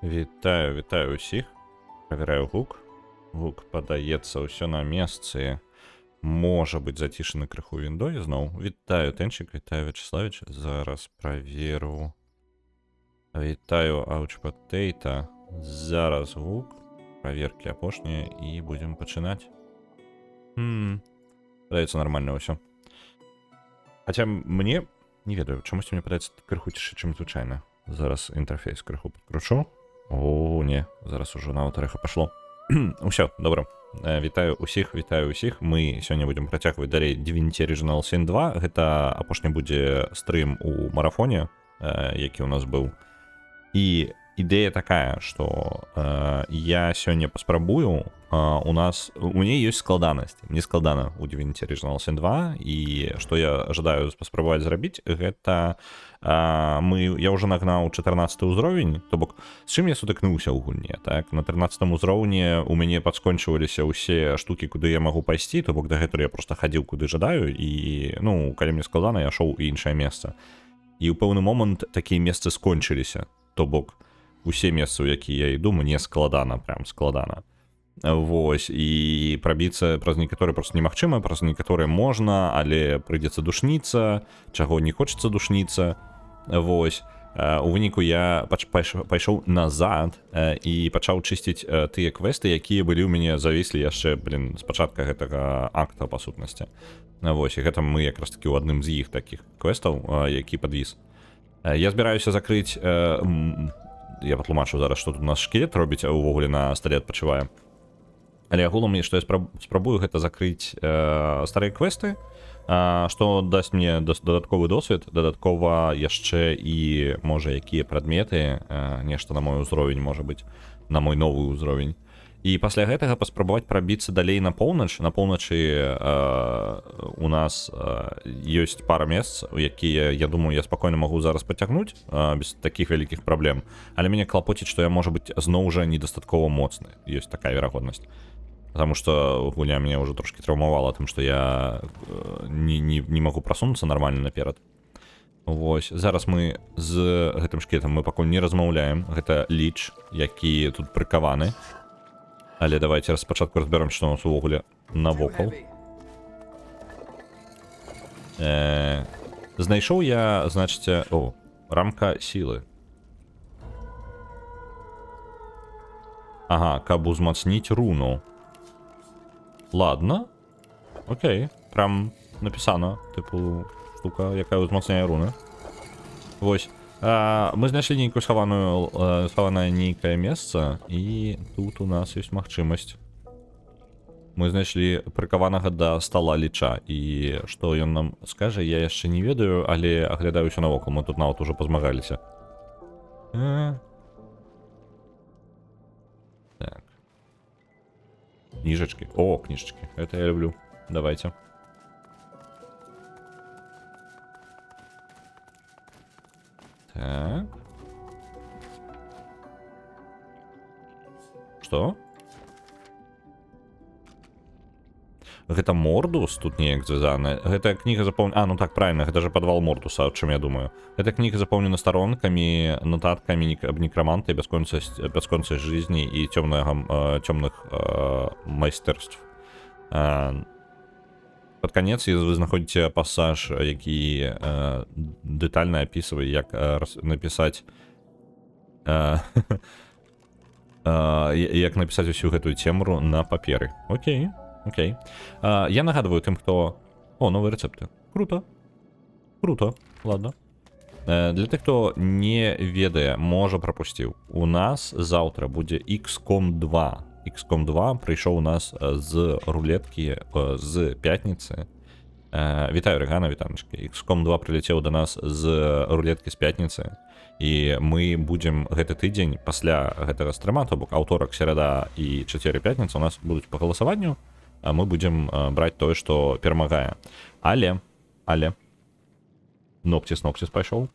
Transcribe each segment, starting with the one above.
Вітаю усіх. Правяраю гук. Гук падаецца ўсё на месцы. Можа быць зацішаны крыху віндой зноў. Вітаю Тэнчык, вітаю Вячеславіч. Зараз праверу. Вітаю Ауч-Патэйта. Зараз гук. Праверкі апошнія і будзем пачынаць. Падаецца нармальна ўсё. Хаця мне, не ведаю, чамусь мне падаецца крыху цішэй, чым звычайна. Зараз інтэрфейс крыху падкручу. О, не, зараз ужо на аўтарэха пашло. Усё, добра. Вітаю усіх. Мы сёння будзем працягваць далей Divinity Original Sin 2. Гэта апошні будзе стрым у марафоне, які ў нас быў. І ідэя такая, што я сёння паспрабую. У мяне ёсць складанасць. Мне складана ў Divinity Original Sin 2, і што я жадаю паспрабаваць зрабіць, гэта я ўжо нагнаў 14 ўзровень, то бок з чым я сутыкнуўся ў гульне, так? На 13 ўзроўні у мяне падскончваліся ўсе штукі, куды я магу пайсці, то бок дагэтуль я проста хадзіў куды жадаю, і калі мне складана, я шоў у іншае месца. І ў пэўны момант такія месцы скончыліся, то бок усе месцы, у якія я іду, мне складана, прям складана. Вось, і прабіцца праз некаторыя проста немагчыма, праз некаторыя можна, але прыйдзецца душніцца, чаго не хочацца душніцца. Вось, у выніку я пайшоў назад і пачаў чысціць тыя квесты, якія былі ў мяне завіслі яшчэ, з пачатка гэтага акта, па сутнасці. Вось, і гэта мы якраз такі ў адным з іх такіх квестаў, які падвіс. Я збіраюся закрыць, я патлумачу зараз, што тут у нас шкілет робіць, а ўвогуле на стале адпачывае. Але агулам, што я спрабую, гэта закрыць старыя квесты, што дасць мне дадатковы досвед, дадаткова яшчэ і, можа, якія прадметы, нешта на мой узровень, можа быць, на мой новы ўзровень. І пасля гэтага паспрабаваць прабіцца далей на поўнач. На поўначы у нас ёсць пара месц, якія, я думаю, я спакойна магу зараз пацягнуць без такіх вялікіх праблем. Але мяне клапоціць, што я, можа быць, зноў жа недастаткова моцны. Ёсць такая верагоднасць. Потому что гуля меня уже трошки травмовала тым, што я не магу прасунуцца нармальна наперад. Вось, зараз мы з гэтым шкетам мы пакуль не размаўляем. Гэта ліч, які тут прыкаваны. Але давайте спачатку разберем, што у нас увогуле навокал. Знайшоў я, значыць, рамка сілы. Ага, каб узмацніць руну. Ладно, окей, прям написано, типу, штука, якая узмацняе руны. Вось, мы знайшлі нейкую схаванае нейкае месца, і тут у нас ёсць магчымасць. Мы знайшлі прыкаванага да стала ліча, і што ён нам скажа, я яшчэ не ведаю, але аглядаюся навокал, мы тут нават ужо пазмагаліся. Так. Книжечки. О, книжечки. Это я люблю. Давайте. Так. Что? Гэта Мордус тут неяк звязаны. Гэта кніга запоўнена... ну так, правильно, гэта же падвал Мордуса, о чым я думаю. Гэта кніга запоўнена старонкамі, нотаткамі аб некраманты, бясконцай жизни і цёмных майстэрств. Пад канец вы знаходзіце пасаж, які дэтальна апісвае, як напісаць як напісаць усю гэтую цемру на паперы. Окей. Окей. Я нагадываю тым, хто... О, новыя рэцэпты. Круто. Ладно. Для тых, хто не ведае, можа прапусціў. У нас заўтра будзе XCOM 2. XCOM 2 прыйшоў у нас з рулеткі з пятніцы. Вітаю, Рэгана, вітаночки. XCOM 2 прыляцеў да нас з рулеткі з пятніцы. І мы будзем гэты тыдзень пасля гэтага стрыма, то бок аўторак, серада і чацвер і пятніца у нас будуць па галасаванню. А мы будем браць тое, што перамагае. Але Ноктис пайшоў.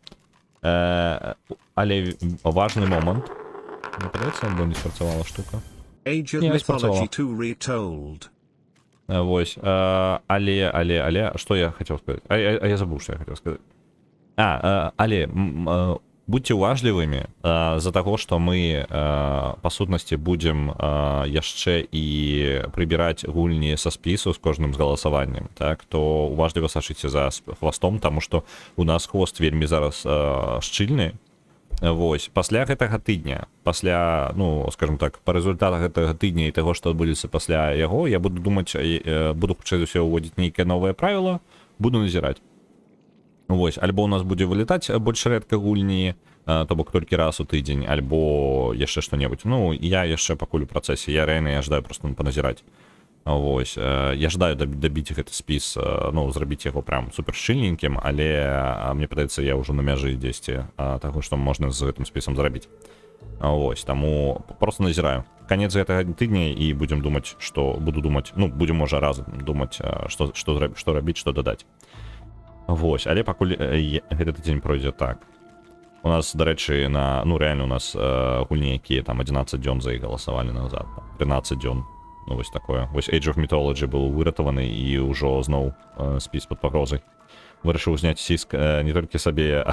Але важны момант. Не падаецца, бо не спрацавала штука. Не спрацавала. Вось, але што я хацеў сказаць? А я забыў, што я хацеў сказаць. Але будьте уважлівымі з-за таго, што мы па сутнасці будзем яшчэ і прыбіраць гульні са спісу з кожным з галасаваннем, так, то уважліва сачыце за хвастом, таму што у нас хвост вельмі зараз шчыльны. Вось, пасля гэтага тыдня, пасля, ну, скажем так, па результатах гэтага тыдня і таго, што адбудзецца пасля яго, я буду думаць, буду хутчэй за ўсё ўводзіць нейкае новае правіла, буду назіраць. Вось, альбо у нас будзе вылетаць больш рэдка гульні, то бок толькі раз у тыдзень, альбо яшчэ што-небудзь. Ну, я яшчэ пакуль у працэсе, я рэальна жадаю проста паназіраць. Вось, я жадаю дабіць гэты спіс, ну, зрабіць яго прям супер шчыльненькім, але мне падаецца, я ўжо на мяжы дзесьці таго, што можна з гэтым спісам зрабіць. Вось, таму проста назіраю. Канец гэтага тыдня і будзем думаць, што буду думаць, ну, будзем можа разам думаць, што рабіць, што дадаць. Вось, але пакуль гэты тыдзень пройдзе так. У нас, дарэчы, ну, рэальна у нас гульні, якія там 11 дзён за іх галасавалі назад, 13 дзён. Ну, вось такое. Вось Age of Mythology быў выратаваны і ўжо зноў спіс пад пагрозай. Вырашыў зняць ціск не толькі сабе,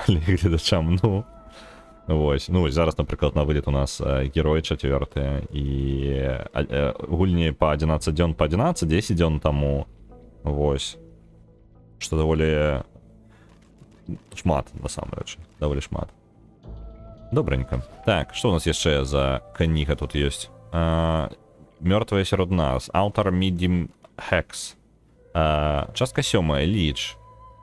але і гледачам, ну. Вось, ну, вось зараз, напрыклад, на вылет у нас Герой 4 і гульні па 11 дзён па 11, 10 дзён таму. Вось. Што даволі шмат, насамрэч, даволі шмат. Добренько. Так, што у нас яшчэ за кніга тут ёсць? Мёртвыя сярод нас. Аўтар Medium Hex. Частка 7. Ліч.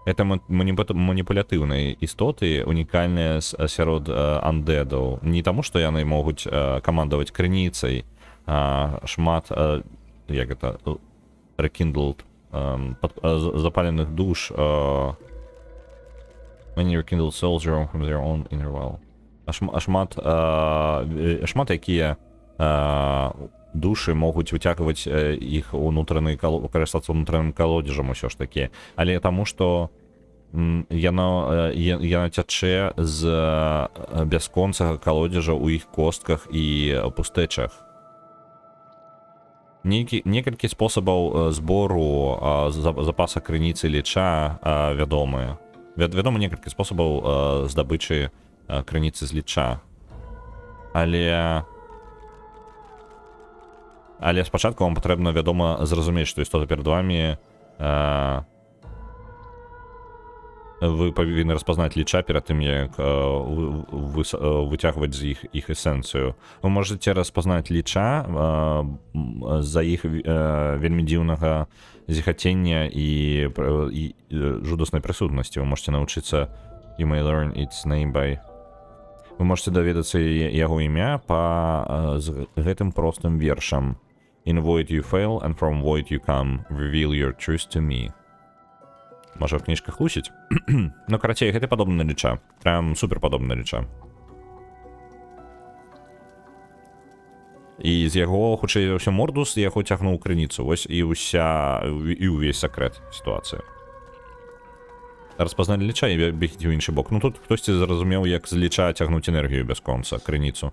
Это маніпулятыўныя істоты, унікальныя сярод андедаў. Не таму, што яны могуць камандаваць крыніцай. Шмат, як гэта, rekindled, запаленых душ. Many rekindled souls from their own inner well. Шмат якія душы могуць выцягваць іх унутраны, карыстацца ўнутраным калодзежам усё ж такі. Але таму, што яна цячэ з бясконцага калодзежа ў іх костках і пустэчах. Некалькі спосабаў збору запаса крыніцы ліча вядомыя. Вядома некалькі спосабаў здабычы крыніцы з ліча. Але спачатку вам патрэбна, вядома, зразумець, што істота перад вамі, вы павінны распазнаць ліча перад тым, як выцягваць з іх эсэнцыю. Вы можаце распазнаць ліча з-за іх вельмі дзіўнага зіхацення і жудаснай прысутнасці. Вы можаце навучыцца, you may learn its name by... Вы можаце даведацца яго імя па гэтым простым вершам. In void you fail, and from void you come. Reveal your truth to me. Можа, ў кніжках лусіць? Ну, карацей, гэта падобна на ліча. Прям супер падобна на ліча. І з яго, хутчэй за ўсё, мордус, яго цягнуў крыніцу. Вось і ўвесь сакрэт сітуацыі. Распазналі ліча і бегіць ў іншы бок. Ну, тут хтосьці зразумеў, як з ліча цягнуць энергію бясконца, крыніцу.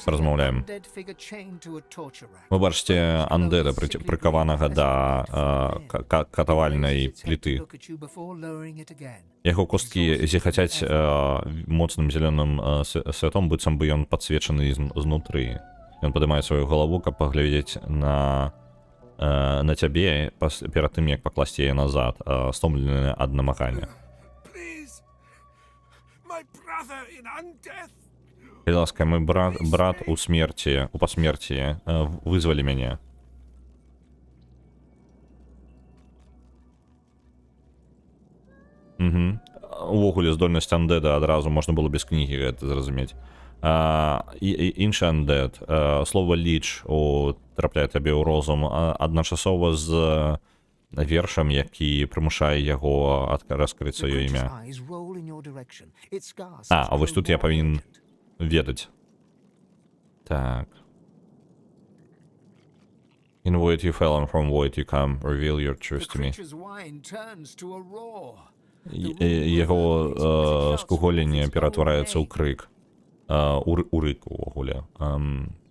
Размаўляем. Вы бачыце андэда, прыкаванага да катавальнай пліты. Яго косткі зіхацяць моцным зялёным святом, быццам бы ён падсвечаны знутры. Ён падымае сваю галаву, каб паглядзець на цябе перад тым, як пакласці яе назад, стомлены ад намагання. Калі ласка, мой брат у пасмерці, вызвалі мяне. Увогуле, здольнасць андэда адразу можна было без кнігі гэта зразумець. Іншы андэд, слова ліч трапляе табе ў розум адначасова з вершам, які прымушае яго раскрыць сваё імя. А вось тут я павінен ведаць. Так. In void you fell, and from void you come. Reveal your truth to me. Яго скуголенне ператвараецца ў крык. У рык увогуле.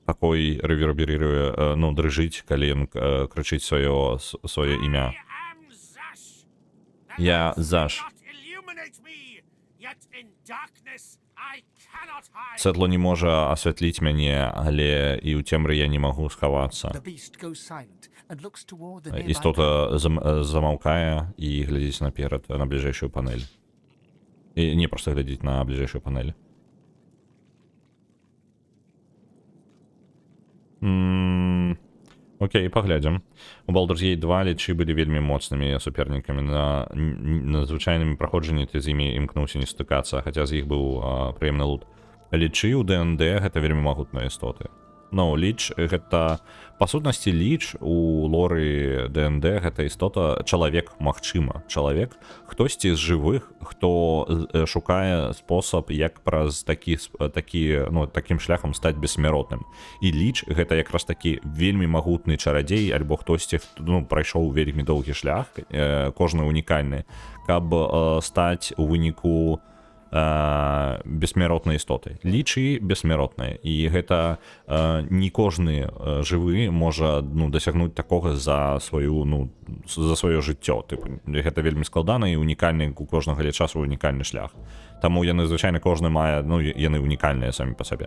Такой рэверберыруе, ну, дрыжыць, калі ён крычыць сваё імя. Я Заш. illuminate me, yet in darkness I cannot hide. Святло не може освітлити мене, але і у темрі я не можу сховатися. The beast goes silent and looks toward the nearby Істота замовкає і глядить наперед, на ближайшую панель. І не просто глядить на ближайшую панель. Окей, поглядим. У Baldur's Gate 2 лічі былі вельмі моцнымі супернікамі. На звычайным праходжанні ты з імі імкнуўся не стыкацца, хаця з іх быў прыемны лут. Лічы ў ДНД гэта вельмі магутныя істоты. Ну, ліч гэта... Па сутнасці, ліч у лоры ДНД гэта істота чалавек, магчыма. Чалавек, хтосьці з жывых, хто шукае спосаб, як праз такім шляхам стаць бессмяротным. І ліч гэта якраз такі вельмі магутны чарадзей, альбо хтосьці, прайшоў вельмі доўгі шлях, кожны унікальны, каб стаць у выніку бессмяротнай істоты. Лічы бессмяротныя. І гэта не кожны жывы можа дасягнуць такога за сваё жыццё. Гэта вельмі складана і унікальны у кожнага ліча свой унікальны шлях. Таму яны, звычайна, кожны мае, яны унікальныя самі па сабе.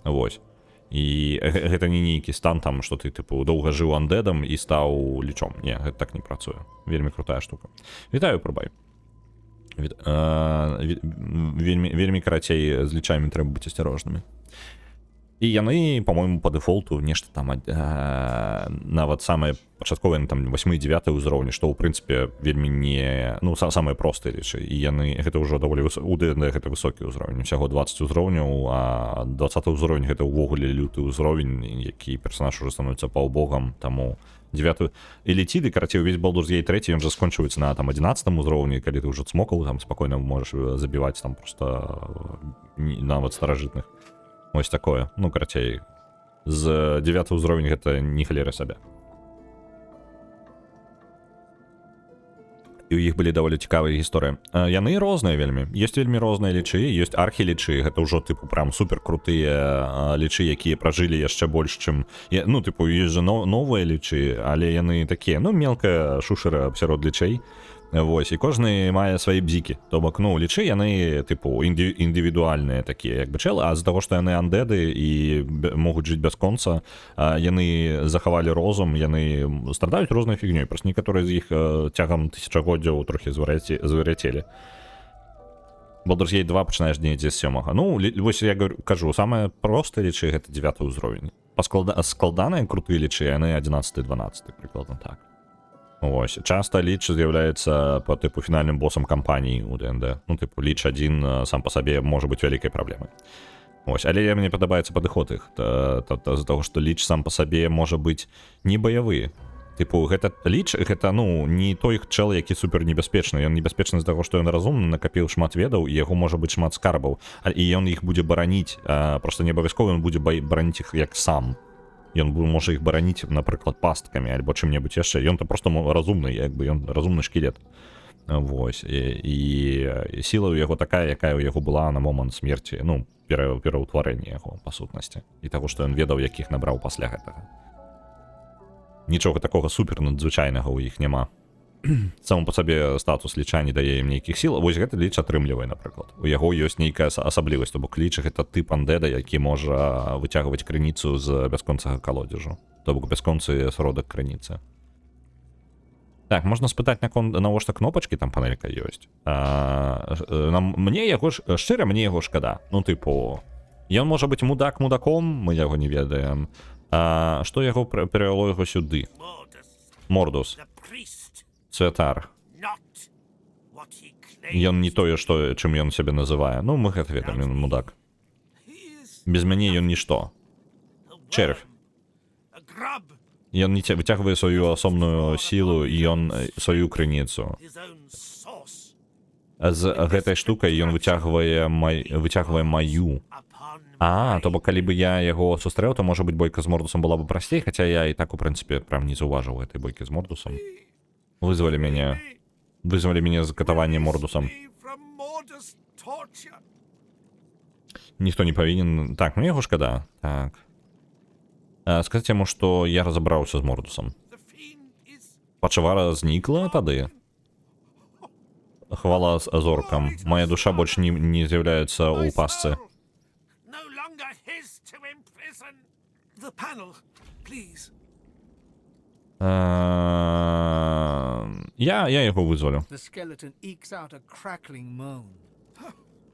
Вось. І гэта не нейкі стан там, што ты, доўга жыў андэдам і стаў лічом. Не, гэта так не працуе. Вельмі крутая штука. Вітаю, Прабай. Вельмі карацей з лічамі трэба быць асцярожнымі. І яны, по-моему, по дэфолту нешта там нават самыя пачатковыя там 8-9 ўзроўні, што ў прынцыпе вельмі не, самыя простыя лічы. І яны, гэта ўжо даволі у ДНД гэта высокі ўзровень, усяго 20 узроўняў, а 20 ўзровень гэта ўвогуле люты ўзровень, які персонаж уже становіцца паўбогам, таму 9 элітіды, карацей, увесь Baldur's Gate 3, ён жа скончваецца на там 11 узроўні, калі ты ўжо цмокаў, там спакойна можаш забіваць там просто нават старажытных. Ось такое. Карацей, з 9 ўзровень гэта не халеры сабе. І ў іх былі даволі цікавыя гісторыі. Яны розныя вельмі. Ёсць вельмі розныя лічы, ёсць архілічы, гэта ўжо прям супер крутыя лічы, якія пражылі яшчэ больш, чым... ёсць жа новыя лічы, але яны такія, мелкая шушера сярод лічэй. Вось, і кожны мае свае бзікі. То бок, лічы яны, індывідуальныя такія, як бы чэлы, а з-за таго, што яны андэды і могуць жыць бясконца, яны захавалі розум, яны страдаюць рознай фігнёй, проста некаторыя з іх цягам тысячагоддзяў трохі звар'яцелі. Baldur's Gate 2 пачынаеш недзе з 7-га. Вось я кажу, самыя простыя лічы гэта 9 ўзровень. Складаныя крутыя лічы, яны 11-12, прыкладна так. Ось, часта ліч з'яўляецца по тыпу фінальным босам кампаніі у ДНД. Ліч адзін сам па сабе можа быць вялікай праблемай. Ось, але мне падабаецца падыход іх, з-за таго, што ліч сам па сабе можа быць не баявы. Гэта ліч, гэта, не той чэл, які супер небяспечны. Ён небяспечны з таго, што ён разумны, накапіў шмат ведаў, і яго можа быць шмат скарбаў. І ён іх будзе бараніць, проста не абавязкова ён будзе бараніць іх як сам. Ён можа іх бараніць, напрыклад, пасткамі альбо чым-небудзь яшчэ. Ён просто разумны, ён разумны шкілет. Вось. І сіла ў яго такая, якая ў яго была на момант смерці, пераўтварэння яго, па сутнасці. І таго, што ён ведаў, якіх набраў пасля гэтага. Нічога такога супер надзвычайнага ў іх няма. Сам па сабе статус ліча не дае ім нейкіх сіл. Вось гэты ліч атрымлівае, напрыклад. У яго ёсць нейкая асаблівасць, то бок ліч гэта тып андэда, які можа выцягваць крыніцу з бясконцага калодзежу. То бок бясконцы сродак крыніцы. Так, можна спытаць навошта кнопачкі, там панелька ёсць. Мне яго шчыра, мне яго шкада. Ён можа быць мудак мудаком, мы яго не ведаем. Што яго перавяло яго сюды? Мордус. Святар. Ён не тое, чым ён сябе называе. Мы гэта ведаем, ён мудак. Без мяне ён нішто. Чэрвь. Ён выцягвае сваю асобную сілу, і ён сваю крыніцу. З гэтай штукай ён выцягвае маю. То бок, калі бы я яго сустрэў, то, можа быць, бойка з Мордусам была бы прасцей, хаця я і так, у прынцыпе, прям не заўважыў гэтай бойкі з Мордусам. Вызвали мяне з катаваннем Мордусам. Ніхто не павінен... Так, мне яго шкада. Так. Сказаць яму, што я разабраўся з Мордусам. Пачвара знікла тады. хвала зоркам. Моя душа больше не з'являється My у пастці. soul, no longer his to imprison. The panel, please. Я його визволю. The skeleton ekes out a crackling moan.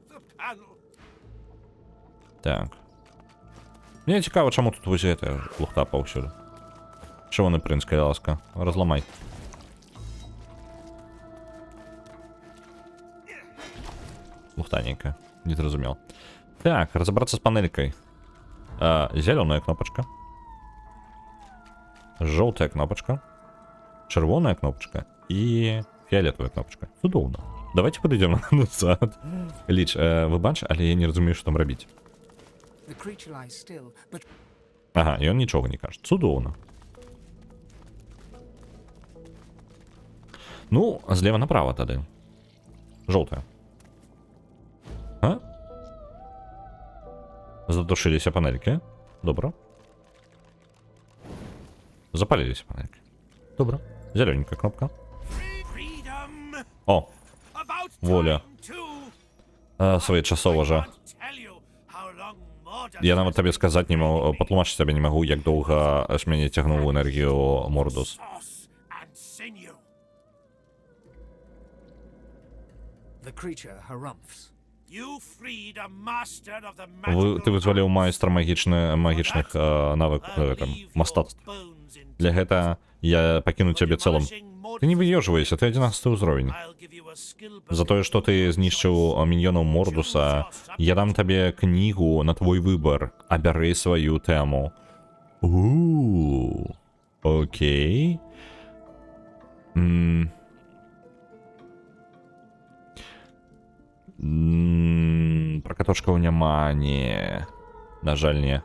The panel. Так. Мені цікаво, чому тут визяєте лухта повсюди. Що вони, принцька ласка? Розламай. Лухтаненько. Не зрозумел. Так, разобраться с панелькой. Зеленая кнопочка. Желтая кнопочка. Червоная кнопочка. И фіолетова кнопочка. Чудовно. Давайте подойдем назад. Ліч, ви бачите, але я не розумію, що там робити. The creature lies still, but Ага, і він нічого не каже. Чудовно. Ну, зліва направо тоді. Желтая. А? Задушилися панельки. Добро. Запалились панельки. Добро. Зелененькая кнопка. Freedom. О, About Воля. time to. своєчасово I же. can't tell you how long Mordor Я навіть has тобі been сказати не можу, потлумачити тебе не можу, як довго аж мені тягнув енергію Мордус. sauce and sinew. the creature harumphs. You freed a master of the Ти magical визволив arts. майстра магічних навиків, там, Leave мастацтв. your bones in Для этого я покину тебе целым. demolishing Ты не Mordor's выдерживайся, ты 11 уровень. I'll give you a skill За то, что ты знищил миньонов Мордуса, я дам тебе книгу на твой выбор. Обери свою тему. Окей. Про катошка няма, не. На жаль, не.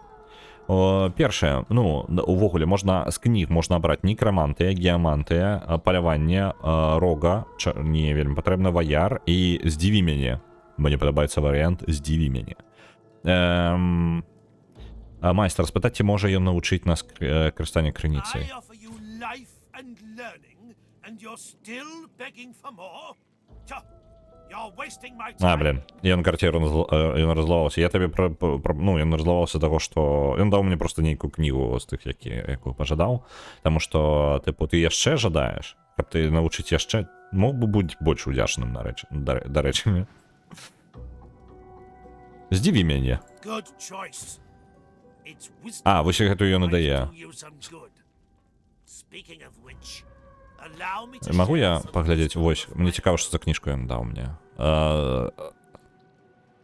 Перше, ну, увогуле, можна з кніг можна брати некромантыя, геамантыя, паляванне, рога, не вельмі патрэбна, ваяр і здзіві мяне. Мне падабаецца варыянт здзіві мяне. Майстар, спытаць, ці можа ён навучыць нас карыстанне крыніцай. I offer you life and learning, and you're still begging for more? You're wasting my time. Блин, ён карцей ён разлаваўся. Я табе ну, ён разлаваўся таго, што ён даў мне просто нейкую кнігу з тых, якую пажадаў. Таму што, тыпу, ты яшчэ жадаеш, каб ты навучыць яшчэ, мог бы быць больш удзячным, да рэчамі. Здзіві мяне. Good choice. It's wisdom Вось гэтую ён і might дае. do you some good. Speaking of which, allow me to Магу share я some паглядзець? wisdom Вось, of мне my цікава, што за кніжку ён даў мне.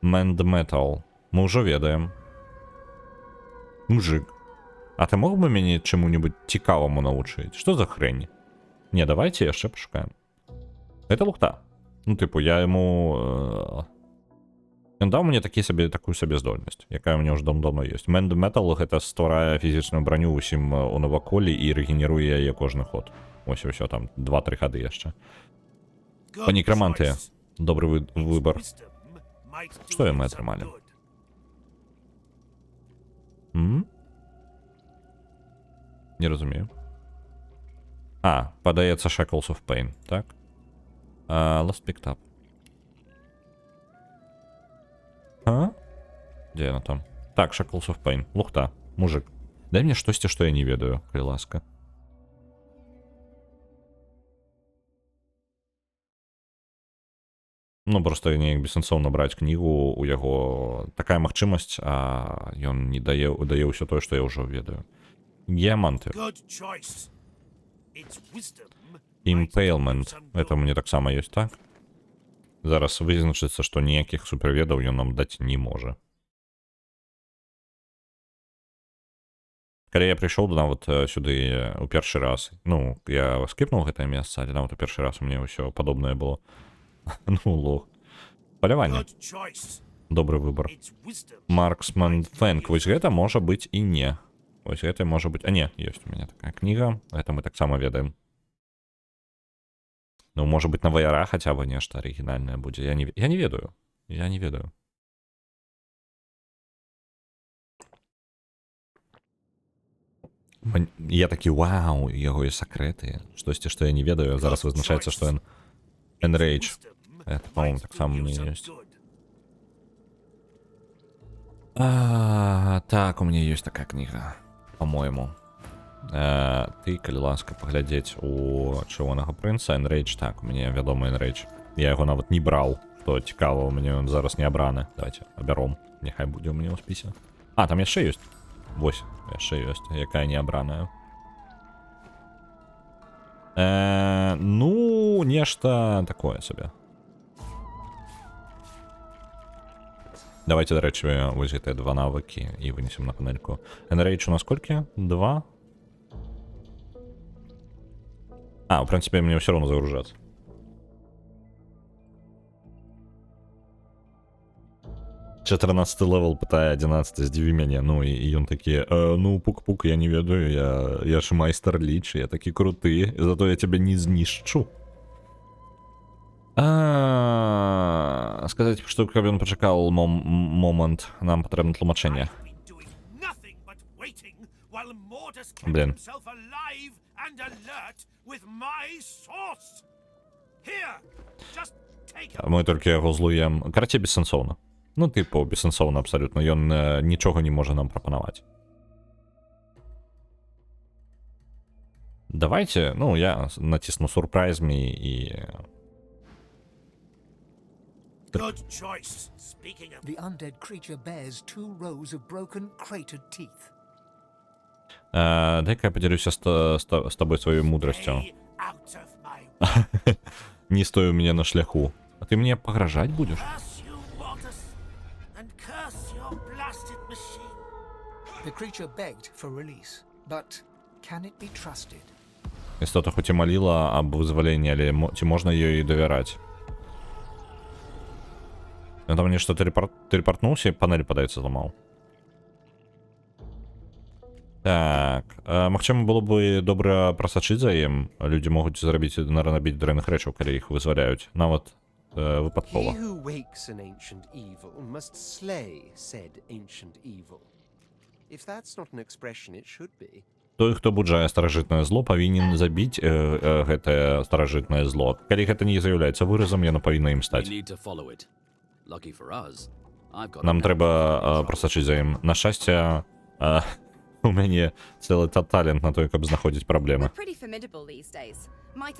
Mend Metal. Мы ўжо ведаем. Мужик. А ты мог бы мяне чаму-нибудь цікаваму навучыць? Што за хрень? Не, давайте яшчэ пашукаем. Это лухта. Ну, тыпу, я яму... Ён даў мне такую сабе здольнасць, якая ў мяне ўжо давно ёсць. Mend Metal — гэта стварае фізічную броню ўсім у наваколі і рэгенеруе яе кожны ход. Ось і ўсё, там 2-3 хады яшчэ. good Па некромантыя. choice. Добры выбор. Wisdom might do Што you мы some атрымалі? good. Не разумею. Падаецца Shackles of Pain, так? Last picked up. Дзе яна там? Так, Shackles of Pain. Лухта. Мужик. Дай мне штосьці, што я не ведаю, калі ласка. Ну, просто неяк бессэнсоўна браць кнігу, у яго такая магчымасць, а ён не дае ўсё тое, што я ўжо ведаю. Геаманты. Good choice. It's wisdom might do you Impalement. some Это good. мне таксама ёсць, так? Зараз вызначыцца, што ніякіх суперведаў ён нам даць не можа. Калі я прыйшоў нават сюды ў першы раз, ну, я скіпнуў гэтае месца, але нават у першы раз у мне ўсё падобнае было. Ну, лох. Паляванне. Good choice. Добры выбар. It's wisdom. Марксман Фэнк. Вось гэта можа быць і не. Вось гэта можа быць... не, ёсць у мяне такая кніга. Гэта мы таксама ведаем. Ну, можа быць, на ваяра хаця бы нешта арыгінальнае будзе. Я не ведаю. Я не ведаю. Я такі, вау, яго і сакрэты. Штосьці, што я не ведаю. Зараз вызначаецца, што ён Enrage. Wisdom Это, по-моему, might так do само у you меня some есть. good. Так, у меня есть такая книга, по-моему. Ты, калі ласка, паглядзець у Чырвонага прынца, Enrage, так, мне вядома Enrage. Я яго нават не браў, што цікава, у мяне ён зараз не абраны. Давайте, абяром, няхай будзе ў мяне ў спісе. А, там яшчэ ёсць. Вось, яшчэ ёсць, якая не абраная. Ну, нешта такое сабе. Давайте, до речі, вось гэтыя два навыкі і вынесем на панельку. Enrage у нас колькі? 2? А, в принципе, мне все равно загружаться. Чатырнаццаты левел пытае 11, здзіві мяне. Ну і ён такі, ну пук-пук, я не ведаю, я ж майстар ліч, я такі круты, зато я тебя не знішчу. Сказаць, што каб ён пачакаў момант, нам патрэбна тлумачэнне. I've been doing nothing but waiting while Mortis Блин. kept himself alive and alert with my sauce. Here, just take a Мы толькі яго злуем. Карацей, бессэнсоўна. Ну, типу, бессэнсоўна абсалютна. Ён нічога не можа нам прапанаваць. Давайте, ну, я натисну surprise me і... good choice. Speaking of The undead creature bears 2 rows of broken, cratered teeth. Дай-ка я поділюся з тобою своєю мудростю. stay out of my way. Не стой у меня на шляху. А ты мне погрожать будешь? Curse you, Mortis, and curse your blasted machine. The creature begged for release, but can it be trusted? Істота хоч і молила об визволенні, але чи можна їй довіряти? Ну там мені що телепортнувся і панель, подається, зламав. Так, магчыма было бы добра прасачыць за ім. Людзі могуць нарабіць дрэнных рэчаў, калі іх вызваляюць. Нават выпадкова. He who wakes an ancient evil must slay said ancient evil. If that's not an expression, it should be. Той, хто буджае старажытнае зло, павінен забіць гэтае старажытнае зло. Калі гэта не з'яўляецца выразам, яно павінна ім We стаць. need to follow it. Lucky for us, I've got Нам a трэба прасачыць за ім. На шчасце, у мяне цэлы талент на той, каб знаходзіць праблемы.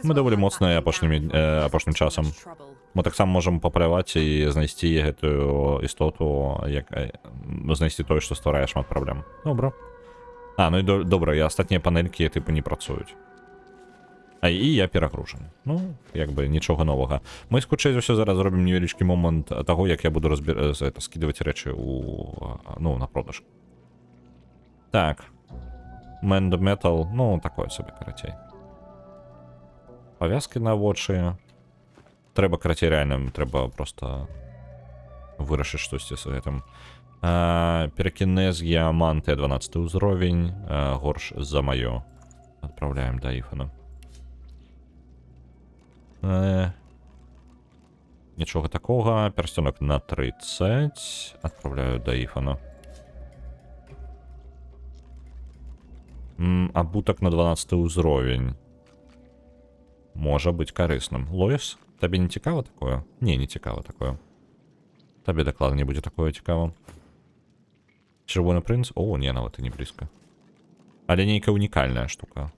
Мы даволі моцныя апошнім часам. Мы таксама можам папаляваць і знайсці гэтую істоту, знайсці тое, што стварае шмат праблем. Добра. Ну і добра, і астатнія панелькі тыпу не працуюць. І я перагружаны. Ну, як бы нічога новага. Мы скучэй за ўсё зараз зробім невялічкі момант таго, як я буду скідаваць рэчы на продаж. Так. Man the Metal, ну, такое сабе, карацей. Павязкі на вочы. Трэба, карацей, рэальна, трэба просто вырашыць штосьці з гэтым. Перакінез Геаманты 12 ўзровень, горш за маё. Адпраўляем да Іфана. Нічога такога, пярсцёнак на 30, адпраўляю да Іфана. Абутак на 12 ўзровень. Можа быць карысным. Лоіс, табе не цікава такое? Не цікава такое. Табе дакладна не будзе такое цікава. Чырвоны прынц? О, не, нават і не блізка. Але нейкая унікальная штука.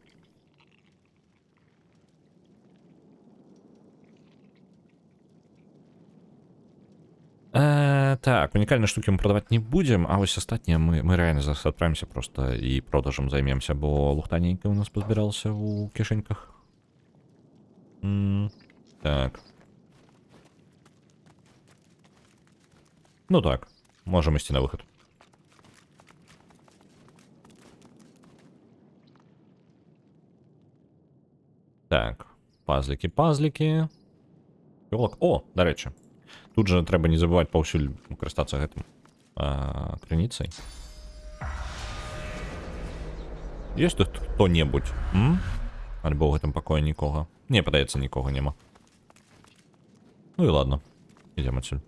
Так, унікальныя штукі мы прадаваць не будзем, а вось астатнія мы рэальна зараз адправімся просто і продажам займемся, бо лухта нейкая у нас пазбіралася ў кішэньках. Так. Ну так, можам ісці на выхад. Так, пазлікі. О, дарэчы. Тут же трэба не забываць паўсюль карыстацца гэтым крыніцай. Ёсць тут хто-небудзь? Альбо ў гэтым пакоі нікога? Не, падаецца, нікога няма. Ну і ладно. Ідзем адсюль.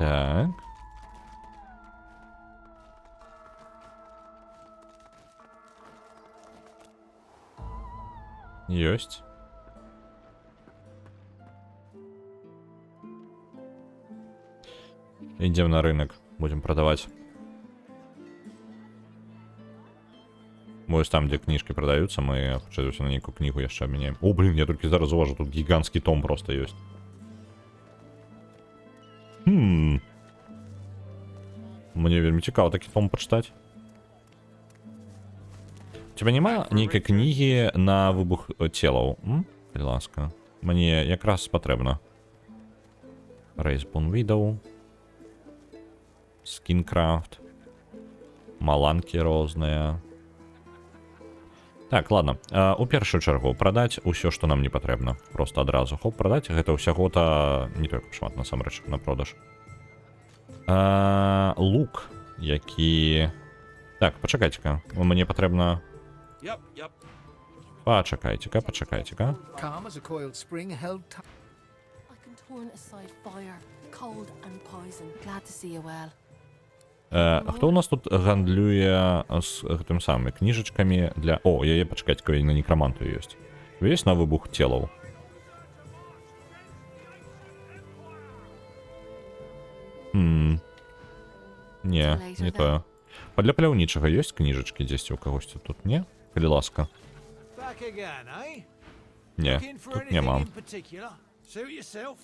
Так. Есть. Идем на рынок, будем продавать. Ось там, где книжки продаются, мы на некую книгу яшчэ обменяем. О, блин, я только зараз уважу, тут гигантский том просто есть. Мне вельмі цікаво такі том почитать. У тебя нема нейкай книги на выбух телаў? Калі ласка. Мне якраз патрэбна. Рейсбон Widow. Скинкрафт. Маланкі розныя. Так, ладно. У першую чаргу прадаць усё, што нам не патрэбна. Просто адразу. Хоп, прадаць. Гэта ўсяго-то не так шмат, насамрэч, на продаж. Лук, які... Так, пачакайце-ка. Мне патрэбна... Пачакайце-ка. Calm as a coiled spring held tight. I can turn aside fire, cold and poison. Glad to see you well. Хто у нас тут гандлюе з гэтым самым кніжачкамі для... О, яе, пачакайце, калі на некраманту ёсць. Ёсць на выбух целаў? Не, не тое. Для паляўнічага ёсць кніжачкі дзесьці ў кагосьці тут, не? Калі ласка. Back again, eh? Не, Looking for тут anything няма. in particular? Suit yourself.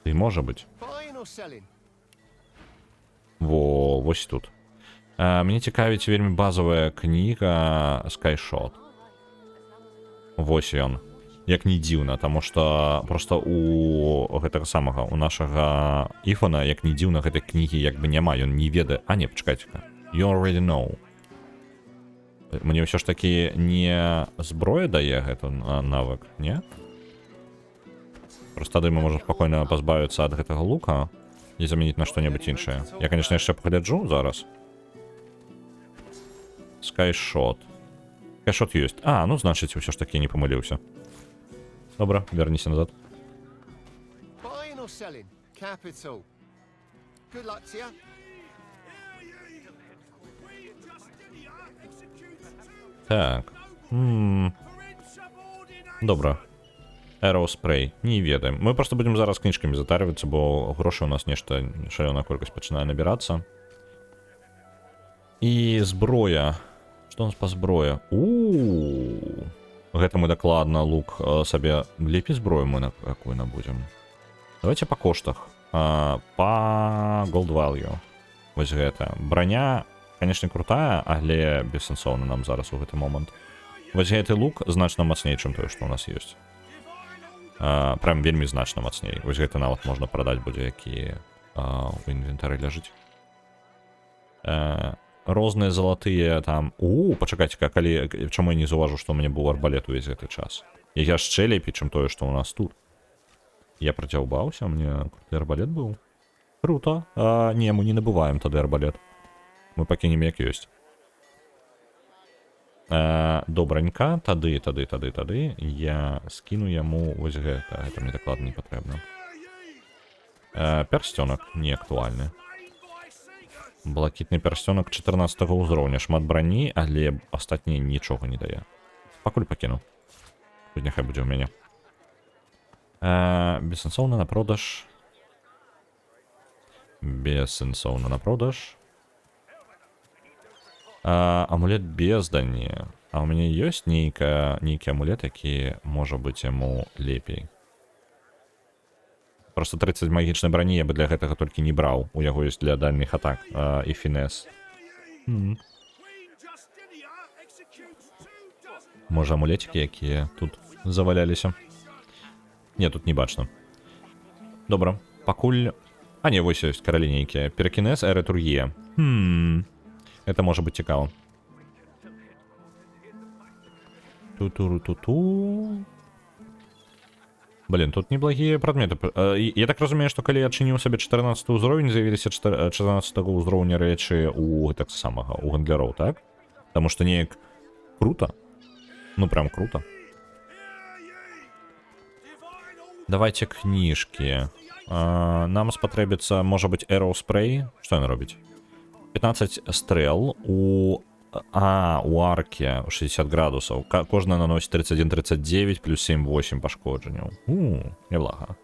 Ты можа быць. Buying or selling? Вось тут. Мне цікавіць вельмі базовая кніга Skyshot. Вось ён. Як не дзіўна, таму што просто у гэтага самага, у нашага Іфана, як не дзіўна, гэтай кнігі як бы няма, ён не ведае. А не, пачакайце-ка. You already know. Мне ўсё ж такі не зброя дае гэты навык, не? Просто тады мы можем спакойна пазбавіцца ад гэтага лука і заменіць на што-небудзь іншае. Я, конечно, яшчэ пагляджу зараз. Skyshot. Skyshot ёсць. Ну, значыць, ўсё ж такі не памыліўся. Добра, верніся назад. Buying or selling? Capital. Good luck to you. Так. Добра. Arrow Spray. Не ведаем. Мы просто будем зараз книжками затариваться, бо грошей у нас нешта шалёная колькасць пачынае набирацца. І зброя. Што у нас па зброя? Гэта мы дакладна лук сабе лепей зброю мы на какую набудзем. Давайте по коштах. По gold value. Вось гэта. Броня, конечно, крутая, але бессэнсоўна нам зараз у гэты момант. Вось гэты лук значна мацней, чым тое, што у нас ёсць. Прям вельмі значна мацней. Вось гэта нават можна прадаць будзе, які у інвентары ляжыць. Розныя залатыя там... Пачакайце-ка, калі... Чаму я не заўважу, што ў мяне быў арбалет увесь гэты час? Я яшчэ лепей, чым тое, што ў нас тут. Я працяўбаўся, мне круты арбалет быў. Круто. Не, мы не набываем тады арбалет. Мы пакінем як ёсць. Добранька. Тады я скіну яму вось гэта. Гэта мне дакладна не патрэбна. Пярсцёнак не актуальны. Блакітны пярсцёнак 14 ўзроўня. Шмат брані, але астатняе нічога не дае. Пакуль пакіну. Тут няхай будзе ў мяне. Бессэнсоўна на продаж. Бессэнсоўна на продаж. Амулет бездані. А ў мяне ёсць нейкі амулет, які можа быць яму лепей. Просто 30 магічнай брані я бы для гэтага толькі не браў. У яго ёсць для дальніх атак і фінес. Можа амулетики, якія тут заваляліся. Не, тут не бачна. Добра, пакуль... не, вось ёсць каралі нейкія. Перакінез, эретургія. Это можа быць цікава. Ту-туру-ту-ту... Блин, тут неблагие предметы. Я так разумею, што калі я адчыніў сабе 14 ўзровень, з'явіліся 14 ўзроўня рэчы у гэтак самага, у гандляроў, так? Таму што неяк круто. Ну, прям круто. Давайте книжки. Нам спатрэбіцца, можа быць, Arrow Spray. Што ён робіць? 15 стрэл у арке 60 градусаў. Кожная наносіць 31-39 плюс 7-8 пашкоджанняў. Неблага.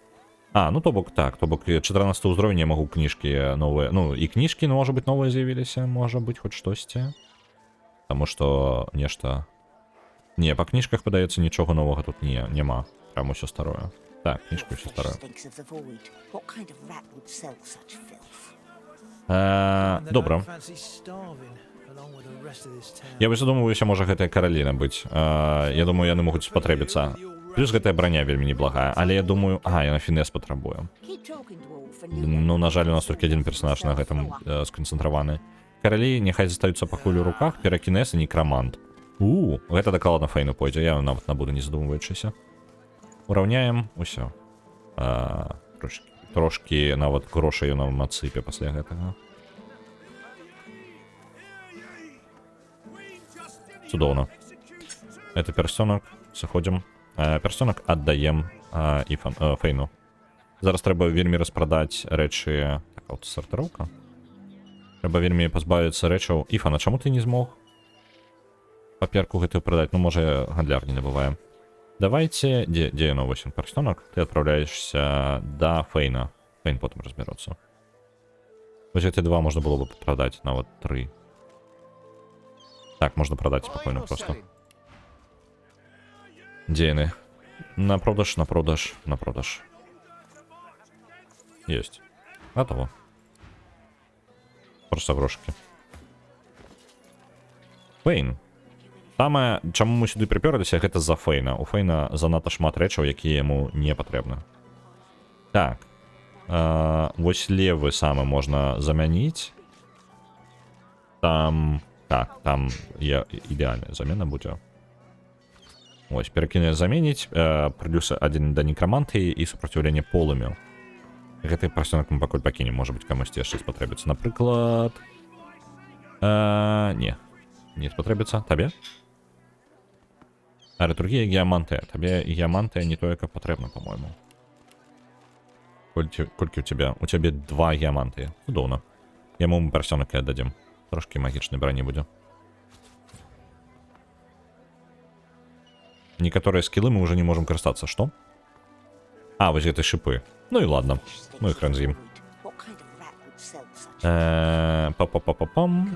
Ну то бок так, то бок 14 ўзровень я магу кніжкі новыя. Ну, і кніжкі, можа быць, новыя з'явіліся, можа быць, хоць штосьці. Таму што нешта... Не, па кніжках, падаецца, нічога новага тут няма. Прям усё старое. Так, кніжка ўсё старое. Добра. Я вось задумваюся, можа гэтая караліна быць. Я думаю, яны могуць спатрэбіцца. Плюс гэтая броня вельмі неблагая, але я думаю... яна фінес патрабуе. Ну, на жаль, у нас толькі один персонаж на гэтым сканцэнтраваны. Каралі няхай застаюцца пакуль у руках, піракінез і некрамант. Гэта дакладна Фейну пойдзе, я нават набуду, не задумваючыся. Ураўняем, усё. Трошкі нават грошай нам адсыпе пасля гэтага. Цудоўна. Это персонак, сыходзім. Персонак аддаем Фейну. Зараз трэба вельмі распрадаць рэчы... Так, аўтасартыроўка. Трэба вельмі пазбавіцца рэчаў. Іфана, чаму ты не змог паперку гэтую прадаць? Ну, можа, гандляр не набываем. Давайте... Дзе яно, вось персонак? Ты адпраўляешься да Фейна. Фейн потым разберуцца. Вось эти два можна было бы прадаць, нават 3. Так, можна прадаць спакойна просто. Дзе яны? На продаж. Есть. Готово. Просто грошики. Фейн. Самае, чаму мы сюды прыпёрліся, гэта за Фейна. У Фейна занадта шмат рэчаў, якія яму не патрэбны. Так. Вось левы самы можна замяніць. Там... Так, там ідэальная замена будзе. Вось, перакінуць заменіць. Плюс 1 да некрамантыі і супраціўленне полымю. Гэты персонак мы пакуль пакінем, можа быць, камусьці яшчэ спатрэбіцца. Напрыклад... Не спатрэбіцца. Табе? Ретургія геамантыя. Табе геамантыя не тое, каб патрэбна, по-мойму. Колькі у цябе? У цябе 2 геамантыі. Цудоўна. Яму мы персонакі аддадзім. Трошкі магічнай брані будзе. Некаторыя скілы мы уже не можем карыстацца. Што? Вось гэты шипы. Ну і ладно. Ну і хрен з ім. Па-па-па-па-пам.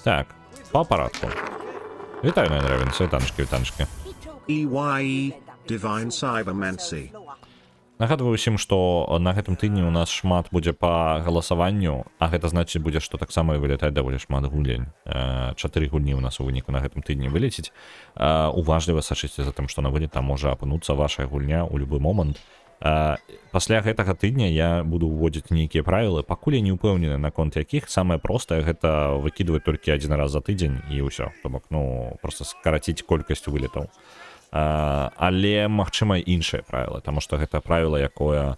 Так, по парадку. Вітаю, Найн Ревенс, вітаночки. EYE Divine Cybermancy. Нагадваю усім, што на гэтым тыдні у нас шмат будзе па галасаванню, а гэта значыць будзе, што таксама вылетаць даволі шмат гулень. 4 гульні у нас у выніку на гэтым тыдні вылеціць. Уважліва сачыце за тым, што на вылет там можа апынуцца ваша гульня ў любы момант. Пасля гэтага тыдня я буду ўводзіць нейкія правілы, пакуль я не ўпэўнены, наконт якіх. Самае простае гэта выкідваць толькі 1 раз за тыдзень і ўсё. То бок, проста скараціць колькасць вылетаў. Але, магчыма, іншае правіла, таму што гэта правіла, якое,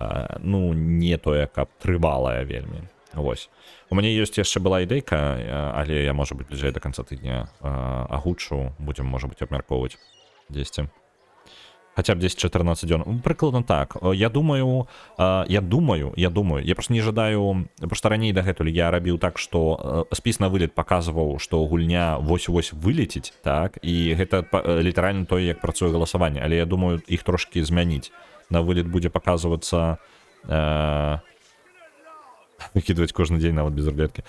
не тое, каб трывалае вельмі. Вось. У мяне ёсць яшчэ была ідэйка, але я, можа быць, бліжэй да канца тыдня агучу, будзем, можа быць, абмяркоўваць дзесьці. Хаця б 10-14 дзён. Прыкладна так. Я просто не жадаю... Просто раней дагэтуль я рабіў так, што спіс на вылет паказваў, што гульня вось-вось вылеціць, так? І гэта літаральна тое, як працуе галасаванне. Але я думаю, іх трошкі змяніць. На вылет будзе паказвацца... Выкидывать кожны дзень нават без рулеткі.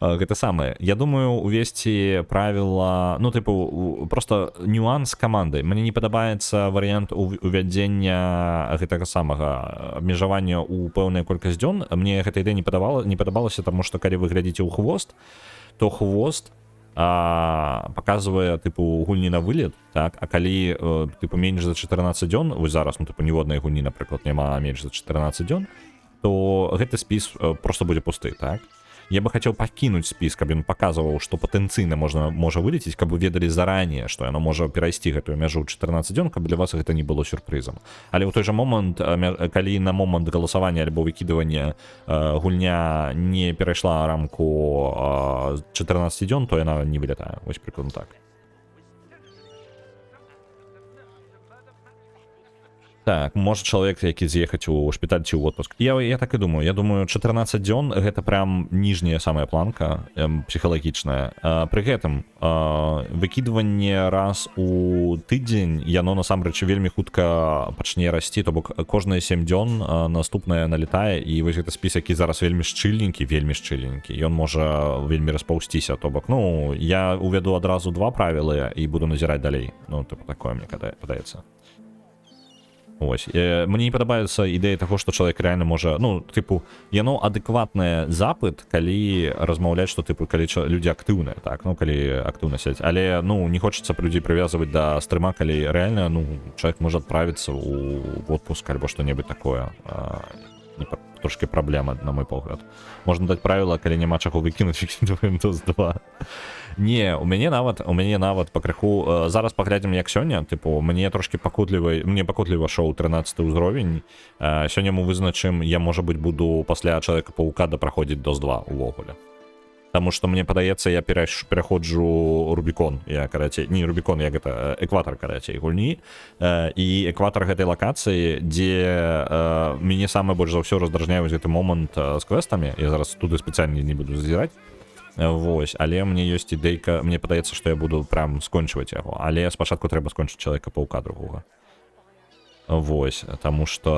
Гэта самае. Я думаю, увесці правіла... просто нюанс каманды. Мне не падабаецца варыянт увядзення гэтага самага абмежавання ў пэўная колькасць дзён. Мне гэта ідэя не падабалася, таму што калі вы глядзіце ў хвост, то хвост паказвае гульні на вылет, так? А калі менш за 14 дзён, вось зараз, ніводнай гульні, напрыклад, няма менш за 14 дзён, то гэты спіс просто будзе пусты, так? я бы хотел пакінуць спіс, каб ён паказваў, што патэнцыйна можа вылецець, каб вы ведалі заранее, што яно можа перайсці гэтую мяжу 14 дзён, каб для вас гэта не было сюрпрызам. Але ў той жа момант, калі на момант галасавання альбо выкідывання гульня не перайшла рамку 14 дзён, то яна не вылетае. Вось прыкладна так. Так, можа чалавек, які з'ехаць у шпіталь ці ў отпуск. Я так і думаю. Я думаю, 14 дзён гэта прям ніжняя самая планка псіхалагічная. Пры гэтым выкідванне раз у тыдзень, яно насамрэч вельмі хутка пачне расці, то бок кожныя 7 дзён наступнае налетае, і вось гэты спіс, які зараз вельмі шчыльненькі, ён можа вельмі распаўсціся, то бок, ну, я увяду адразу 2 правілы і буду назіраць далей. Ну, типу, такое мне падаецца. Ось. Мне не падабаецца ідэя таго, што чалавек рэальна можа, ну, тыпу, яно адэкватны запыт, калі размаўляць, што, тыпу, калі людзі актыўныя, так, ну, калі актыўна сядзяць. Але, ну, не хочацца людзей прывязваць да стрыма, калі рэальна, ну, чалавек можа адправіцца ў отпуск альбо што-небудзь такое. Трошки праблема, на мой погляд. Можна даць правіла, калі няма чаго выкінуць, выкінуем DOS 2. Не, у мяне нават пакрыху, зараз паглядзім як сёння, тыпу, мне пакутліва шоу 13 ўзровень, сёння мы вызначым, я, можа быць, буду пасля Чалавека-паука дапраходзіць DOS 2 увогуле. Таму што мне падаецца, я пераходжу Рубікон, экватар, карацей, гульні, і экватар гэтай лакацыі, дзе мяне самае больш за ўсё раздражняе гэты момант з квестамі, я зараз туды спецыяльна не буду зазіраць, вось, але мне ёсць ідэйка, мне падаецца, што я буду прям скончваць яго, але спачатку трэба скончыць Чалавека-паука другога. Вось, таму што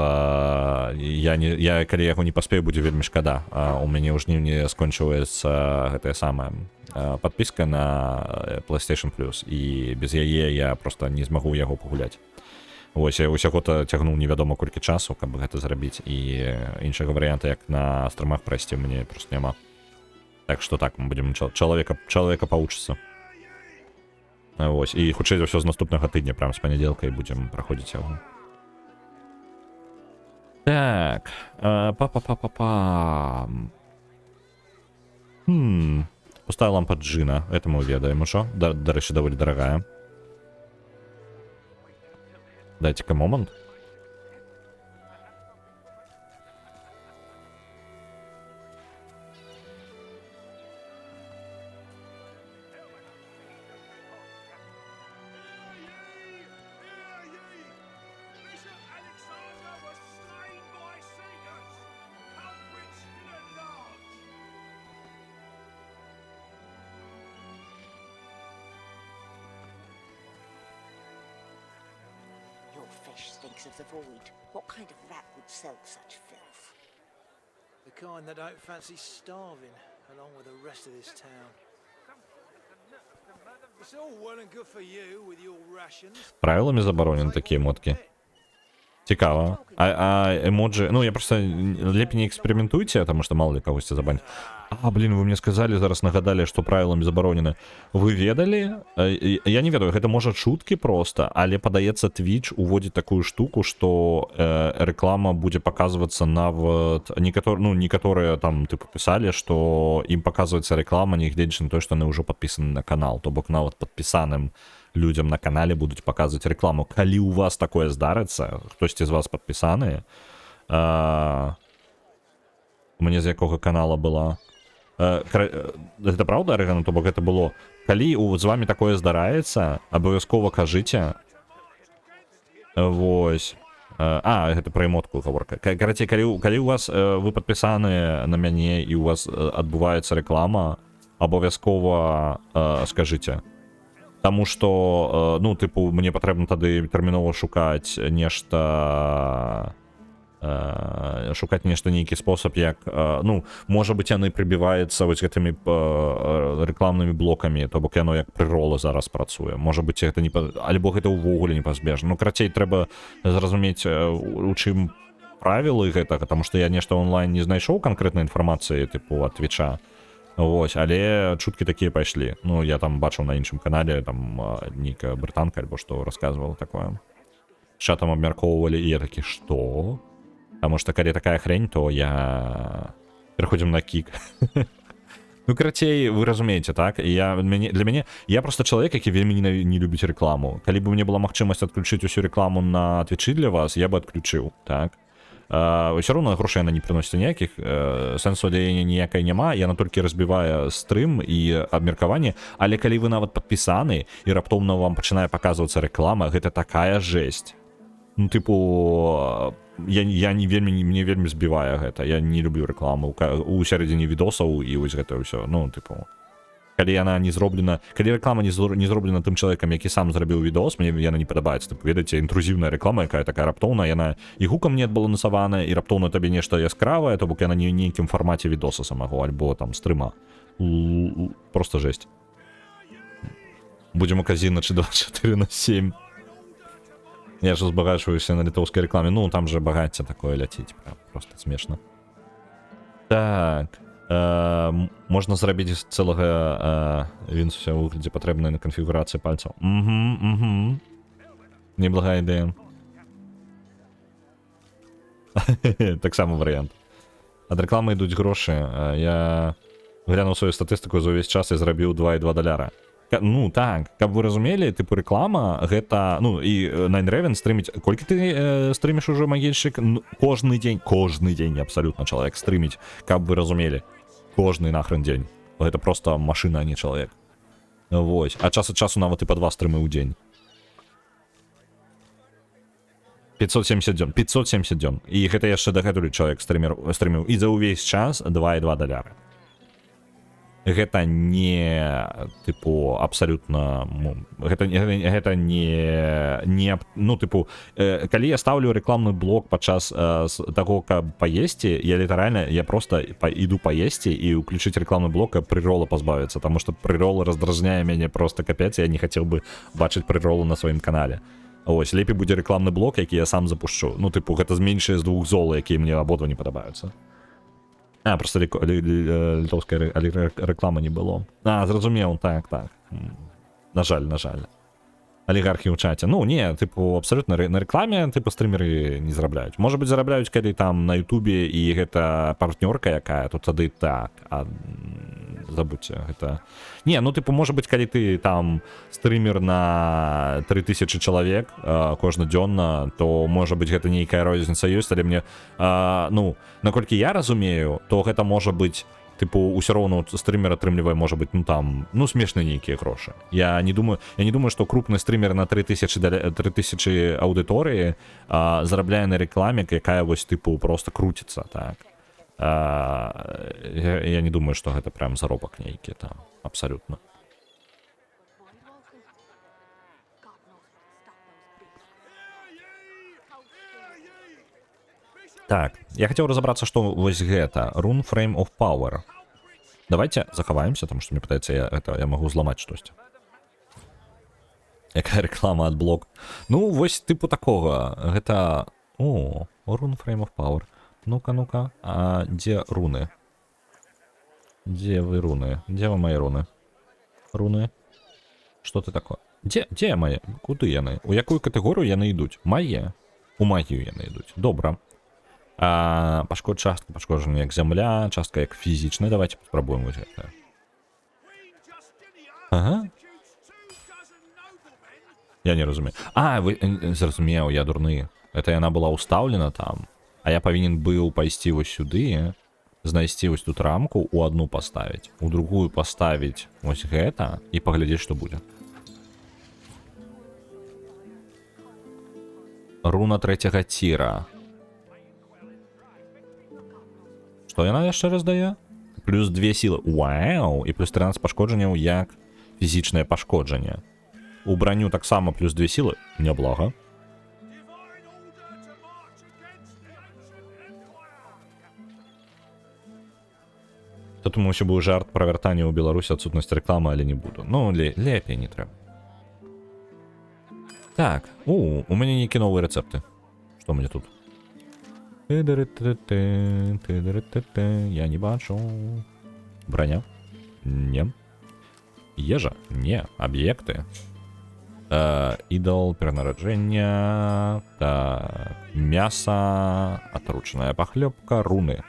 я калі яго не паспею, будзе вельмі шкада. У мяне ў жніўні скончваецца гэтая самая падпіска на PlayStation Plus, і без яе я проста не змагу яго пагуляць. Вось, я усяго цягнуў невядома колькі часу, каб гэта зрабіць, і іншага варыянта, як на стрымах прайсці, мне проста няма. Так што так, мы будзем чалавека павучыцца. Вось, і хутчэй за ўсё з наступнага тыдня, прям з панядзелка, і будзем праходзіць яго. Так, пустая лампа джина, это мы ведаем ужо, дарэчы, даволі дарагая. Дайце-ка момант. Your fish stinks of the void. What kind of rat would sell such filth? The kind that don't fancy starving, along with the rest of this town. It's all well and good for you with your rations. Правилами заборонены такие мотки. Цікаво. А эмоджи... Ну, я просто... Лепей не экспериментуйте, потому что мало ли кого-то забанить. Блин, вы мне сказали, зараз нагадали, что правилами заборонены. Вы ведали? Я не ведаю, гэта можа чуткі просто, але падаецца Twitch уводзіць такую штуку, что реклама будзе показываться нават... Некаторыя там, типа, писали, что им показывается реклама, нягледзячы на то, что яны ўжо подписаны на канал. То бок нават подпісаным людям на канале будуць паказваць рекламу. Калі у вас такое здарыцца, хтосьці з вас падпісаныя, мне з якога канала была... Гэта праўда, Арэгана? То бок гэта было... Калі з вами такое здараецца, абавязкова кажыце. Вось. Гэта пра эмотку гаворка. Карацей, калі у вас вы падпісаныя на мяне і у вас адбываецца реклама, абавязкова скажыце. Таму што, ну, тыпу, мне патрэбна тады тэрмінова шукаць нешта, нейкі спосаб, як, ну, можа быць, яны прыбіваюцца вось гэтымі рэкламнымі блокамі, то бок яно як прырола зараз працуе. Можа быць, гэта не... Альбо гэта ўвогуле непазбежна. Ну, карацей, трэба зразумець, у чым правілы гэтага, таму што я нешта онлайн не знайшоў канкрэтнай інфармацыі, тыпу, ад Твіча. Вось, але чуткі такія пайшлі. Ну, я там бачыў на іншым канале, там нейкая брытанка альбо што расказвала такое. З чатам абмяркоўвалі, і я такі, што? Таму што калі такая хрень, то я... Пераходзім на кік. Ну, карацей, вы разумееце, так? І для мяне я просто чалавек, які вельмі не любіць рэкламу. Калі б у мне была магчымасць адключыць усю рэкламу на Твічы для вас, я бы адключыў, так? Ўсё роўна грошай яна не прыносіць ніякіх, сэнсу для яе ніякай няма, яна толькі разбівае стрым і абмеркаванне, але калі вы нават падпісаны і раптоўна вам пачынае паказвацца рэклама, гэта такая жэсць. Ну, типу, мне вельмі збівае гэта. Я не люблю рэкламу у сярэдзіне відосаў і вось гэта ўсё. Ну, типу, калі яна не зроблена, калі рэклама не зроблена тым чалавекам, які сам зрабіў відос, мне яна не падабаецца. Типу, ведаеце, інтрузіўная рэклама, якая такая раптоўная, яна і гукам не адбалансаваная, і раптоўна табе нешта яскравае, то бок яна не ў нейкім фармаце відоса самого, альбо там стрыма. Просто жесть. Будзем у казіна чи 24/7. Я ж збагачваюся на літоўскай рэкламе. Ну, там же багацце такое ляціць. Просто смешна. Так. Можна зрабіць цэлага вінсуся ў выглядзе патрэбнай на канфігурацыі пальцаў. Неблагая ідэя. Таксама варыянт. Ад рэкламы ідуць грошы. Я глянуў сваю статыстыку за ўвесь час і зрабіў $2,2. Ну так, каб вы разумелі, типу рэклама гэта, ну і Nine Raven стрыміць, колькі ты стрыміш ужо, магільшчык? Кожны дзень абсалютна чалавек стрыміць, каб вы разумелі, кожны нахрен дзень. Гэта просто машына, а не чалавек. Вось, а час ад часу нават і па 2 стрымы ў дзень. 570 дзён. І гэта яшчэ дагэтуль чалавек стрыміў і за ўвесь час $2,2. Гэта не, типу, абсалютна, гэта не, ну, типу, калі я ставлю рэкламны блок падчас таго, каб паесці, я літаральна, я просто іду паесці і ўключыць рэкламны блок, каб прырола пазбавіцца, таму што прырола раздражняе мяне просто капец, я не хацеў бы бачыць прыролу на сваім канале. Ось, лепей будзе рэкламны блок, які я сам запушчу. Ну, типу, гэта зменшае з 2 зол, якія мне абодва не падабаюцца. Просто літоўская рэклама не было. Зразумеў, так. На жаль. Алігархі ў чаце. Ну, не, типу, абсалютна на рэкламе, типу, стрымеры не зарабляюць. Можа быць, зарабляюць, калі там на Ютубе і гэта партнёрка якая, то тады так. Забудьце, гэта... Не, ну, типу, можа быць, калі ты там стрымер на 3000 чалавек кожнадзённа, то, можа быць, гэта нейкая розніца ёсць, але мне, ну, наколькі я разумею, то гэта можа быць, типу, усё роўно стрымер атрымлівае, можа быць, ну, там, ну, смешныя нейкія грошы. Я не думаю, што крупны стрымер на 3000 аўдыторыі зарабляе на рэкламе, якая вось, типу, просто круціцца, так. Я не думаю, што гэта прям заробак нейкі там, абсалютна. Так, я хацеў разабрацца, што вось гэта Rune Frame of Power. Давайте захаваемся, там што мне пытаецца, я магу зламаць штосьці. Якая рэклама ад блок. Ну, вось тыпу такога. Гэта... О, Rune Frame of Power. Ну-ка, а дзе руны? Дзе вы руны? Дзе вы мае руны? Руны? Што ты такое? Дзе мае? Куды яны? У якую катэгорыю яны ідуць? Мае? У магію яны ідуць. Добра. Частка пашкоджана як зямля, частка як фізічная. Давайте паспрабуем вось гэта. Ага. Я не разумею. Вы зразумеў, я дурны. Это яна была ўстаўлена там. А я павінен быў пайсці вось сюды, знайсці вось тут рамку, у одну паставіць, у другую паставіць вось гэта і паглядзець, што будзе. Руна 3-го тира. Што яна яшчэ раз дае? Плюс 2 сілы. Уау! І плюс 13 пашкоджанняў як фізічнае пашкоджанне. У броню таксама плюс 2 сілы. Няблага. Тут мусіў быў жарт пра вяртанне ў Беларусі адсутнасць рэкламы, але не буду. Ну, лепей не трэба. Так, у мяне нейкі новыя рэцэпты. Што мне тут? Я не бачу. Броня? Не. Ежа? Не. Аб'екты? Ідол, перанараджэння, мяса, атручаная пахлёбка, руны.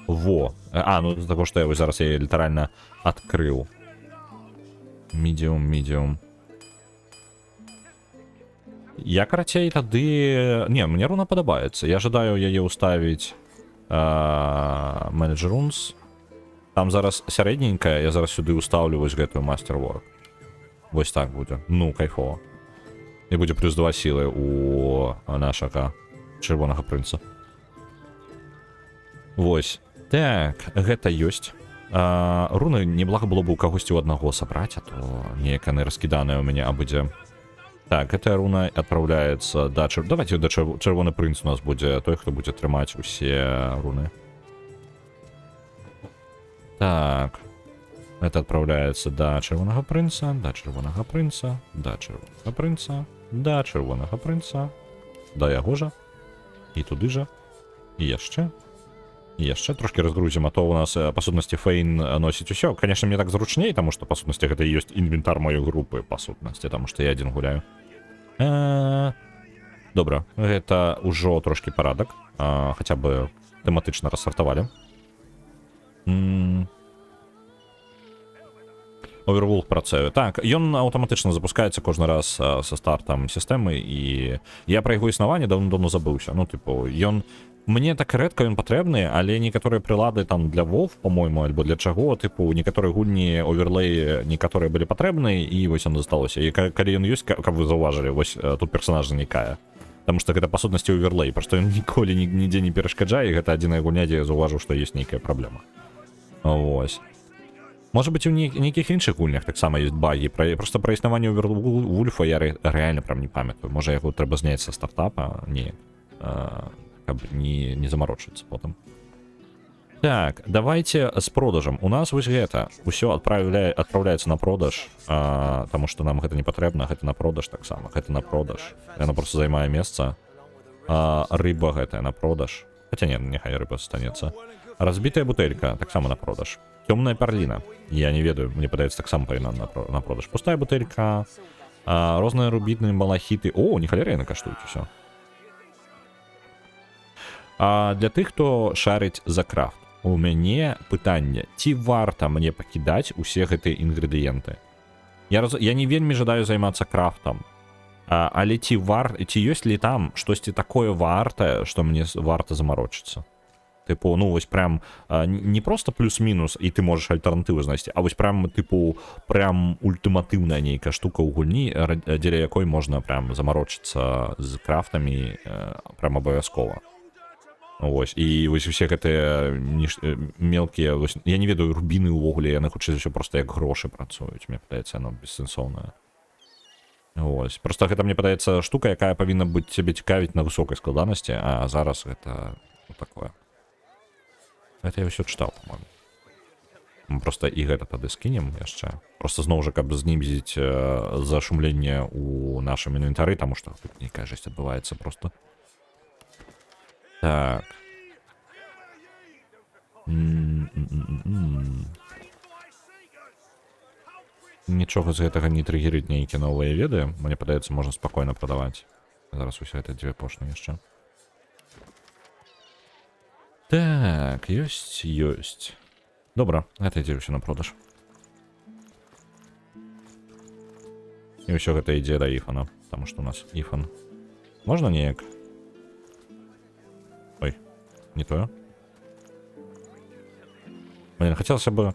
Во. Ну з-за таго, што я вось зараз яе літаральна адкрыў. Medium. Я, карацей, тады... Не, мне руна падабаецца. Я жадаю яе ўставіць Manage Runes. Там зараз сярэдненькая, я зараз сюды ўстаўлю вось гэтую Masterwork. Вось так будзе. Ну, кайфова. І будзе плюс 2 сілы у нашага чырвонага прынца. Вось. Так, гэта ёсць. Руны неблага было бы у кагосьці ў аднаго сабраць, а то неяк яны раскіданыя ў мяне абыдзе. Так, гэтая руна адпраўляецца да давайте да чырвоны прынц у нас будзе той, хто будзе трымаць усе руны. Так. Это адпраўляецца да чырвонага прынца, да чырвонага прынца, да чырвонага прынца, да чырвонага прынца, да яго жа, і туды жа, і яшчэ. І яшчэ трошки разгрузім, а то у нас па сутнасці Фейн носіць усё. Конечно, мне так зручней, таму што па сутнасці гэта і ёсць інвентар маёй групы па сутнасці, таму што я адзін гуляю. Добра, гэта ўжо трошки парадак, хаця бы тэматычна рассартавалі. Overwolf працуе. Так, ён аўтаматычна запускаецца кожны раз са стартам сістэмы, і я пра яго існаванне даўно забыўся. Ну, типу, ён... Мне так рэдка ён патрэбны, але некаторыя прылады там для WoW, по-мойму, альбо для чаго, типу, некаторыя гульні оверлей некаторыя былі патрэбны, і вось ён засталося. І калі ён ёсць, каб вы заўважылі, вось тут персонаж знікае. Таму што гэта па сутнасці оверлей, проста ён ніколі нідзе не перашкаджае, і гэта адзіная гульня, дзе я заўважыў, што ёсць нейкая праблема. Вось. Можа быць, у нейкіх іншых гульнях таксама ёсць багі. Проста пра існаванне Overwolfa я рэальна прям не памятаю. Можа, яго трэба зняць са стартапа, не... каб не замарочыцца потым. Так, давайте з продажам. У нас вось гэта ўсё адпраўляецца на продаж, таму што нам гэта не патрэбна, гэта на продаж таксама, гэта на продаж. Яно просто займае месца. Рыба гэтая на продаж. Хаця не, няхай рыба застанецца. Разбітая бутэлька таксама на продаж. Цёмная перліна. Я не ведаю, мне падаецца таксама павінна на продаж. Пустая бутэлька, розныя рубідныя малахіты. О, не халера яны каштуюць усё. Для тых, хто шарыць за крафт, у мяне пытанне, ці варта мне пакідаць усе гэтыя інгрэдыенты? Я не вельмі жадаю займацца крафтам, але ці ёсць ли там штосьці такое вартае, што мне варта замарочыцца? Типу, ну вось прям не просто плюс-мінус, і ты можаш альтэрнатыву знайсці, а вось прям, типу, прям ультыматыўная нейкая штука ў гульні, дзеля якой можна прям замарочыцца з крафтамі прям абавязкова. Вось, і вось усе гэтыя мелкія, вось, я не ведаю, рубіны ўвогуле, яны хутчэй за ўсё проста як грошы працуюць, мне падаецца, яно бессэнсоўнае. Вось, проста гэта, мне падаецца, штука, якая павінна быць цябе цікавіць на высокай складанасці, а зараз гэта ну, такое. Гэта я ўсё чытаў, па-моему. Мы проста і гэта тады скінем яшчэ. Проста зноў жа, каб знізіць зашумленне ў нашым інвентары, таму што тут нейкая жэсць адбываецца проста. Так. Нічога з гэтага не триггерыць нейкія новыя веды. Мне падаецца, можна спакойна прадаваць. Зараз усе гэта дзве пошны яшчэ. Так, ёсць. Добра, гэта ідзе ўсё на продаж. І ўсё гэта ідзе да Іфана, таму што у нас Іфан. Можна неяк? Ой, не тое. Блин, хацелася бы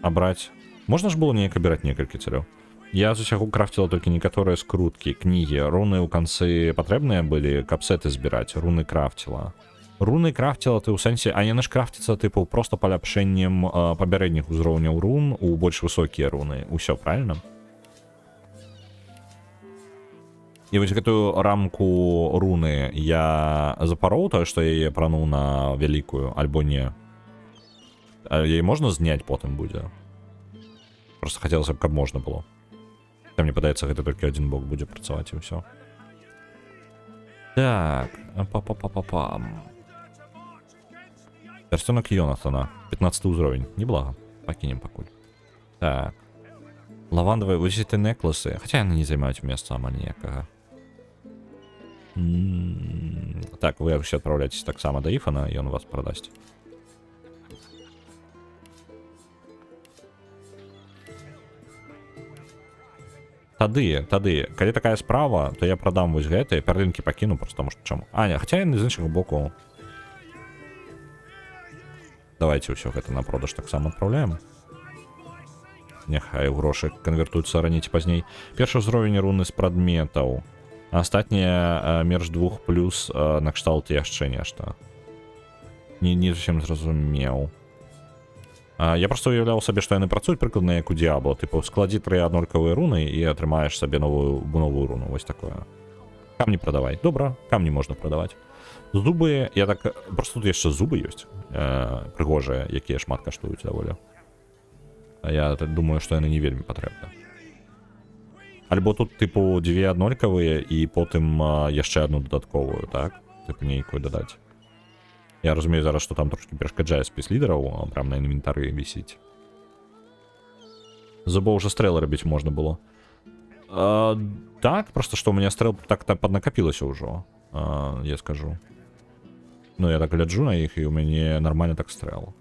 абраць. Можна ж было неяк абіраць некалькі царэў. Я з усяго крафціла толькі некаторыя скруткі, кнігі. Руны ў канцы патрэбныя былі, каб сеты збіраць. Руны крафціла. Руны крафціла ты ў сэнсе, а яны ж крафціцца тыпу проста паляпшэннем папярэдніх узроўняў рун у больш высокія руны. Усё правильно? І вось гэтую рамку руны я запароў тое, што яе прануў на вялікую, альбо не. Яе можна зняць потым будзе. Просто хацелася б, каб можна было. Там мне падаецца, гэта толькі адзін бок будзе працаваць і ўсё. Так, па-па-па-па-пам. Перстёнак Йонатана, 15 ўзровень, неблага. Пакінем пакуль. Так. Лавандавыя высіты некласы, хаця яны не займаюць месца амаль ніякага. Так, вы ўсе адпраўляцесь таксама да Іфана, і ён вас прадасць. Тады, калі такая справа, то я прадам вось гэта, і пярлінкі пакіну, просто таму што чаму. А, не, хаця яны з іншага боку. Давайте ўсё гэта на продаж таксама адпраўляем. Няхай грошы канвертуюцца раней ці пазней. Першы ўзровень руны з прадметаў. Астатнія мерж 2 плюс накшталт яшчэ нешта. Не зусім зразумеў. Я просто уяўляў сабе, што яны працуюць прыкладна як у Diablo. Типу, складзі 3 аднолькавыя руны і атрымаеш сабе новую руну. Вось такое. Камні прадавай. Добра, камні можна прадаваць. Зубы, я так... Просто тут яшчэ зубы ёсць. Прыгожыя, якія шмат каштуюць даволі. Я думаю, што яны не вельмі патрэбны. Альбо тут, типу, 2 аднолькавыя і потым яшчэ одну дадатковую, так? Типу, нейкую дадаць. Я разумею зараз, што там трошки перашкаджае спіс лідараў, прям на інвентары вісіць. Зубоў уже стрэлы рабіць можна было. Так, просто што у мяне стрэл так-то паднакапілася ўжо, я скажу. Ну, я так гляджу на іх, і у мяне нормально так стрэл.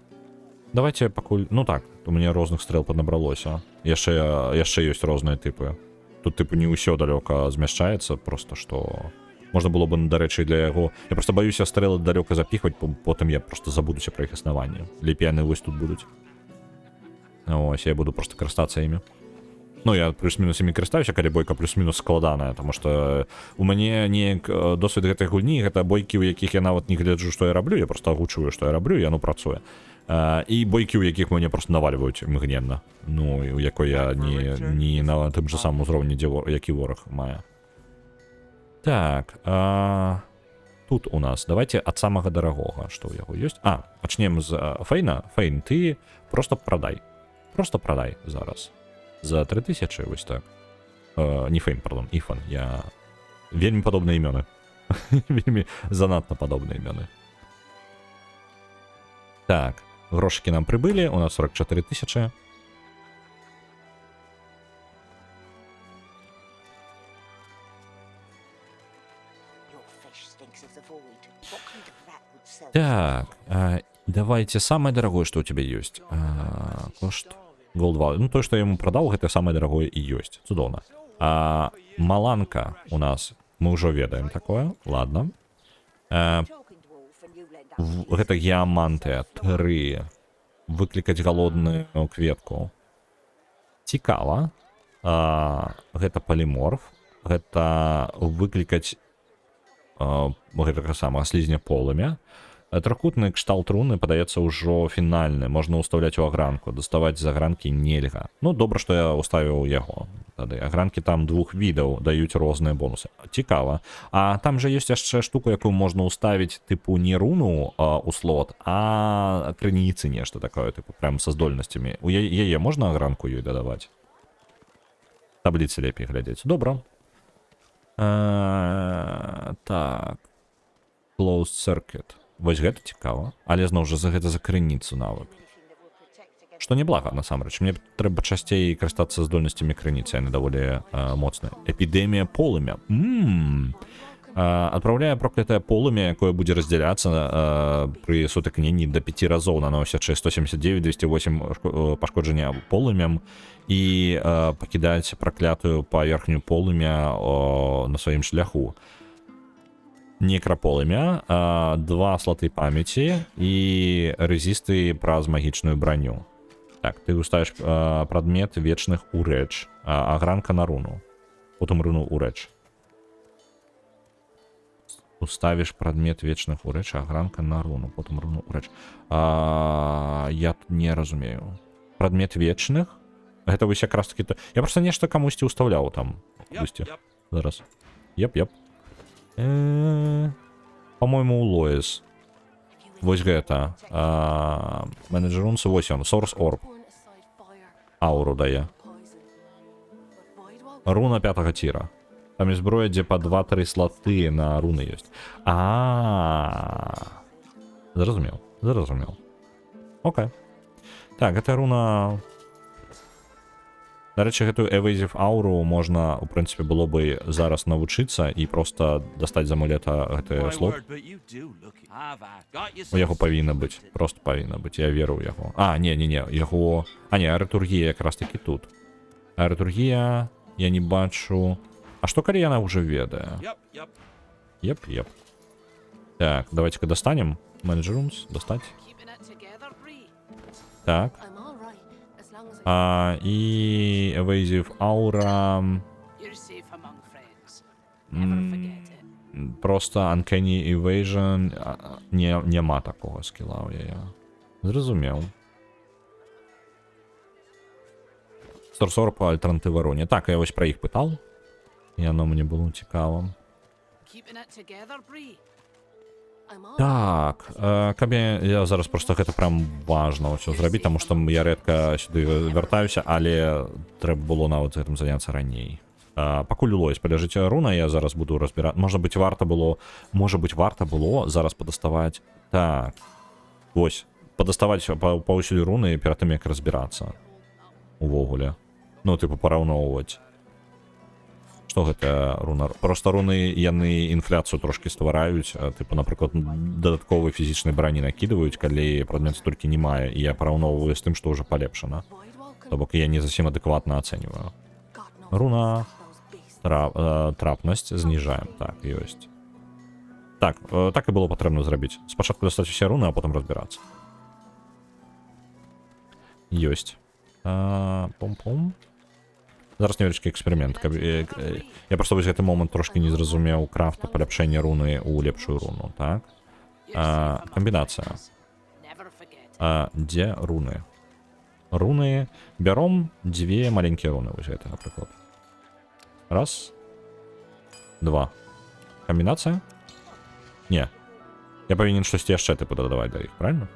Давайте пакуль... Ну так, у мяне розных стрэл паднабралося. Яшчэ ёсць розныя тыпы. Тут, типу, не ўсё далёка змяшчаецца, просто што... Можна было бы, дарэчы, для яго... Я просто баюся стрэлы далёка запіхваць, потым я просто забудуся пра іх існаванне. Лепей яны вось тут будуць. Ось, я буду просто карыстацца імі. Ну, я плюс-мінус імі карыстаюся, калі бойка плюс-мінус складаная, таму што у мяне неяк досвед гэтай гульні, гэта бойкі, у якіх я нават не гляджу, што я раблю, я просто агучваю, што я раблю, і яно працуе. І бойкі, у якіх мяне просто навальваюць мгненна. Ну, і у якой я не на тым же самым узроўні, які вораг мае. Так, тут у нас, давайте ад самага дарагога, што ў яго ёсць. Пачнем з Фейна. Фейн, ты просто прадай. Просто прадай зараз. За 3000, вось так. Не Фейн, пардон, Іфан. Я... Вельмі падобныя імёны. Вельмі занадта падобныя імёны. Так, грошыкі нам прыбылі, у нас 44 000. Так, давайте самое дорогое, что у тебя есть. Кошт Gold 2. Ну, то, что я ему продал, это самое дорогое и есть. Цудовно. Маланка у нас, мы уже ведаем такое. Ладно. Гэта геамантыя 3. Выклікаць галодную кветку. Цікава. Гэта полиморф. Гэта выклікаць гэтага самага слізня полымя. Трохкутны кшталт руны падаецца ўжо фінальны. Можна ўстаўляць у агранку. Даставаць з агранкі нельга. Ну, добра, што я ўставіў яго. Тады агранкі там 2 відаў даюць розныя бонусы. Цікава. А там жа ёсць яшчэ штука, якую можна ўставіць тыпу не руну у слот, а крыніцы нешта такое, тыпу прям са здольнасцямі. У яе можна агранку ёй дадаваць? Табліцы лепей глядзець. Добра. Так. Closed circuit. Вось гэта цікава, але зноў жа гэта за крыніцу нават. Што неблага, насамрэч. Мне трэба часцей карыстацца здольнасцямі крыніцы, яны даволі моцныя. Эпідэмія полымя. Адпраўляе проклятае полымя, якое будзе раздзяляцца пры сутыкненні да 5 разоў, наносячы 179, 208 пашкоджання полымем і пакідаць праклятую паверхню полымя на сваім шляху. Некраполымя, 2 слоты памяці і рэзісты праз магічную броню. Так, ты уставіш прадмет вечных у рэч, агранка на руну. Потым руну у рэч. Уставіш прадмет вечных у рэч, агранка на руну. Потым руну у рэч. Я тут не разумею. Прадмет вечных? Гэта вось якраз таки... Я просто нешта камусьці ўстаўляў там. Зараз. Еп. По-моему, у Лоис. Вось гэта. Менеджер Рунс 8. Source Orb. Ауру дае. Руна 5-го тира. Там есть зброя, дзе по 2-3 слоты на руны ёсць. Зразумеў. Окей. Так, гэта руна... Дарэчы, гэтую Evasive ауру можна, у прынцыпе, было бы зараз навучыцца і просто дастаць з амулета гэты слот. У яго павінна быць. Просто павінна быць. Я веру ў яго. Не. Яго... аэратургія якраз такі тут. Аэратургія... Я не бачу. А што калі яна ўжо ведае? Еп. Так, давайте-ка достанем. Manage rooms, достать. Так. I'm all right, as long as I И Evasive Aura. You're safe among friends. Never forget it. Просто Uncanny Evasion. Нема такого скіла у яе. Зразумеў. Сорсор по альтернативе руні. Так, я ось про їх питав. І воно мені було цікаво. Keeping it together, Bree. I'm all Так, каб я зараз просто гэта прям важна ўсё зрабіць, таму што я рэдка сюды вяртаюся, але трэба было нават гэтым заняцца раней. Пакуль улось паляжыць руна, я зараз буду разбіраць. Можа быць, варта было зараз падаставаць. Так. Вось, падаставаць паўсюль руны перад тым, як разбірацца. Увогуле. Ну, типу, параўноўваць. Што гэта руна? Просто руны, яны інфляцыю трошки ствараюць. Типу, напрыклад, дадатковай фізічнай брані накідваюць, калі прадмет столькі не мае. І я параўноўваю з тым, што ўжо палепшана. То бок я не зусім адэкватна ацэньваю. Руна. Трапнасць зніжаем. Так, ёсць. Так, так і было патрэбна зрабіць. Спачатку дастаць усе руны, а потым разбірацца. Ёсць. Пум-пум. Зараз невялічкі эксперымент. Я просто вось гэты момант трошки не зразумеў крафту паляпшэння руны ў лепшую руну, так? Камбінацыя. Дзе руны? Руны. Бяром дзве маленькія руны, вось гэта, напрыклад. Раз. Два. Камбінацыя? Не. Я павінен штосьці яшчэ тыпу дадаваць да іх, правильно?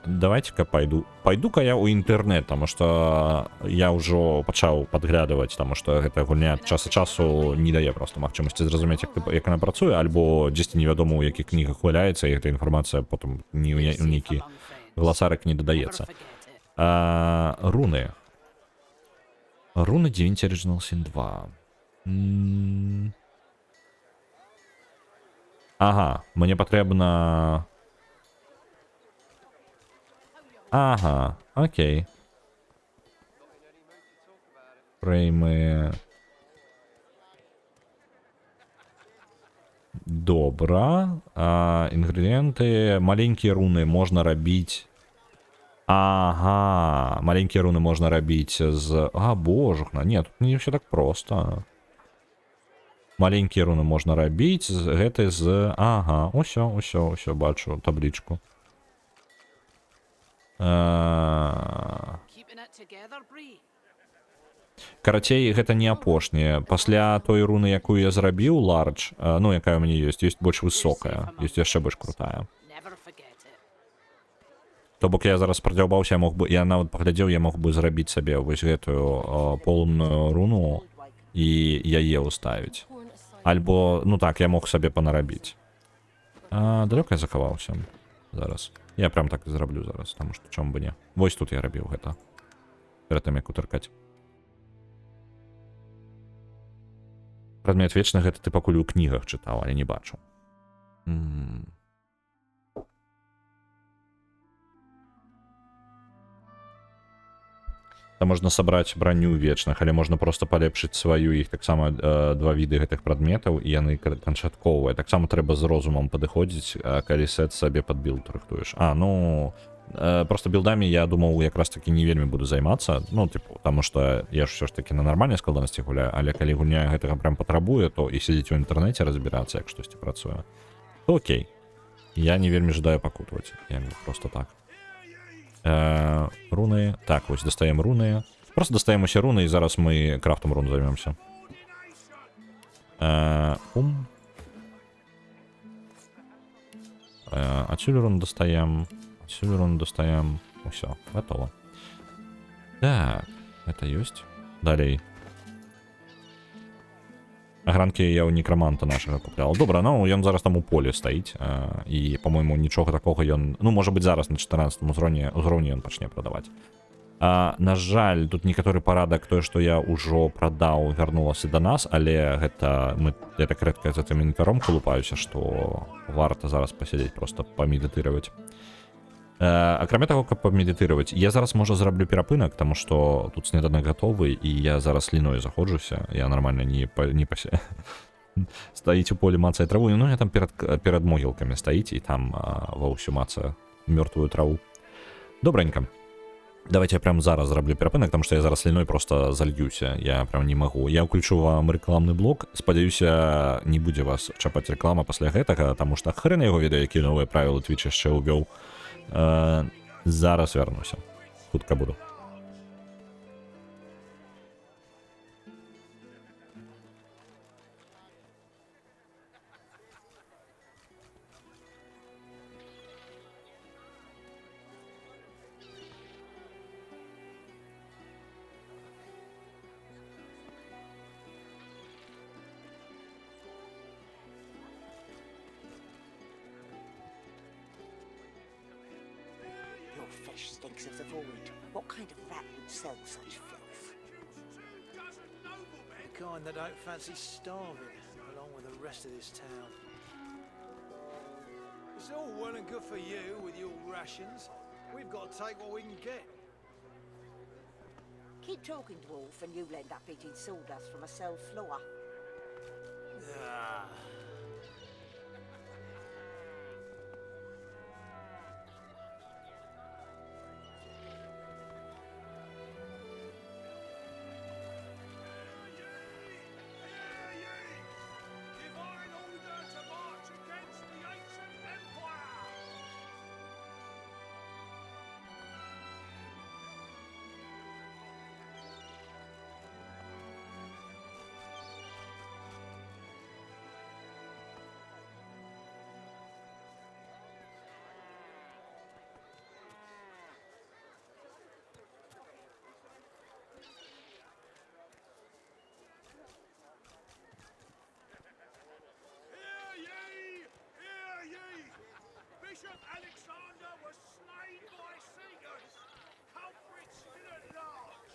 Давайте-ка пойду-ка я ў інтэрнэт, таму што я ўжо пачаў падглядаваць, таму што гэта гульня час ад часу не дае просто магчымасці зразумець, як яна працуе, альбо дзесьці невядома, у якіх кнігах валяецца, і гэта інфармацыя потым ні ў нейкі гласарык не дадаецца. Руны. Руны Divinity Original Sin 2. Ага, мне патрэбна... Ага, окей. Фреймы. Добра. Інгрэдыенты. Маленькія руны можна рабіць. Ага, маленькія руны можна рабіць з... божухна, не, тут не ўсё так проста. Маленькія руны можна рабіць з гэтай з... Ага, усё, бачу таблічку. Карацей, гэта не апошняе. Пасля той руны, якую я зрабіў, large, ну, якая ў мяне ёсць больш высокая, ёсць яшчэ больш крутая. То бок я зараз прадзяўбаўся, я нават паглядзеў, я мог бы зрабіць сабе вось гэтую полную руну і яе ўставіць. Альбо, ну так, я мог сабе панарабіць. Далёка я захаваўся зараз. Я прям так і зраблю зараз, таму што чому бы не. Вось тут я рабіў гэта. Перад тым, як утыркаць. Прадмет вечна гэта ты пакуль у кнігах чытаў, але не бачу. Там можна сабраць браню вечных, але можна просто палепшыць сваю, іх таксама два віды гэтых прадметаў, і яны канчатковыя. Таксама трэба з розумам падыходзіць, калі сет сабе пад білд рыхтуеш. Ну, просто білдамі я думаў, якраз таки не вельмі буду займацца, ну, типу, таму што я ж ўсё ж таки на нармальнай складанасці гуляю, але калі гульня гэтага прям патрабуе, то і сядзіць у інтэрнэце разбірацца, як штосьці працуе, то окей. Я не вельмі жадаю пакутваць, я просто так. Руны. Так, вось дастаем руны. Просто дастаем усе руны, і зараз мы крафтом рун займемся. Отсюль рун достаем. Отсюль рун достаем. Все, готово. Так, это есть. Далей. Агранкі я ў некраманта нашага куплял. Добра, ну ён зараз там у поле стаіць. І, по-моему, нічога такога ён... Ну, можа быць, зараз на 14 узроўні ён пачне прадаваць. На жаль, тут некаторы парадак тое, што я ўжо прадаў, вярнулася да нас, але гэта... Я так рэдка за тым інвентаром колупаюся, што варта зараз пасядзець, просто памедытыраваць. Акрамя таго, каб памедытыраваць, я зараз можа зраблю перапынак, таму што тут снеданак гатовы і я зараз ліною заходжуся, я нармальна не пасе. Стаіць у полі мацае траву, ну я там перад могілкамі стаіць і там ва ўсю мацае мёртвую траву. Добренька. Давайте я прям зараз зраблю перапынак, таму што я зараз ліной просто зальюся, я прям не магу. Я ўключу вам рэкламны блок, спадзяюся, не будзе вас чапаць рэклама пасля гэтага, таму што хрен яго ведае, якія новыя правілы Twitch яшчэ ўвёў. Зараз вярнуся. Хутка буду. Your fish stinks of the void. What kind of rat would sell such filth? The kind that don't fancy starving, along with the rest of this town. It's all well and good for you with your rations. We've got to take what we can get. Keep talking, dwarf, and you'll end up eating sawdust from a cell floor. Ah. Divine order to march against the ancient empire! Bishop Alexander was slain by Seegers. Culprits still at large.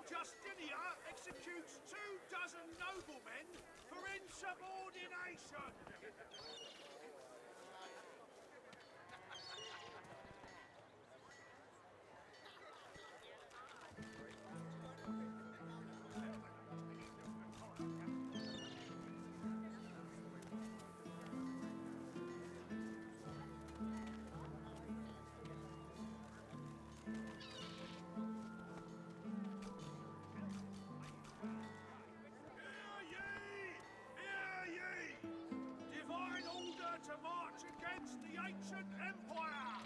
Justinia executes 24 noblemen for insubordination. To march against the ancient empire!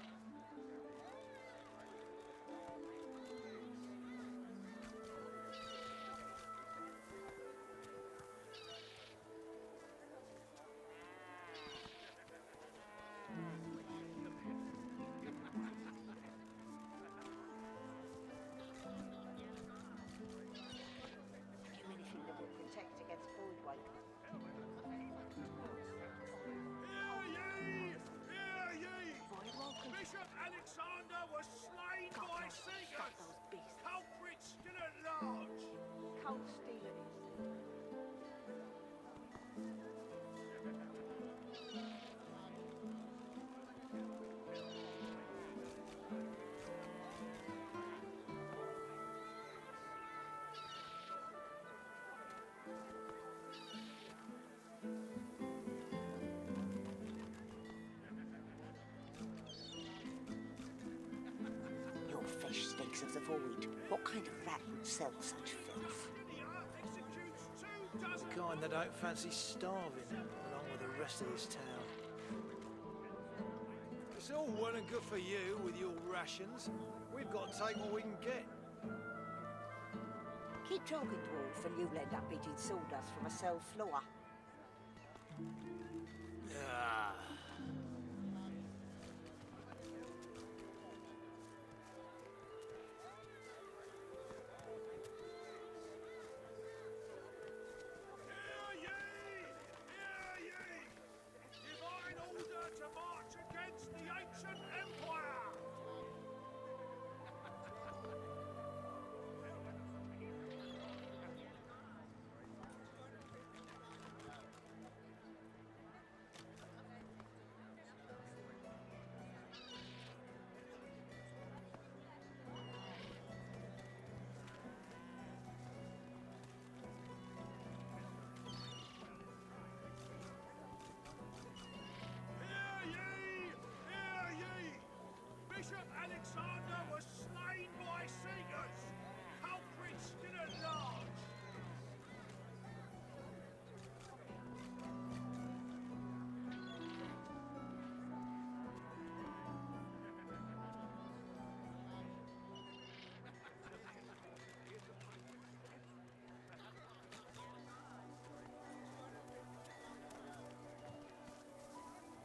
Do anything that will protect against voidwake. Bishop Alexander was slain by Seegers. Those beasts. Culprits still at large. Cold steel it is. Your fish stinks of the void. What kind of rat would sell such filth? The kind that don't fancy starving, along with the rest of this town. It's all well and good for you with your rations. We've got to take what we can get. Keep talking, dwarf, and you'll end up eating sawdust from a cell floor. Ah.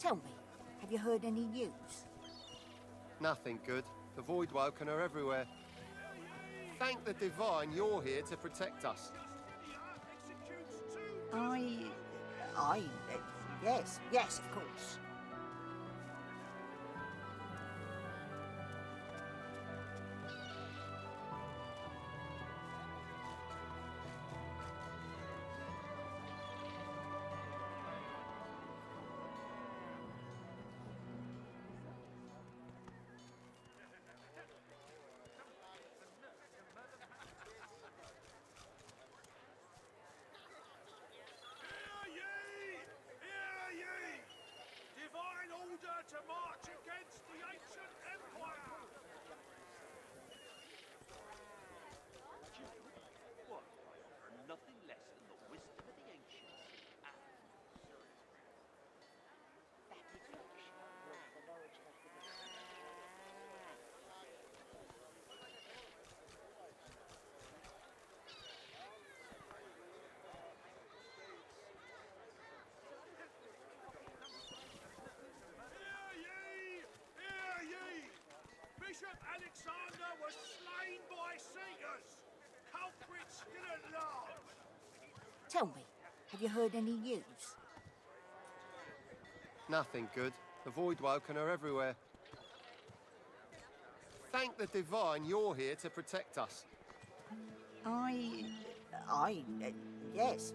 Tell me, have you heard any news? Nothing good. The Voidwoken are everywhere. Thank the Divine you're here to protect us. Yes, of course. Hear ye! Divine order to march against the ancient empire! What? Nothing less than the wisdom of the ancients. That information was the origin of the Hear ye! Bishop Alexander was slain by Seekers! Culprits still at large! Tell me, have you heard any news? Nothing good. The Voidwoken are everywhere. Thank the Divine you're here to protect us.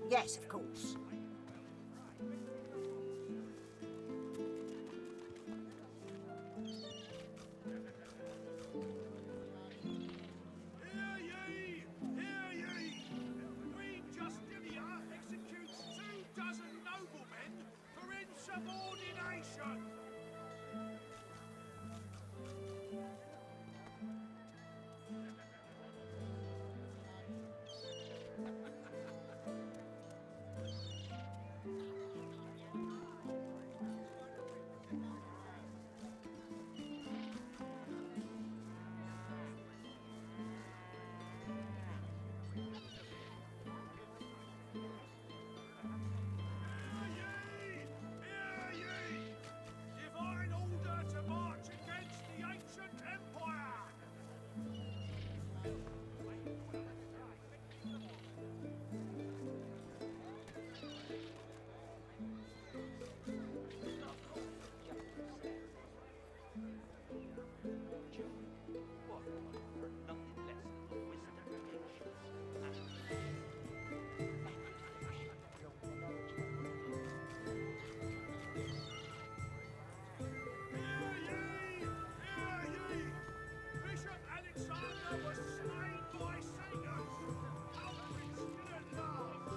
Yes, of course. Hear ye! Queen Justinia executes 24 noblemen for insubordination! Hear ye! Divine order to march against the ancient empire! What? Nothing less than the wisdom of the ancients. Hear ye! Bishop Alexander was slain by Seekers! Culprits still at large!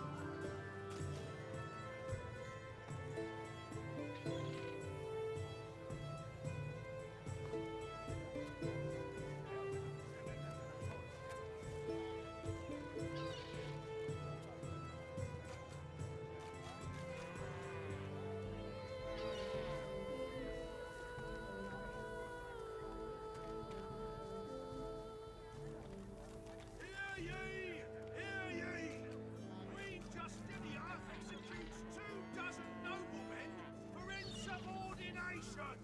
Hear ye! Queen Justinia executes 24 noblemen for insubordination!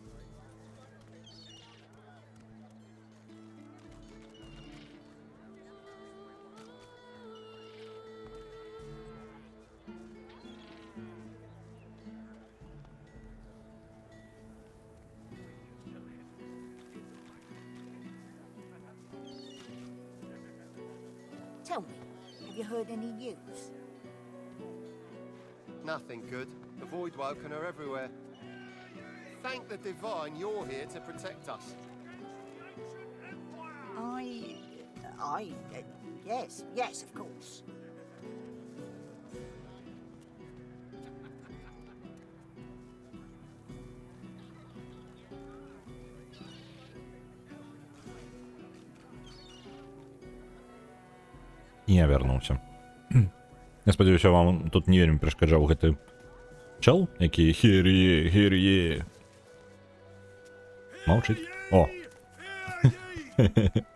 Tell me, have you heard any news? Nothing good. The Voidwoken are everywhere. Thank the Divine you're here to protect us. Yes, of course. І я вярнуўся. Я спадзяюся, вам тут не вельмі перашкаджаў гэты чел, які хір'е. Маўчыць. О!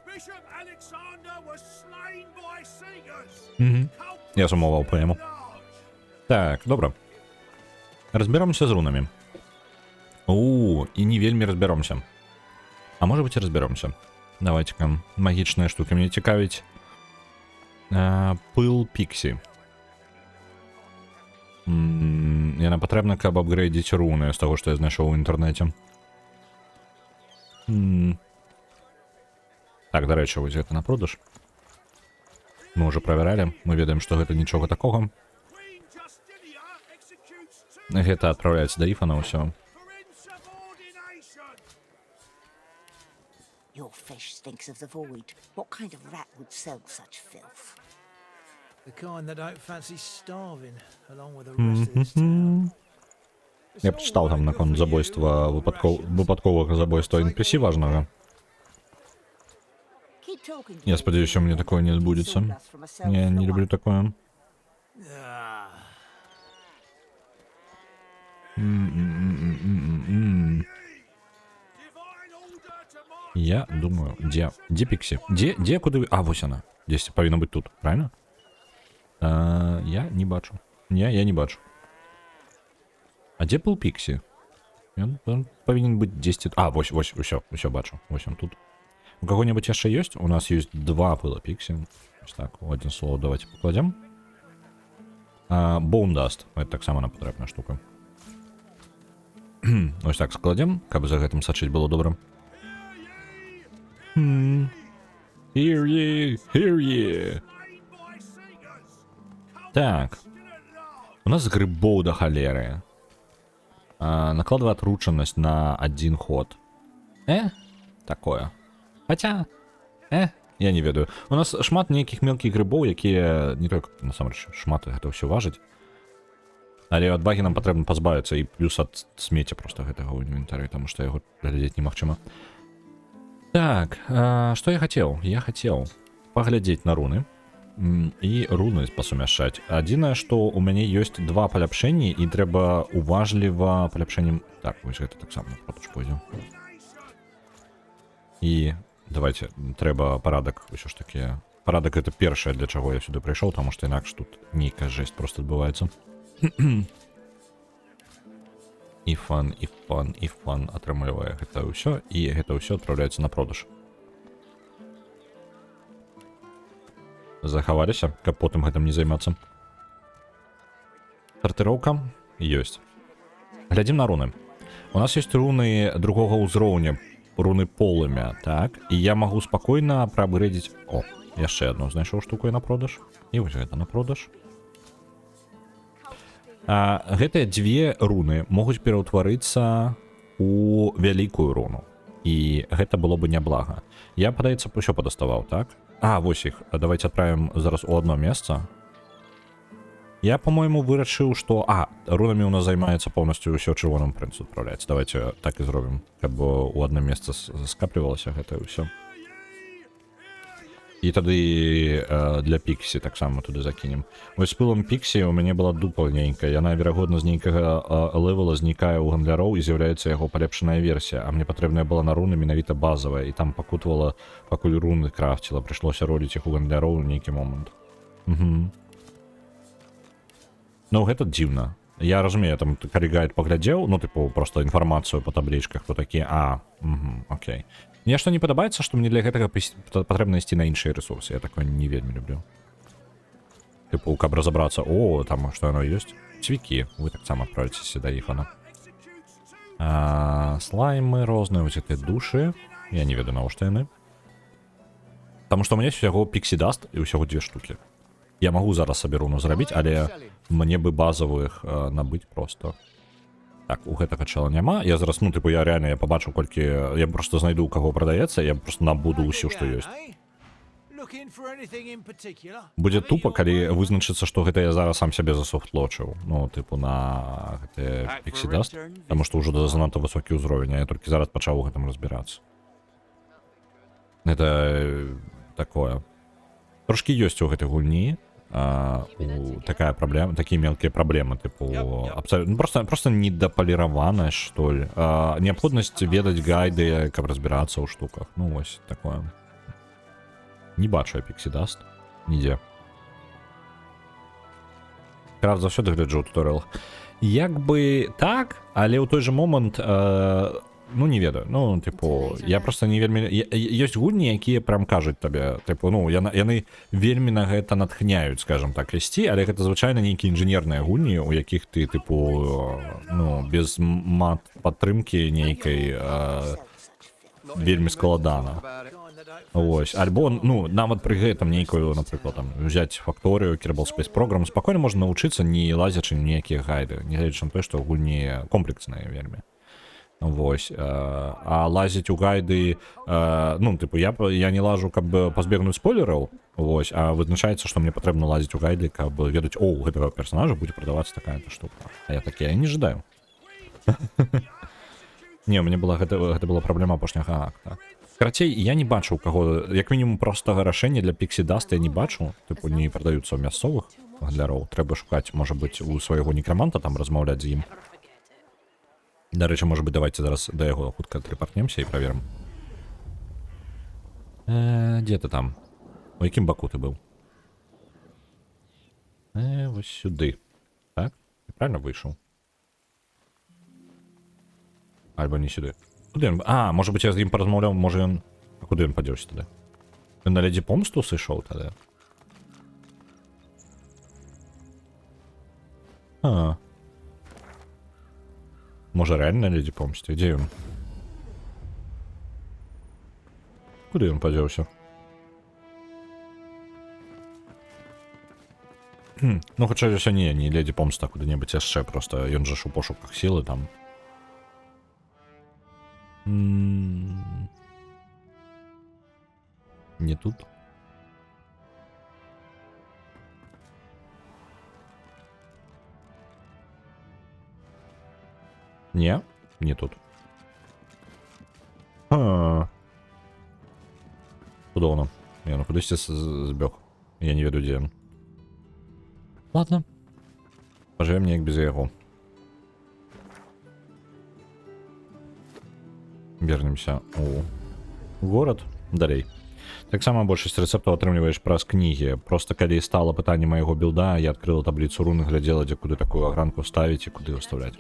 Bishop Alexander was slain by Seekers! Я сумував поэму. Так, добре. Розберемося з рунами. І не вельмі разберомся. А может быть и разберомся. Давайте-ка, магічныя штуки. Мне цікавіць пыл піксі. Яна патрэбна, каб апгрейдзіць руны з таго, што я знайшоў у інтэрнэце. Так, дарэчы, вось гэта на продаж. Мы уже правяралі, мы ведаем, што гэта нічога такога. Queen Justinia executes Гэта адпраўляецца да ифа на ўсё. for insubordination. Your fish stinks of the void. What kind of rat would sell such filth? The kind that don't fancy starving along with the rest of this town. Я прочитал там наконт забойства, выпадкового забойства NPC важного. Keep talking to Я me. сподіваюся, у меня такое не отбудется. Sawdust from a Я не люблю такое. Ah, Divine order to march. Я думаю, где Пикси? Где, куды... А, вось она. Здесь повинна быть тут, правильно? Я не бачу. Не, я не бачу. А где был Пикси? Он повинен быть 10... А, вось, усё бачу. Вось он тут. У кого-нибудь яшчэ ёсць? У нас есть 2 пыла Пикси. Так, у один слово давайте покладем. Bone Dust. Это так само нам патрэбная штука. Ось так складем, каб за гэтым сачыць было добра. Hear ye, hear ye. By singers. Так. У нас грибов до холеры. Накладывает отрученность на 1 ход. Такое. Хотя, я не ведаю. У нас шмат нейкіх мелкіх грибов, якія не только, насамрэч, шмат гэта ўсё важыць. Але ад баги нам патрэбна пазбавіцца і плюс ад смецця просто гэтага ў інвентары, таму што яго глядзець немагчыма. Так, што я хацеў? Я хацеў паглядзець на руны і руны пасумяшчаць. Адзінае, што у мяне ёсць 2 паляпшэнні і трэба уважліва паляпшэннем... Так, вось гэта таксама на продаж пойдзе. І давайте, трэба парадак, ўсё ж такі... Парадак гэта першае, для чаго я сюды прыйшоў, таму што інакш тут нейкая жесть просто адбываецца. І фан атрымлівае гэта ўсё, і гэта ўсё адпраўляецца на продаж. Захаваліся, каб потым гэтым не займацца. Сартыроўка ёсць. Глядзім на руны. У нас ёсць руны другога ўзроўня, руны полымя, так? І я магу спакойна праапгрэдзіць... О, яшчэ адну знайшоў штуку на продаж. І вось гэта на продаж. Гэтыя 2 руны могуць пераўтварыцца у вялікую руну. І гэта было бы няблага. Я, падаецца, ўсё падаставаў, так? Вось іх. Давайте адправім зараз у одно месца. Я, по-моему, вырашыў, што... рунамі у нас займаецца поўнасцю ўсё чырвоным прынцу адпраўляць. Давайте так і зробім, каб у одно месца скаплівалася гэта ўсё. І тады для Піксі таксама туды закінем. Вось з пылом Піксі у мяне была дупа нейкая. Яна, верагодна, з нейкага левела знікае ў гандляроў і з'яўляецца яго палепшаная версія. А мне патрэбная была на руны менавіта базавая. І там пакутвала, пакуль руны крафціла. Прыйшлося роліць іх у гандляроў у нейкі момант. Ну, гэта дзіўна. Я разумею, там, калі гайд паглядзеў, ну, тыпу, просто інфармацыю па таблічках, то такі, окей. Мне што не падабаецца, што мне для гэтага патрэбна ісці на іншыя рэсурсы. Я такое не вельмі люблю. Тыпу, каб разабрацца, там, што яно ёсць. Цвікі, вы таксама адправіцеся да іфана. Слаймы розныя, вось гэтыя душы. Я не ведаю, навошта яны. Таму што у мяне ўсяго Pixie Dust і ўсяго 2 штукі. Я магу зараз сабе руну зрабіць, але мне бы базавых набыць просто. Так, у гэтага чала няма. Я зараз, я реально, я побачыў колькі... Я просто знайду, у каго прадаецца, я просто набуду ўсё, што ёсць. Будзе тупа, калі вызначыцца, што гэта я зараз сам сябе засофтлочыў. Ну, тыпу, на гэты Pixie Dust. Таму што ўжо занадта высокі ўзровень, а я толькі зараз пачаў у гэтым разбірацца. Гэта такое. Трошкі ёсць у гэтай гульні. Такая праблема, такие мелкие проблемы, типу, просто недопалированность, что ли. Необходимость ведать гайды, как разбираться у штуках. Ну, ось такое. Не бачу я Pixie Dust. Нигде. Крафт заўсёды гляджу ў туторыялах. Як бы так, але ў той жа момант, ну не ведаю, ну типу, я просто не вельмі... Ёсць гульні, якія прям кажуць табе, типу, ну яны вельмі на гэта натхняюць, скажем так, ісці, але гэта звычайна нейкія інжынерныя гульні, у якіх ты, типу, ну, без мат-падтрымкі нейкай вельмі складана. Вось, альбо, ну, нават пры гэтым нейкую, напрыклад, там, взять факторыю, Kerbal Space Program, спакойна можна навучыцца, не лазячы ніякія гайды, не гледзячы на тое, што гульні комплексныя вельмі. Вось, а лазіць у гайды, ну, типу, я не лажу, каб пазбегнуць спойлераў, вось, а вызначаецца, што мне патрэбна лазіць у гайды, каб ведаць, о, у гэтага персонажа будзе прадавацца такая-то штука. А я такі, я не жадаю. Не, у мяне была гэта была праблема апошняга акта. Карацей, я не бачу, каго, як мінімум, простага рашэння для Pixie Dust я не бачу, типу, не прадаюцца ў мясцовых гандляроў. Трэба шукаць, можа быць, у свайго некраманта там размаўляць з ім. Дарэчы, можа быць, давайте зараз да яго хутка трыпартнемся і праверым. Дзе ты там? У якім баку ты быў? Вось сюды. Так? Ты правильно выйшаў? Альбо не сюды. Куды ён? А, можа быць, я з ім паразмаўляў, можа ён... А куды ён падзеўся тады? Ён на ледзі помсту сышоў тады? Можа, реально на ледзі помсты? Дзе ён? Куды ён падзеўся? Ну, хутчэй за ўсё не ледзі помста куды-небудзь яшчэ, просто ён жа ж у пошуках сілы там. Не тут. Не тут. Цудоўна. Ну кудысьці збег. Я не ведаю, дзе ён. Ладно. Пажывем неяк без яго. Вернемся у горад далей. Таксама большасць рэцэптаў атрымліваеш праз кнігі. Просто калі стала пытанне майго білда, я адкрыла табліцу рун і глядзела, дзе куды такую агранку ставіць і куды выставляць.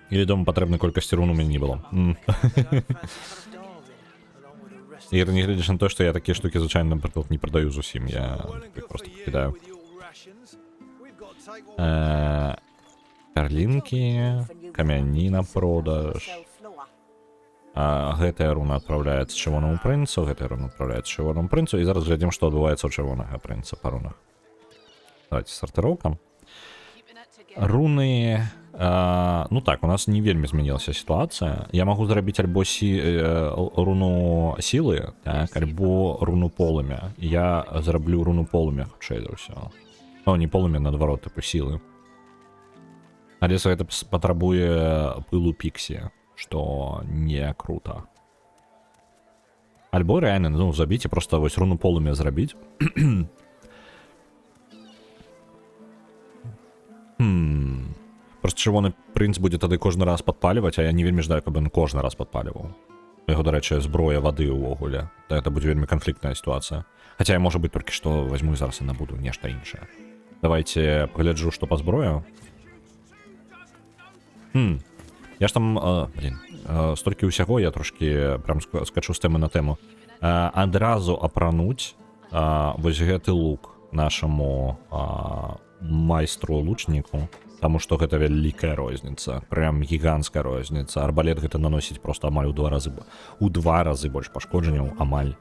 І, вядома, патрэбнай колькасці рун у мяне не было. І не глядзяш на то, што я такія штукі звычайна, напрыклад, не прадаю зусім. Я просто пакідаю. Перлінкі, камяні на продаж. Гэтая руна адпраўляецца чырвонаму прынцу, гэтая руна адпраўляецца чырвонаму прынцу, і зараз глядзім, што адбываецца ў чырвонага прынца па рунах. Давайте сартыроўка. Руны... Ну так, у нас не вельмі змянілася сітуацыя. Я магу зрабіць альбо руну сілы, так, альбо руну полымя. Я зраблю руну полымя, хутчэй за ўсё. Ну, не полымя, наадварот, тыпу сілы. Але гэта патрабуе пылу піксі, што не круто. Альбо рэальна, ну, забіць і проста вось руну полымя зрабіць. Просто чырвоны прынц будзе тады кожны раз падпаліваць, а я не вельмі жадаю, каб ён кожны раз падпаліваў. Яго, дарэчы, зброя вады ўвогуле. Гэта будзе вельмі канфліктная сітуацыя. Хаця я, можа быць, толькі што возьму і зараз і набуду нешта іншае. Давайте пагляджу, што па зброю. Я ж там, столькі ўсяго, я трошкі прям скачу з тэмы на тэму. Адразу апрануць вось гэты лук нашаму майстру-лучніку, таму што гэта вялікая розніца, прям гіганцкая розніца. Арбалет гэта наносіць просто амаль у 2 разы больш пашкоджанняў, амаль.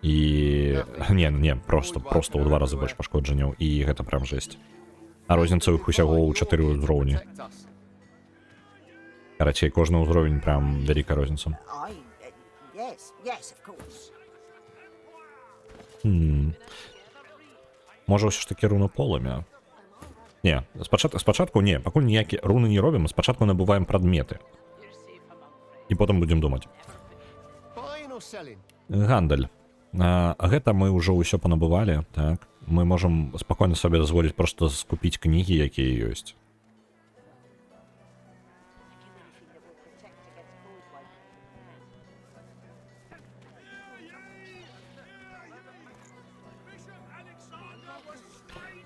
І... Не, просто ў 2 разы больш пашкоджанняў, і гэта прям жэсць. А розніца іх усяго ў 4 ўзроўні. Карацей, кожны ўзровень прям вялікая розніца. Можа, ўсё ж такі руна полымя? Не, спачатку не, пакуль ніякія руны не робім, спачатку набываем прадметы. І потым будзем думаць. Гандаль. Гэта мы ўжо ўсё панабывалі, так? Мы можам спакойна сабе дазволіць проста скупіць кнігі, якія ёсць.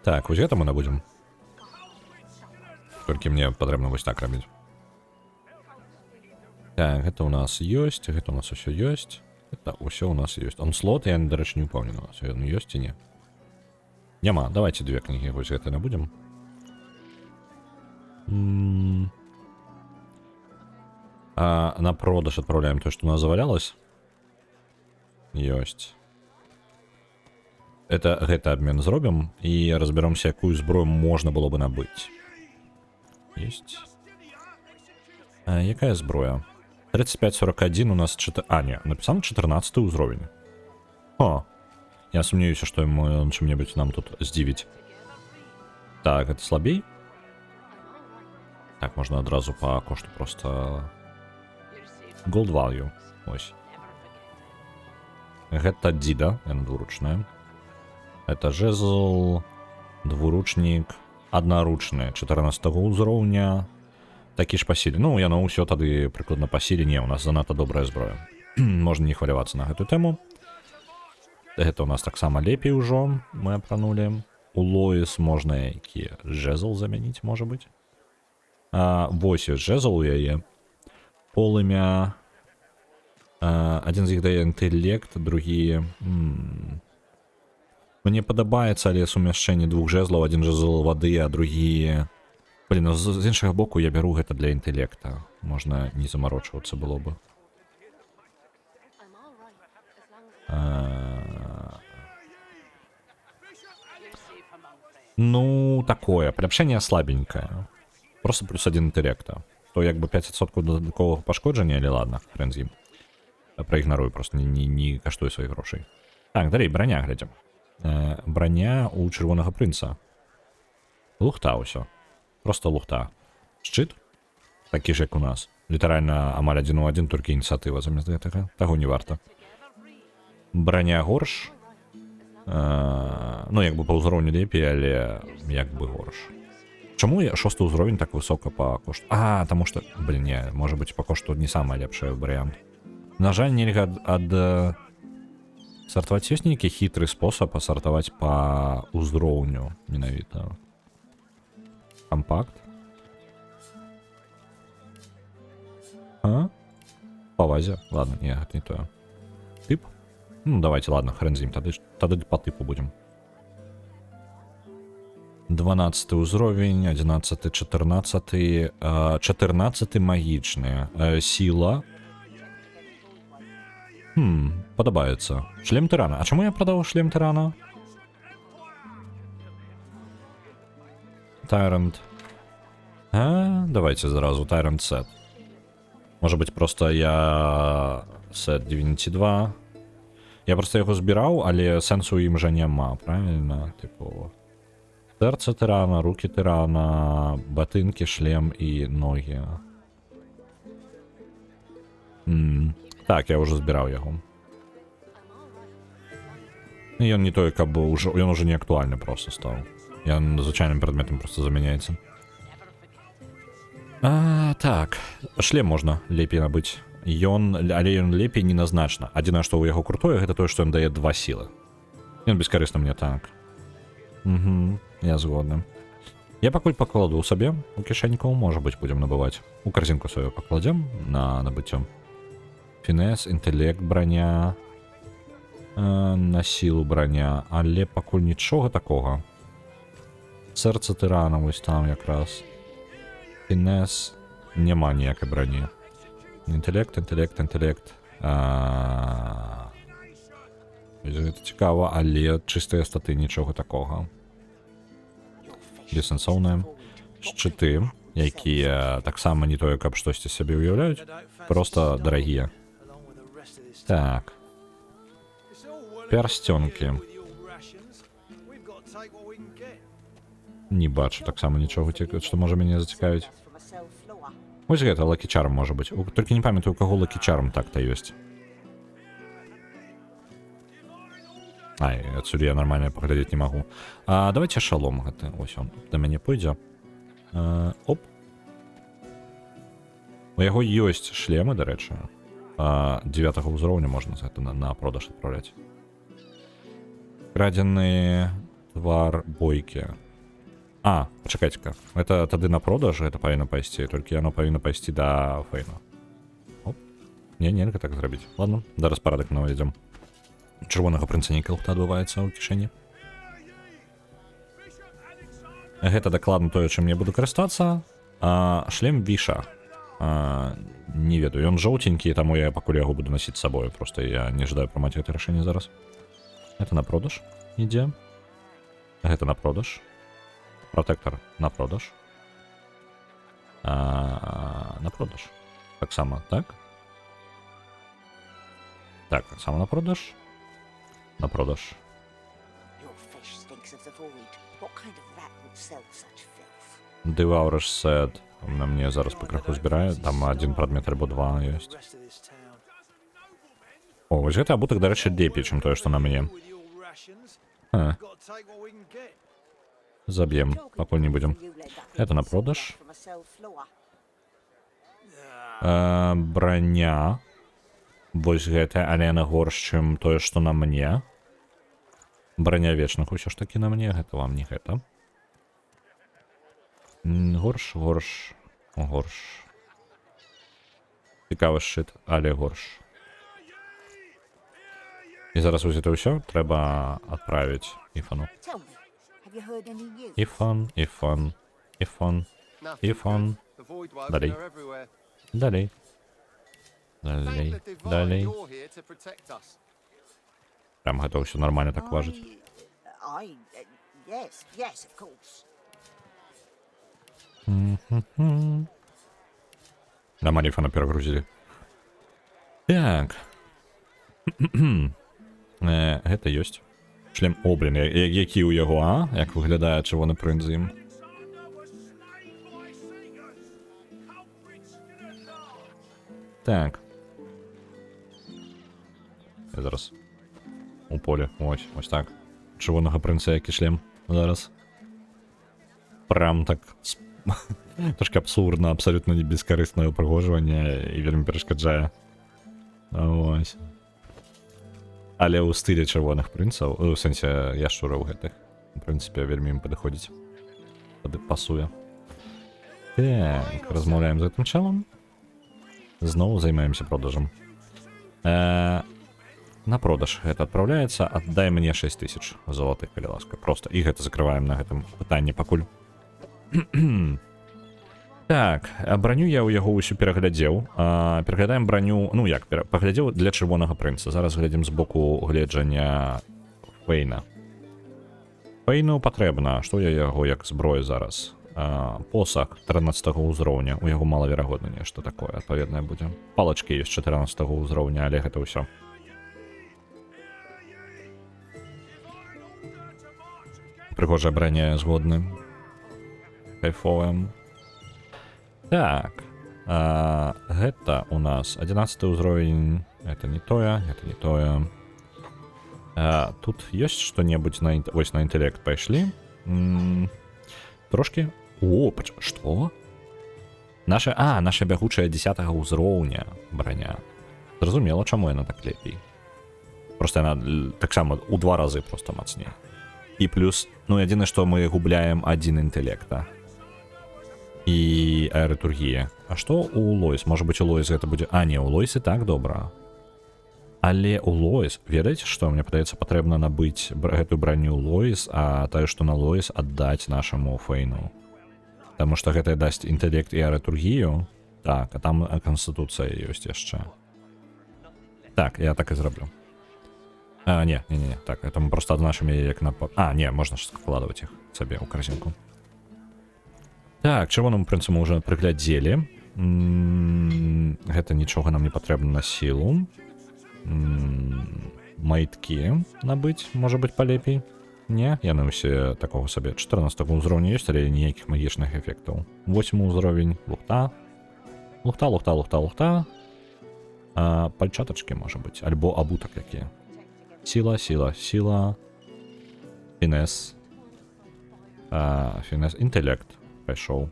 Так, вось гэта мы набудзем. Толькі мне патрэбна вось так рабіць. Так, гэта у нас ёсць, гэта у нас усё ёсць. Это ўсё у нас ёсць. Онслот, я, дарэчы, не ўпэўнены, у нас ён ёсць ці не. Няма, давайте 2 кнігі вось гэтай набудзем. На продаж адпраўляем тое, што у нас завалялось. Ёсць. Гэта абмен зробім і разбяромся, якую зброю можна было бы набыць. Ёсць. Якая зброя? 35-41 у нас... не, напісано 14 ўзровень. О! Я сумнеюся, што ён чым-небудзь нам тут здзівіць. Так, гэта слабей? Так, можна адразу па кошту просто... Gold value. Ось. Гэта дзіда, яна двуручная. Это жезл, двуручнік, аднаручны, 14 ўзроўня. Такі ж па сіле. Ну, яно ўсё тады прыкладна па сіле. Не, у нас занадта добрая зброя. Можна не хвалявацца на гэтую тэму. Гэта у нас таксама лепей ўжо. Мы апранулі. У Лоіс можна які жезл замяніць, можа быць. Вось ёсць жезл у яе. Полымя. Адзін з іх дае інтэлект, другі... Мне падабаецца, але сумяшчэнне 2 жезлаў, адзін жезл вады, а другі... Блин, з іншага боку я бяру гэта для інтэлекта. Можна не замарочвацца было бы. Ну, такое. Прыляпшэнне слабенькае. Просто плюс 1 інтэлекта. То як бы 5% дадатковага пашкоджання, але ладно, хрен з ім. Праігнарую, просто не каштуе сваіх грошай. Так, далей, броня глядзім. Броня у чырвонага прынца. Лухта ўсё. Просто лухта. Шчыт? Такі ж, як у нас. Літаральна амаль 1 у 1, толькі ініцыятыва замест гэтага. Таго не варта. Броня горш. Ну, як бы па ўзроўню лепей, але як бы горш. Чаму 6 ўзровень так высока па кошту? Таму што, блин, не, можа быць, па кошту не самы лепшы варыянт. На жаль, нельга сартаваць. Ёсць нейкі хітры спосаб сартаваць па ўзроўню менавіта. Компакт. Па вазе. Ладно, не, гэта не тое. Тып? Ну, давайте, ладно, хрен з ім. Тады па тыпу будзем. 12 ўзровень, 11, 14, 14 магічны. Сіла. Падабаецца. Шлем тырана. А чаму я прадаў шлем тырана? Tyrant. Давайте сразу Tyrant set. Может быть, просто я set Divinity 2. Я просто яго збіраў, але сэнсу ім жа няма, правильно? Типу... Сэрца тырана, руки тырана, ботинки, шлем і ноги. Так, я уже збіраў яго. Ён не той, каб ён уже не актуальны просто стаў. Ён звычайным предметом просто заменяется. Так, шлем можна лепей набыць. Але ён лепей неназначна. Адзінае, што ў яго крутое, гэта тое, што ён дае 2 сілы. Ён бескарысна мне так. Я згодны. Я пакуль пакладу сабе у кішэньку, можа быць, будзем набываць. У карзінку сваю пакладзем на набыццё. Фінес, інтэлект, броня. На сілу броня, але пакуль нічога такога. Сэрца тырана вось там якраз. Фінес, няма ніякай броні. Інтэлект. Гэта цікава, але чыстыя статы нічога такога. Бессэнсоўныя. Шчыты, якія таксама не тое, каб штосьці сабе ўяўляюць, просто дарагія. Так. Пярсцёнкі. Не бачу таксама нічога, што можа мяне зацікавіць. Вось гэта Lucky Charm можа быць. Толькі не памятаю, у каго Lucky Charm так-то ёсць. Адсюль я нармальна паглядзець не магу. Давайте шалом гэты. Вось он да мяне пойдзе. Оп. У яго ёсць шлемы, дарэчы. 9 ўзроўня можна гэта на продаж адпраўляць. Крадзены Твар бойкі. А, пачакайце-ка. Это тады на продаж, гэта павінна пайсці, толькі яно павінна пайсці да Фейна. Оп. Не, нельга так зрабіць. Ладно, зараз парадак наведзем. Чырвонага прынца Нікалхта адбываецца ў кішэні. Гэта дакладна тое, чым я буду карыстацца. Шлем Віша. Не ведаю, ён жоўтенькі, таму я пакуль яго буду насіць з сабою. Просто я не жадаю прымаць гэта рашэнне зараз. Гэта на продаж ідзе. Гэта на продаж. Протектор на продаж. На продаж. Таксама, так? Так, таксама на продаж. На продаж. Your fish stinks of the void. What kind of rat would sell such filth? Devourage Set. На мне зараз пакраху збірае. Там один прадмет альбо два ёсць. The rest of this town. О, вось гэты абутак, дарэчы, лепей, чым тое, што на мне. With your rations, А, gotta take what we can get. заб'ем, пакуль не будзем. You let that Это на beast продаж. from a cell floor. Броня. Вось гэта, але яна горш, чым тое, што на мне. Броня вечных усё ж такі на мне, гэта вам не гэта. Горш, горш, горш. Цікавы шчыт, але горш. І зараз вось гэта ўсё трэба адправіць Іфану. Tell me, have you heard any news? Іфан, Іфан, Іфан, Іфан. The void Daddy. woven are everywhere. Далей. Thank Далей, the divine далей. you're here to protect us. Прям гэта ўсё нармальна так важыць. Yes, of course. Нормально Іфана перагрузілі. Так. Гэта ёсць. Шлем, о, блін, які ў яго, а? Як выглядае чырвоны прынц з ім. Так. Я зараз у полі, ось так. Чырвонага прынца, які шлем зараз. Прям так трошки абсурдна, абсолютно не бескарыснае ўпрыгожванне і вельмі перашкаджае. Ось. Але ў стылі чырвоных прынцаў, у сэнсе яшчураў гэтых, у прынцыпе, вельмі ім падыходзіць. Пасуе. Так, размаўляем з гэтым чалам. Зноў займаемся продажам. На продаж гэта адпраўляецца. Аддай мне 6000 залатых, калі ласка. Просто. І гэта закрываем на гэтым пытанні пакуль. Так, броню я ў яго ўсё пераглядзеў. Пераглядаем броню, ну як, паглядзеў для чырвонага прынца. Зараз глядзім з боку гледжання Фейна. Фейну патрэбна, што я яго як зброю зараз. Посах 13 ўзроўня, у яго малаверагодна нешта такое адпаведнае будзе. Палачкі ёсць 14 ўзроўня, але гэта ўсё. Прыгожая броня, згодны. Кайфовым. Так. Гэта у нас 11 ўзровень. Это не тое, это не тое. Тут ёсць што-небудзь на вось на інтэлект пайшлі. Трошки. О, што? Наша бягучая 10 ўзроўня броня. Зразумела, чаму яна так лепей. Просто яна таксама ў 2 разы просто мацней. І плюс, ну, адзінае, што мы губляем 1 інтэлекта. І аэратургія. А што у Лоіс? Можа быць, у Лоіс гэта будзе... не, у Лоіс і так добра. Але у Лоіс, ведаеце, што мне падаецца патрэбна набыць гэтую броню Лоіс, а тое, што на Лоіс аддаць нашаму Фейну. Таму што гэта дасць інтэлект і аэратургію. Так, а там канстытуцыя ёсць яшчэ. Так, я так і зраблю. Не. Так, это мы просто адзначым яе як на... не, можна ж складывать іх сабе ў карзінку. Так, чырвонаму прынцу мы ўжо прыглядзелі. Гэта нічога нам не патрэбна на сілу. Майткі набыць, можа быць, палепей. Не, яны ўсе такога сабе 14 ўзроўня ёсць, але ніякіх магічных эфектаў. 8 ўзровень, лухта. Лухта. Пальчатачкі, можа быць, альбо абутак якія. Сила. Фінес. Інтэлект пайшоў.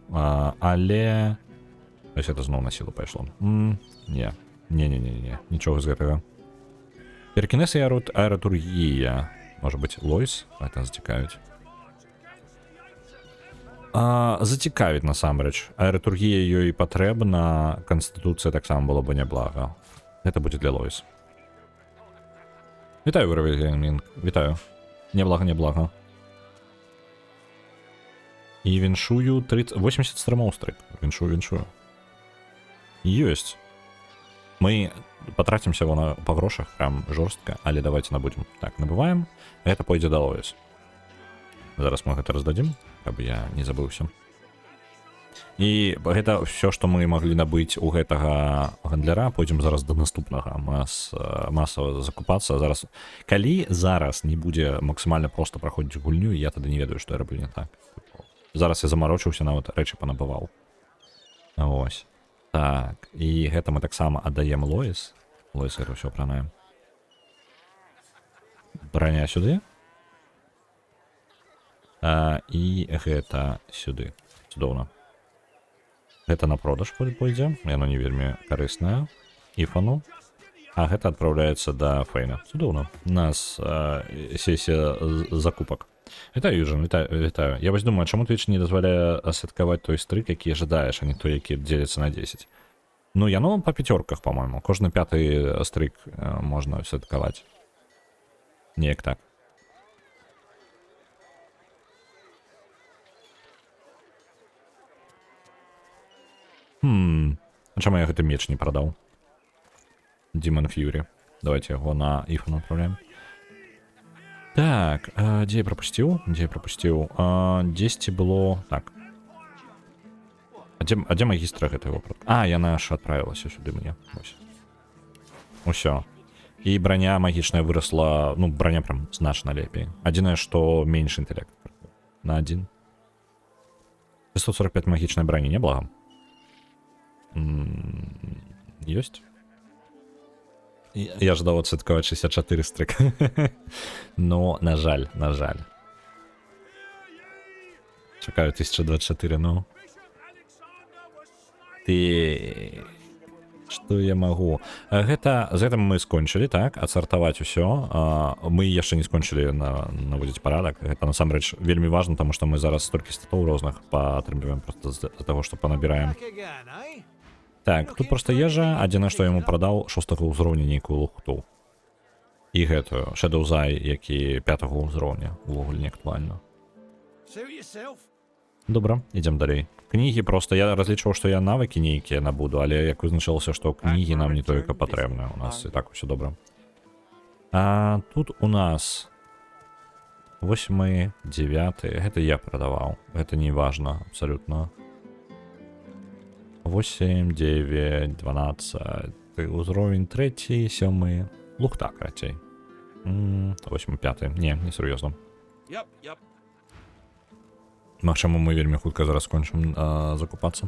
Але... Ось это зноў на сілу пайшло. Не. Нічога з гэтага. Перкінес і аэратургія. Можа быць, Лоіс? Это зацікавіць. Зацікавіць насамрэч. Аэратургія ёй патрэбна, канстытуцыя таксама было бы няблага. Гэта будзе для Лоіс. Вітаю, Віравельгеймінг. Вітаю. Няблага. І віншую 80 стримов стрик. Віншую. Ёсць. Мы потратимся по грошах прям жорстка, але давайте набудем. Так, набываем. Гэта пойдзе да Лоіс. Зараз мы гэта раздадим, каб я не забыўся. І гэта все, што мы маглі набыць у гэтага гандляра, пойдзем зараз да наступнага масава закупацца. Зараз калі зараз не будзе максімальна проста праходзіць гульню, я тады не ведаю, што я раблю не так. Зараз я замарочыўся, нават рэчы панабываў. Вось. Так, і гэта мы таксама аддаем Лоіс. Лоіс гэта ўсё апранаем. Браня сюды. І гэта сюды. Цудоўна. Гэта на продаж пойдзе. Яно не вельмі карыснае. Ифану. А гэта адпраўляецца да Фейна. Цудоўна. У нас сесія закупак. Вітаю, Южин, вітаю. Я вось думаю, чаму Twitch не дазваляе святкаваць той стрик, які жадаеш, а не той, які дзеліцца на 10. Ну, яно па пяцёрках, по-моему. Кожны пяты стрик можна святкаваць. Неяк так. А чаму я гэты меч не прадаў? Demon Fury. Давайте яго на Ифан отправляем. Так, где я пропустил? 10 было... Так. А где магістра гэтага? Я наша отправилась сюды мне. Усё. И броня магічная выросла... Ну, броня прям значно лепей. Адзінае, что меньше интеллект. На 1. 645 магічной брони, не благо. Есть. Я ждал отсвяткаваць 64 стрик. Но, на жаль. Чекаю 1024, ну. Ты... Что я могу? Гэта... З гэтым мы скончылі, так? Адсартаваць усё. Мы яшчэ не скончылі наводзіць парадак. Гэта насамрэч вельмі важна, таму што мы зараз столькі статоў розных паатрымліваем просто з-за таго, што панабіраем. Так, тут просто ежа, адзінае, што яму прадаў 6-го ўзроўня нейкую лухту. І гэтую, Shadows Eye, які 5-го ўзроўня, увогуле не актуальна. Добра, ідзем далей. Кнігі просто, я разлічваў, што я навыкі нейкія набуду, але як вызначылася, што кнігі нам не толькі патрэбны, у нас і так усё добра. А тут у нас 8, 9, гэта я прадаваў, гэта не важна абсалютна. 8, 9, 12, узровень 3, 7, лухта, крацей. 8, 5, не серьезно. Магчыма, мы вельмі хутка зараз скончым закупацца.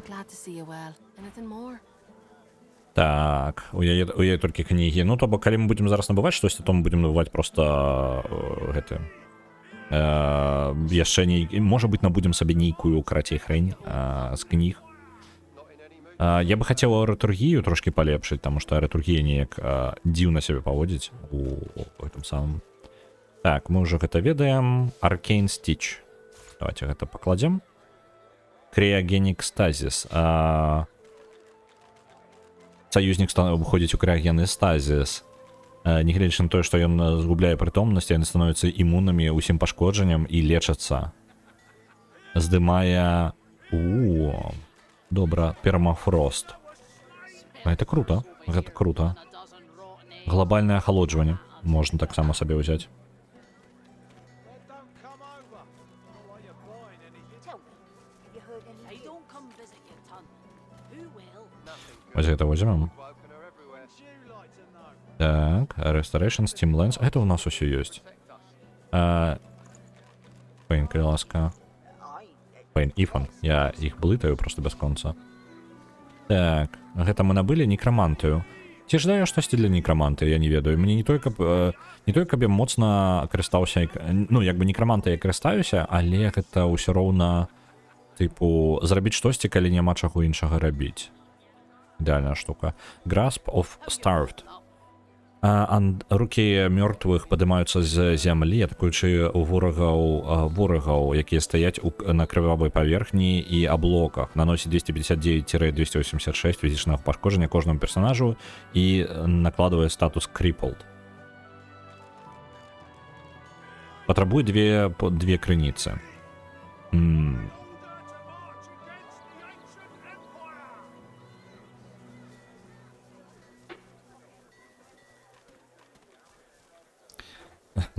Так, у яе толькі кнігі. Ну, то бок, калі мы будзем зараз набываць штосьці, то мы будзем набываць просто гэты... яшчэ нейкі... Можа быць, набудзем сабе нейкую карацей хрень з кніг. Я бы хацеў аэратургію трошки палепшыць, таму што аэратургія неяк дзіўна сябе паводзіць у гэтым самым. Так, мы ўжо гэта ведаем. Arcane Stitch. Давайте гэта пакладзем. Cryogenic Stasis. Саюзнік выходзіць у крыягенны стазіс. Нягледзячы на тое, што ён згубляе прытомнасць, яны становяцца імуннымі ўсім пашкоджанням і лечацца. Здымае... Добра, пермафрост. Гэта круто. Глобальнае ахалоджванне можна таксама сабе ўзяць. Вось гэта возьмем. Так, Restoration, Steam Lens. Гэта у нас усё ёсць. Пейн, калі ласка. Пейн, Ифан. Я іх блытаю просто без конца. Так, гэта мы набылі некрамантыю. Ці ж даю штосьці для некраманты, я не ведаю. Мне не толькі каб я моцна карыстаўся, ну, як бы некраманта я карыстаюся, але гэта ўсё роўна, тыпу, зрабіць штосьці, калі няма чаго іншага рабіць. Ідэальная штука. Grasp of Starved. Рукі мёртвых падымаюцца з зямлі, атакуючы ворагаў, якія стаяць на крывавай паверхні і аблоках. Наносіць 259-286 фізічнага пашкоджання кожнаму персонажу і накладвае статус Crippled. Патрабуе две крыніцы.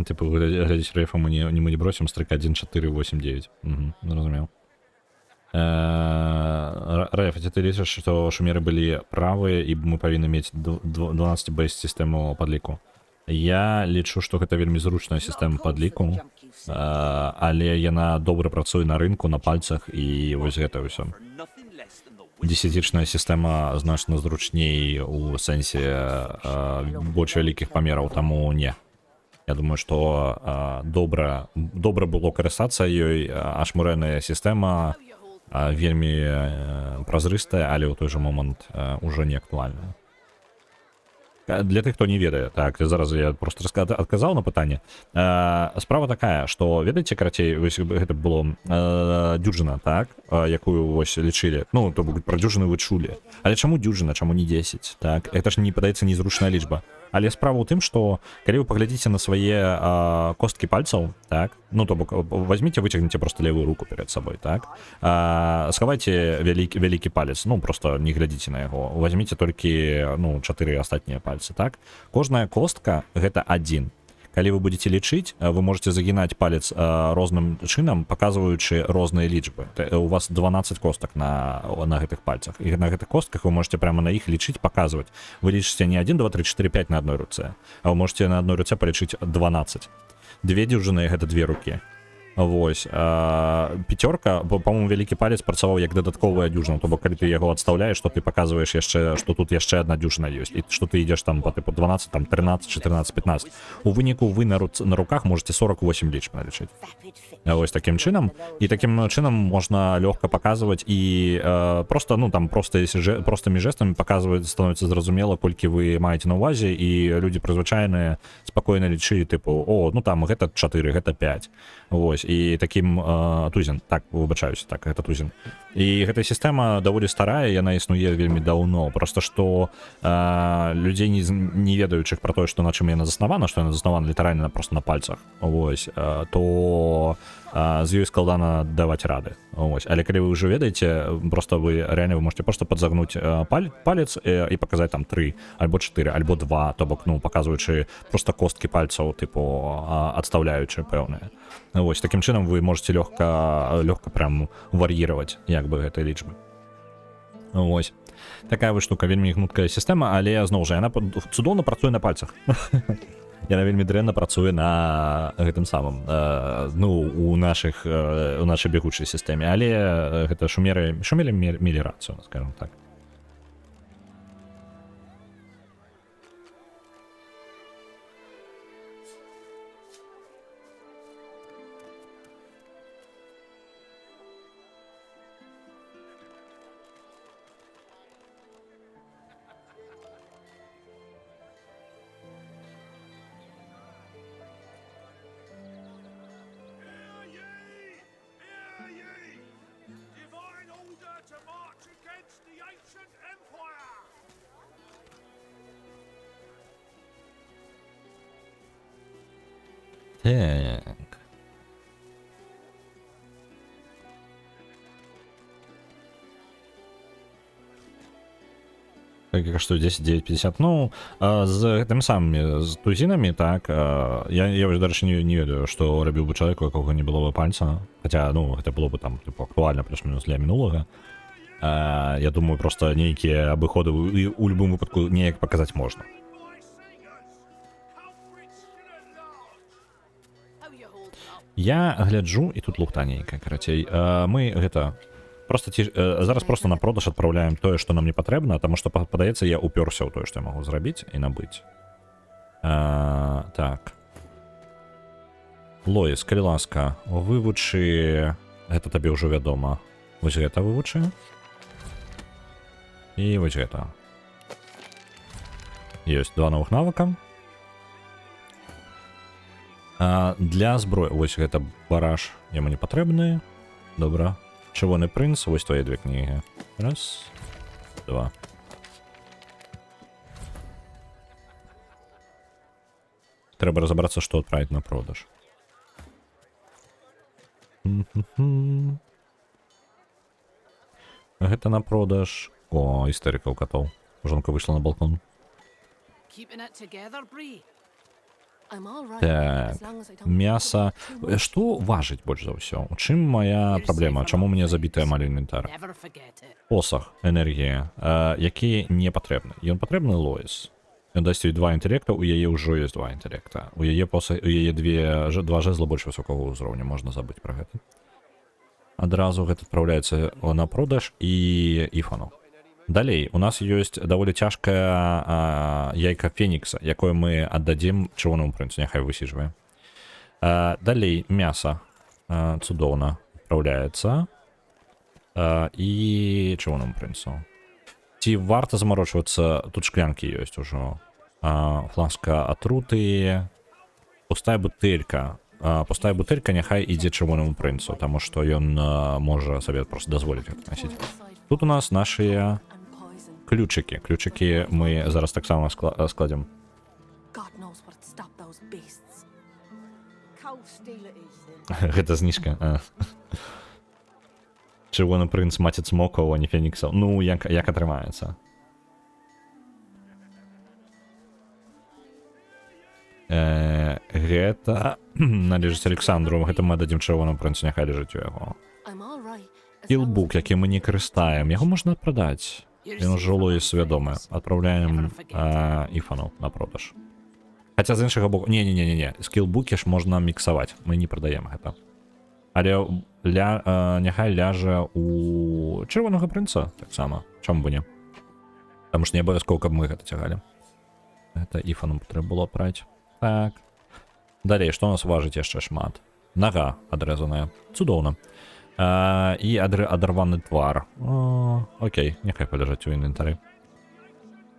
Типу, глядзіць рейфа мы не бросім, стрик 1489. Зразумеў. Рейф, ці ты лічыш, што шумеры былі правыя і мы павінны мець 12 бейс сістэму падліку? Я лічу, што гэта вельмі зручная сістэма падліку, але яна добра працуе на рынку, на пальцах і вось гэта ўсё. Десятічная сістэма значна зручней у сэнсе больш вялікіх памераў, таму не. Я думаю, што добра было карыстацца ёй, ашмурэнная сістэма вельмі празрыстая, але ў той жа момант ужо не актуальная. Для тых, хто не ведае, так, зараз я просто адказаў на пытанне. Справа такая, што, ведаеце, карацей, гэта было дюжына, так, якую вось лічылі. Ну, то пра дюжыну вы чулі. Але чаму дюжына, чаму не 10, так? Гэта ж не падаецца незручная лічба. Але справа ў тым, што калі вы паглядзіце на свае косткі пальцаў, так, ну, то бок, возьмите, выцягніце просто левую руку перед сабой, так, схавайце вялікі палец, ну, просто не глядзіце на яго, возьмите толькі, ну, 4 астатнія пальцы, так, кожная костка гэта адзін. Калі вы будете лічыць, вы можете загінаць палец розным чынам, паказваючы розныя лічбы. У вас 12 костак на гэтых пальцах. І на гэтых костках вы можете прямо на іх лічыць, паказваць. Вы лічыце не 1, 2, 3, 4, 5 на адной руцэ, а вы можете на адной руцэ палічыць 12. Две дзюжыны гэта две рукі. Вось, пяцёрка, по-моему, вялікі палец працаваў як дадатковая дзюжына, то бок калі ты яго адстаўляеш, то ты паказваеш яшчэ, што тут яшчэ адна дзюжына ёсць, і што ты ідзеш там по типу 12, там 13, 14, 15. У выніку вы на руках можете 48 лічб налічыць. Вось такім чынам, і такім чынам можна лёгка паказваць і просто, ну там простымі жэстамі паказваць, становіцца зразумела, колькі вы маеце на ўвазе, і людзі прызвычайныя спакойна лічылі, типу, о, ну там гэта 4, гэта 5. Вось, і такім тузін, так, выбачаюся, так, гэта тузін. І гэтая сістэма даволі старая, яна існуе вельмі даўно, просто што людзей не ведаючых пра тое, што на чым яна заснавана, што яна заснавана літаральна просто на пальцах, вось, то з ёй складана даваць рады. Вось. Але калі вы ўжо ведаеце, просто вы реально можете просто падзагнуць палец і паказаць там 3, альбо 4, альбо 2, то бок, ну, паказваючы просто косткі пальцаў, типу, адстаўляючы пэўныя. Вось, такім чынам вы можете лёгка прям вар'іраваць, як бы, гэтай лічбы. Вось. Такая вот штука, вельмі гнуткая сістэма, але, зноў жа, яна цудоўна працуе на пальцах. Яна вельмі дрэнна працуе на гэтым самым, ну, у нашай бегучай сістэме, але гэта шумелі мелі рацыю, скажем так. Так. Як каштуе 10,950. Ну, з гэтым самымі, з тузінамі, так, я вось, дарэчы, не ведаю, што рабіў бы чалавек, у якога не было бы пальца, хаця, ну, гэта было бы там, типу, актуальна плюс-мінус для мінулага. Я думаю, просто нейкія абыходы у любым выпадку неяк паказаць можна. Я гляджу, і тут лухта нейкая, карацей. Мы гэта просто зараз просто на продаж адпраўляем тое, што нам не патрэбна, таму што, падаецца, я упёрся ў тое, што я магу зрабіць і набыць. Так. Лоіс, калі ласка, вывучы... Гэта табе ўжо вядома. Вось гэта вывучы. І вось гэта. Ёсць 2 новых навыка. Для зброї, ось гэта бараш, яму не патрэбны. Добра. Чырвоны прынц, вось твае две кнігі. Раз, два. Трэба разабрацца, што адправіць на продаж. Гэта на продаж. О, істэрыка ў катоў. Жонка выйшла на балкон. Keeping it together, Bree? I'm all right, Так, as long as I don't мяса. think about it too much. Што важыць больш за ўсё? У чым мая праблема? Чаму мне забітая малы інвентар? Never forget it. Посах, энергія, які не патрэбны. Ён патрэбны Лоіс. Ён дасць ёй 2 інтэлекта, у яе ўжо ёсць 2 інтэлекта. У яе два жэзла больш высокага ўзроўня, можна забыць пра гэта. Адразу гэта адпраўляецца на продаж і Іфану. Далей, у нас ёсць даволі цяжкая яйка Фенікса, якое мы аддадзім чырвонаму прынцу, няхай высіжвае. Далей, мяса цудоўна адпраўляецца і чырвонаму прынцу. Ці варта замарочвацца, тут шклянкі ёсць ужо. Фласка атруты, пустая бутэлька. Пустая бутэлька няхай ідзе чырвонаму прынцу, таму што ён можа сабе проста дазволіць гэта насіць. Тут у нас нашыя ключыкі. Ключыкі мы зараз таксама складзем. God knows what'd stop those beasts. Cold steel it is then. Гэта зніжка. Чырвоны прынц маціць смокаў, а не феніксаў. Ну, як атрымаецца. Гэта належыць Александру. Гэта мы дадзім чырвонаму прынцу, няхай ляжыць у яго. I'm all right. Скілбук, які мы не карыстаем, яго можна прадаць. Ён ужо Лоіс вядомы. Адпраўляем Іфану на продаж. Хаця з іншага боку... Не. Скілбукі ж можна міксаваць. Мы не прадаем гэта. Але няхай ляжа у чырвонага прынца таксама. Чаму бы не? Таму што не абавязкова, каб мы гэта цягалі. Гэта Іфану трэба было праць. Так. Далей, што у нас важыць яшчэ шмат? Нага адрэзаная. Цудоўна. І адарваны твар. Окей, няхай паляжаць у інвентары.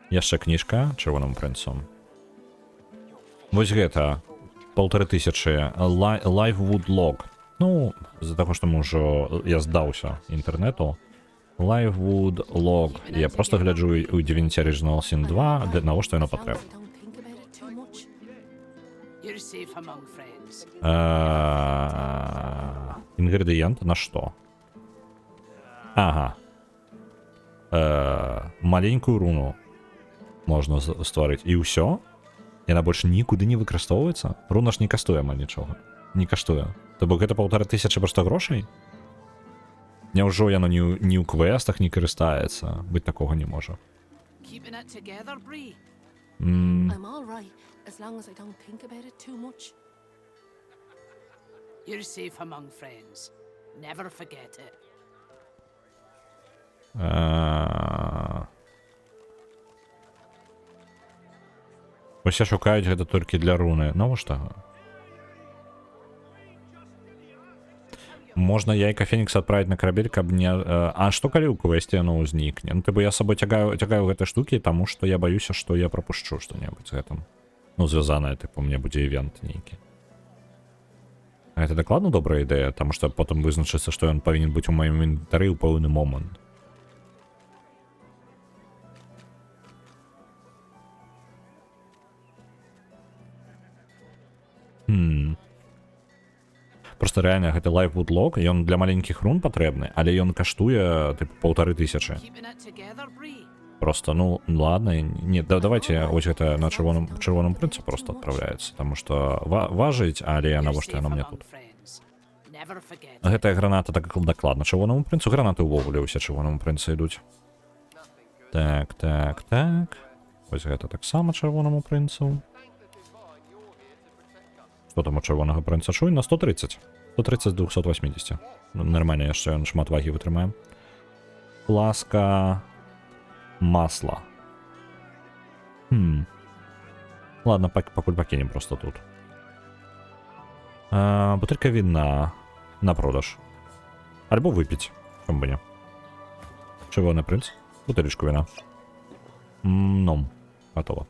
Яшчэ кніжка чырвонаму прынцу. Вось гэта 1500 Livewood Log. Ну, з-за таго, што мы ўжо я здаўся інтэрнету. Livewood Log. Я проста гляджу у Divinity Original Sin 2, для навошта яно патрэбна. You're safe among friends. Інгрэдыент на што? Ага. Маленькую руну можна стварыць. І ўсё? Яна больш нікуды не выкарыстоўваецца? Руна ж не каштуе амаль нічога. Не каштуе. То бок гэта 1500 проста грошай? Няўжо яно ні ў квестах не карыстаецца? Быць такога не можа. Keeping it together, Bree? I'm all right, as long as I don't think about it too much. You're safe among friends. Never forget it. Усе шукаюць гэта толькі для руны. Навошта? Можна яйка Фенікса адправіць на карабель, каб не... А што калі ў квесце яно ўзнікне? Ну, я сабой цягаю гэтай штукі, таму што я баюся, што я прапушчу што-небудзь з гэтым. Ну, звязанае, тыпу, мне будзе івент нейкі. Гэта дакладна добрая ідэя, таму што потым вызначыцца, што ён павінен быць у маім інвентары ў пэўны момант. Просто реально гэта Livewood Log, ён для маленькіх рун патрэбны, але ён каштуе тыпу 1500. Keeping it together, Bree? Просто, ну, ладно, не, давайте вось гэта на чырвоным прынцу просто адпраўляецца, таму што важыць, але навошта яно мне тут. Гэтая граната так дакладна чырвонаму прынцу, гранаты ўвогуле ўсе чырвонаму прынцу ідуць. Так. Вось гэта таксама чырвонаму прынцу. Што там у чырвонага прынца чуй? На 130. 130 з 280. Нармальна яшчэ ён шмат вагі вытрымае. Ласка... Масла. Ладно, пакуль пакінем просто тут. Бутылька вина на продаж. Альбо выпіць. Чому бы не. Чырвоны прынц. Бутылечку вина. Ну, готово.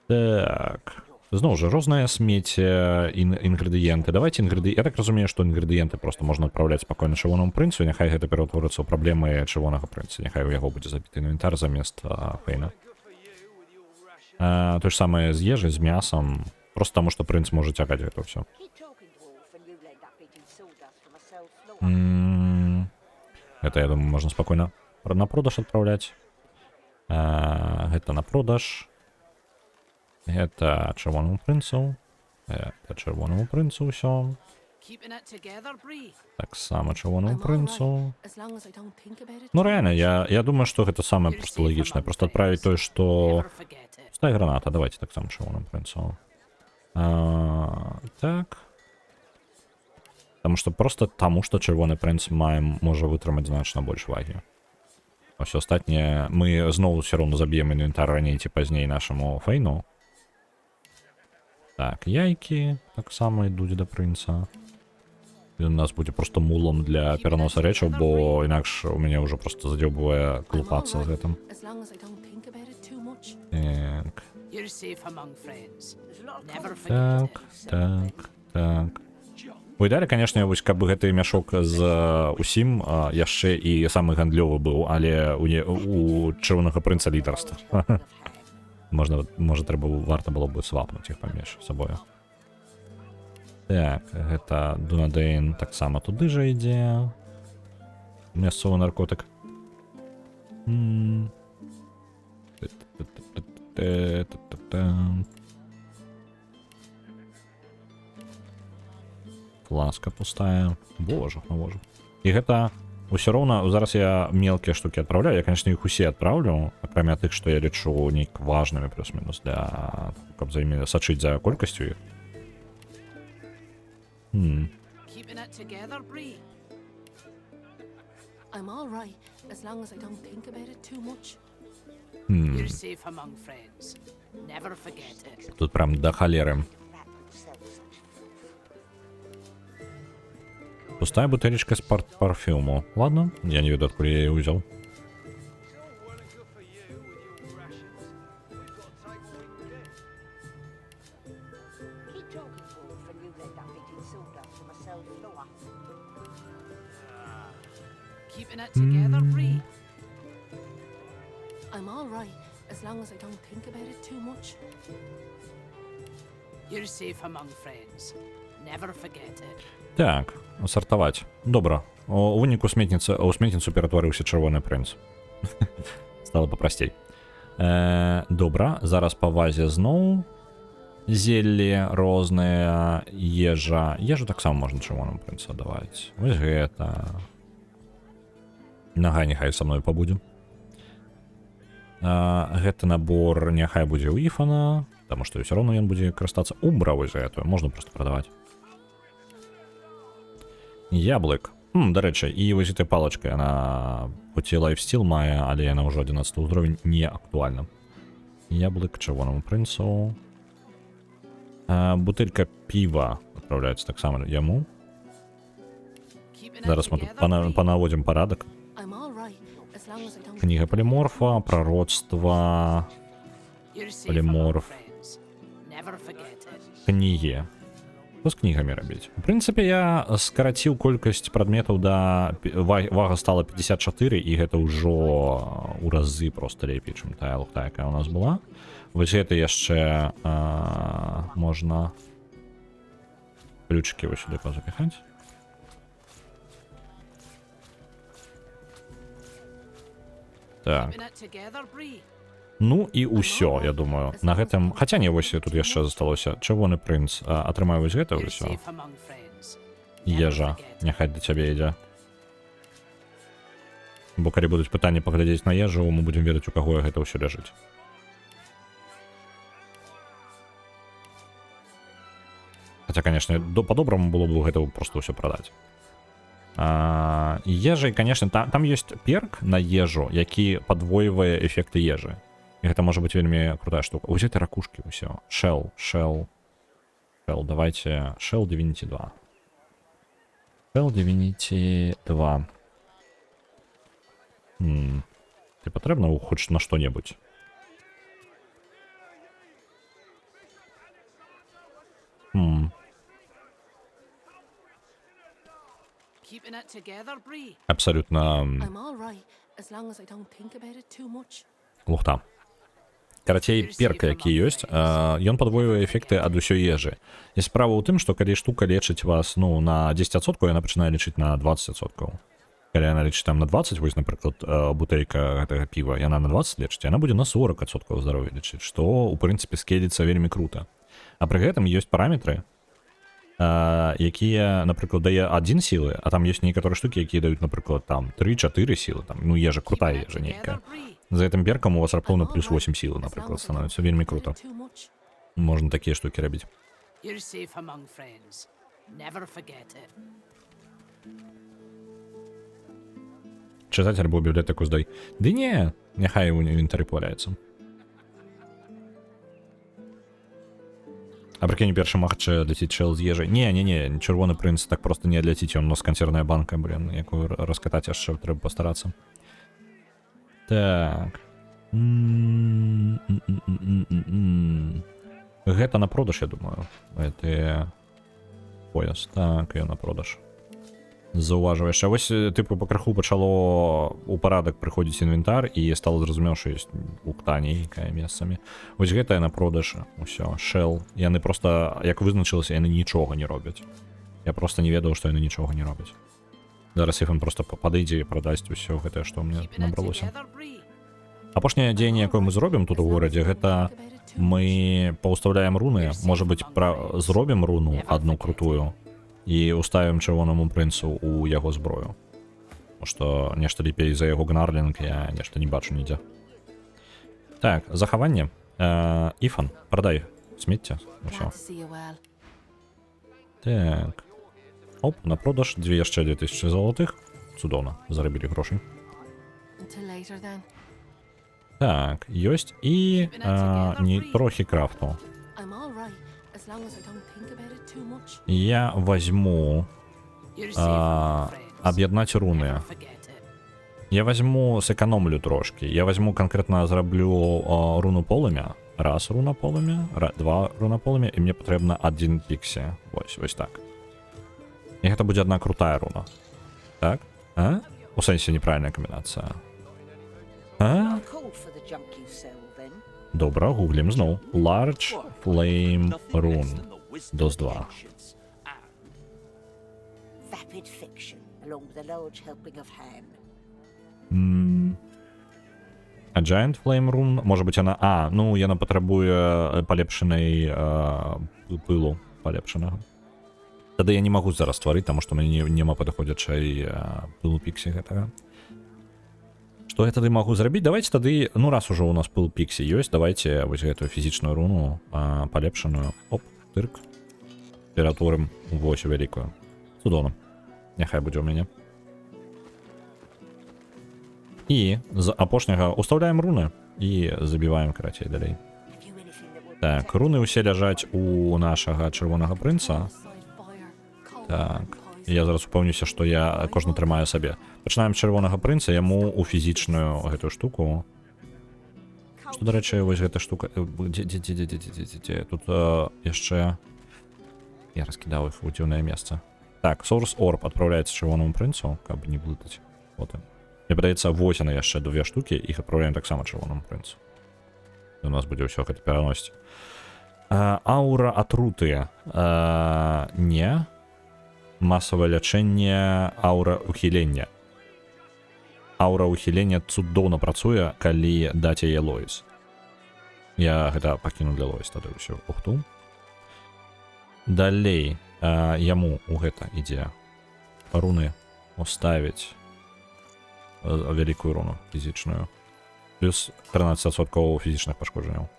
Так. Знову ж, розныя смецце, інгрэдыенты. Давайте інгрэдыенты. Я так разумею, што інгрэдыенты просто можна адпраўляць спакойна чырвонаму прынцу, няхай гэта пераўтворыцца ў праблемы чырвонага прынца. Няхай у яго будзе забіты інвентар замест Фейна. То ж самае з ежай, з мясам. Просто таму, што прынц можа цягаць гэта ўсё. Гэта, я думаю, можна спакойна на продаж адпраўляць. Гэта на продаж. Гэта чырвонаму прынцу. Гэта чырвонаму прынцу ўсё. Таксама чырвонаму прынцу. Ну рэальна, я думаю, што гэта самае проста лагічнае. Проста адправіць тое, што... Пустая граната, давайте таксама чырвонаму прынцу. Так. Таму што чырвоны прынц можа вытрымаць значна больш вагі. А ўсё астатняе... Мы зноў усё роўна заб'ем інвентар раней ці пазней нашаму Фейну. Так, яйкі таксама ідуць да прынца. Ён у нас будзе просто мулом для пераноса рэчаў, бо інакш у мяне ўжо просто задзёбвае клупацца з гэтым. Так. У ідэале, канешне, вось каб гэты мяшок з усім яшчэ і самы гандлёвы быў, але у чырвонага прынца лідарства. Можа, варта было б свапнуць іх паміж сабою. Так, гэта Дунадейн таксама туды жа ідзе. Мясцовы наркотык. Фласка пустая. Божа. І гэта... Усё роўна, зараз я мелкія штукі адпраўляю. Я, конечно, іх усе адпраўлю, акрамя тых, што я лічу нейк важнымі плюс-мінус для... каб сачыць за колькасцю іх. Тут прям да халеры. Пустая бутылечка с парфюму. Ладно, я не веду, откуда я ее взял. Так, сартаваць. Добра. У выніку у сметніцу ператварыўся чырвоны прынц. Стало папрасцей. Добра, зараз па вазе зноў. Зеллі розныя, ежа. Ежу таксама можна чырвонаму прынцу даваць. Вось гэта. Нага няхай са мной пабудзе. Гэты набор няхай будзе ў Іфана, таму што ўсё роўна ён будзе карыстацца. Умбра вось гэтую можна проста прадаваць. Яблык. Дарэчы, і вось этой палачкай, она хоць і лайфстил мае, але яна ўжо 11 ўзровень не актуальна. Яблык чырвонаму прынцу. Бутылька піва адпраўляецца таксама яму. Зараз мы тут панаводзім парадак. Кніга поліморфа, пророцтва, поліморф. Кнігі. Што з кнігамі рабіць? У прынцыпе, я скараціў колькасць прадметаў да... Вага стала 54, і гэта ўжо ў разы проста лепей, чым тая лухта, якая ў нас была. Вось гэта яшчэ можна ключики вось сюды пазапіхаць. Так. Ну і ўсё, я думаю. На гэтым... Хаця не, вось тут яшчэ засталося. Чырвоны прынц атрымае вось гэта ўсё. Ежа. Няхай да цябе ідзе. Бо калі будуць пытанні паглядзець на ежу, мы будзем ведаць, у каго гэта ўсё ляжыць. Хаця, канешне, па-добраму было б гэта проста ўсё прадаць. Ежай, конечно, там ёсць перк на ежу, які падвойвае эфекты ежы. І гэта можа быць вельмі крутая штука. Вось гэта ракушкі ўсё. Shell, давайте. Shell Divinity 2. Shell Divinity 2. Ты патрэбна хоць на што-небудзь? Keeping it together, Bree? Абсолютно I'm all right as long as I don't think about it too much. лухта. Карацей, перк, які ёсць, ён падвоюе эфекты ад усёй ежы. І справа ў тым, што калі штука лечыць вас, ну, на 10%, яна пачынае лечыць на 20%. Калі яна лечыць там на 20, вось, напрыклад, бутэлька гэтага піва, яна на 20 лечыць, яна будзе на 40% здароўя лечыць, што, у прынцыпе, скедзіцца вельмі крута. А пры гэтым ёсць параметры, якія, напрыклад, дае 1 сілы, а там ёсць некаторыя штукі, якія даюць, напрыклад, там 3-4 сілы, там, ну, ежа крутая ежа нейкая. За гэтым перкам у вас раптоўна плюс 8 сілы, напрыклад, становіцца вельмі крута. Too much. Можна такія штукі рабіць. You're safe among friends. Never forget it. Чытаць альбо бібліятэку здай. Ды не, няхай у інвентары паваляецца. А прыкінь, першы матч ляціць чэл з ежай. Не, чырвоны прынц так проста не адляціць, ён у нас кансервная банка, блин, якую раскатаць яшчэ трэба пастарацца. Так. Гэта на продаж, я думаю. Гэта пояс. Так, я на продаж. Заўважыў яшчэ. Вось, тыпу, пакраху пачало у парадак прыходзіць інвентар, і стала зразумеў, што ёсць лукта нейкая месцамі. Вось гэта на продаж. Усё, шэл. Яны проста, як вызначылася, яны нічога не робяць. Я проста не ведаў, што яны нічога не робяць. Зараз іх проста падыдзе і прадасць усё гэтае, што мне набралося. Апошняе дзеянне, якое мы зробім тут у горадзе, гэта мы паўстаўляем руны. Можа быць, зробім руну адну крутую і уставім чырвонаму прынцу у яго зброю. Што нешта лепей за яго гнарлінг я нешта не бачу нідзе. Так, захаванне. Іфан, прадай смецце. Glad to see you well. Так. Оп, на продаж, яшчэ 2000 золотых. Цудоўна, зарабілі грошай. Until later then. Так, ёсць і не трохі крафту. I'm all right as long as I don't think about it too much. Я возьму You're safe among friends. аб'яднаць руны. Never forget it. Я возьму, сэкономлю трошки. Я возьму конкретно, зраблю руну полымя. Раз руна полымя, два руна полымя, і мне патрэбна 1 піксі. Вось так. І гэта будзе одна крутая руна. Так? А? У сэнсе неправільная камбінацыя. А? I'll call for the junk you sell then. Добра, гуглім зноў. Large Flame Rune. DOS 2. Vapid fiction, along with a large helping of ham. А Giant Flame Rune, може бути вона... А, ну, яна патрабуе палепшений пилу палепшеного. Тады я не магу зараз стварыць, таму што мяне няма падыходзячай пылу піксі гэтага. Што я тады магу зрабіць? Давайте тады, ну раз ужо у нас пыл піксі ёсць, давайте вось гэтую фізічную руну палепшаную. Оп, тырк. Ператворым вось у вялікую. Цудоўна. Няхай будзе ў мяне. І з апошняга ўстаўляем руны і забіваем карацей далей. Так, руны ўсе ляжаць у нашага чырвонага прынца. Так, я зараз упэўнюся, што я кожны трымаю сабе. Пачынаем з чырвонага прынца, яму у фізічную гэтую штуку. Што, дарэчы, вось гэта штука... Дзе? Тут яшчэ... Я раскідаў іх у дзіўнае месца. Так, Source Orb адпраўляецца чырвонаму прынцу, каб не блытаць. Вот он. Мне падаецца, вось яны яшчэ две штукі, іх адпраўляем таксама чырвонаму прынцу. У нас будзе ўсё гэта пераносіць. Аура атруты. Не. Масавае лячэнне, аура ухілення. Аура ухілення цудоўна працуе, калі даць яе Лоіс. Я гэта пакіну для Лоіс тады ўсё. Ухту. Далей яму у гэта ідзе руны уставіць вялікую руну фізічную. Плюс 13% фізічных пашкоджанняў.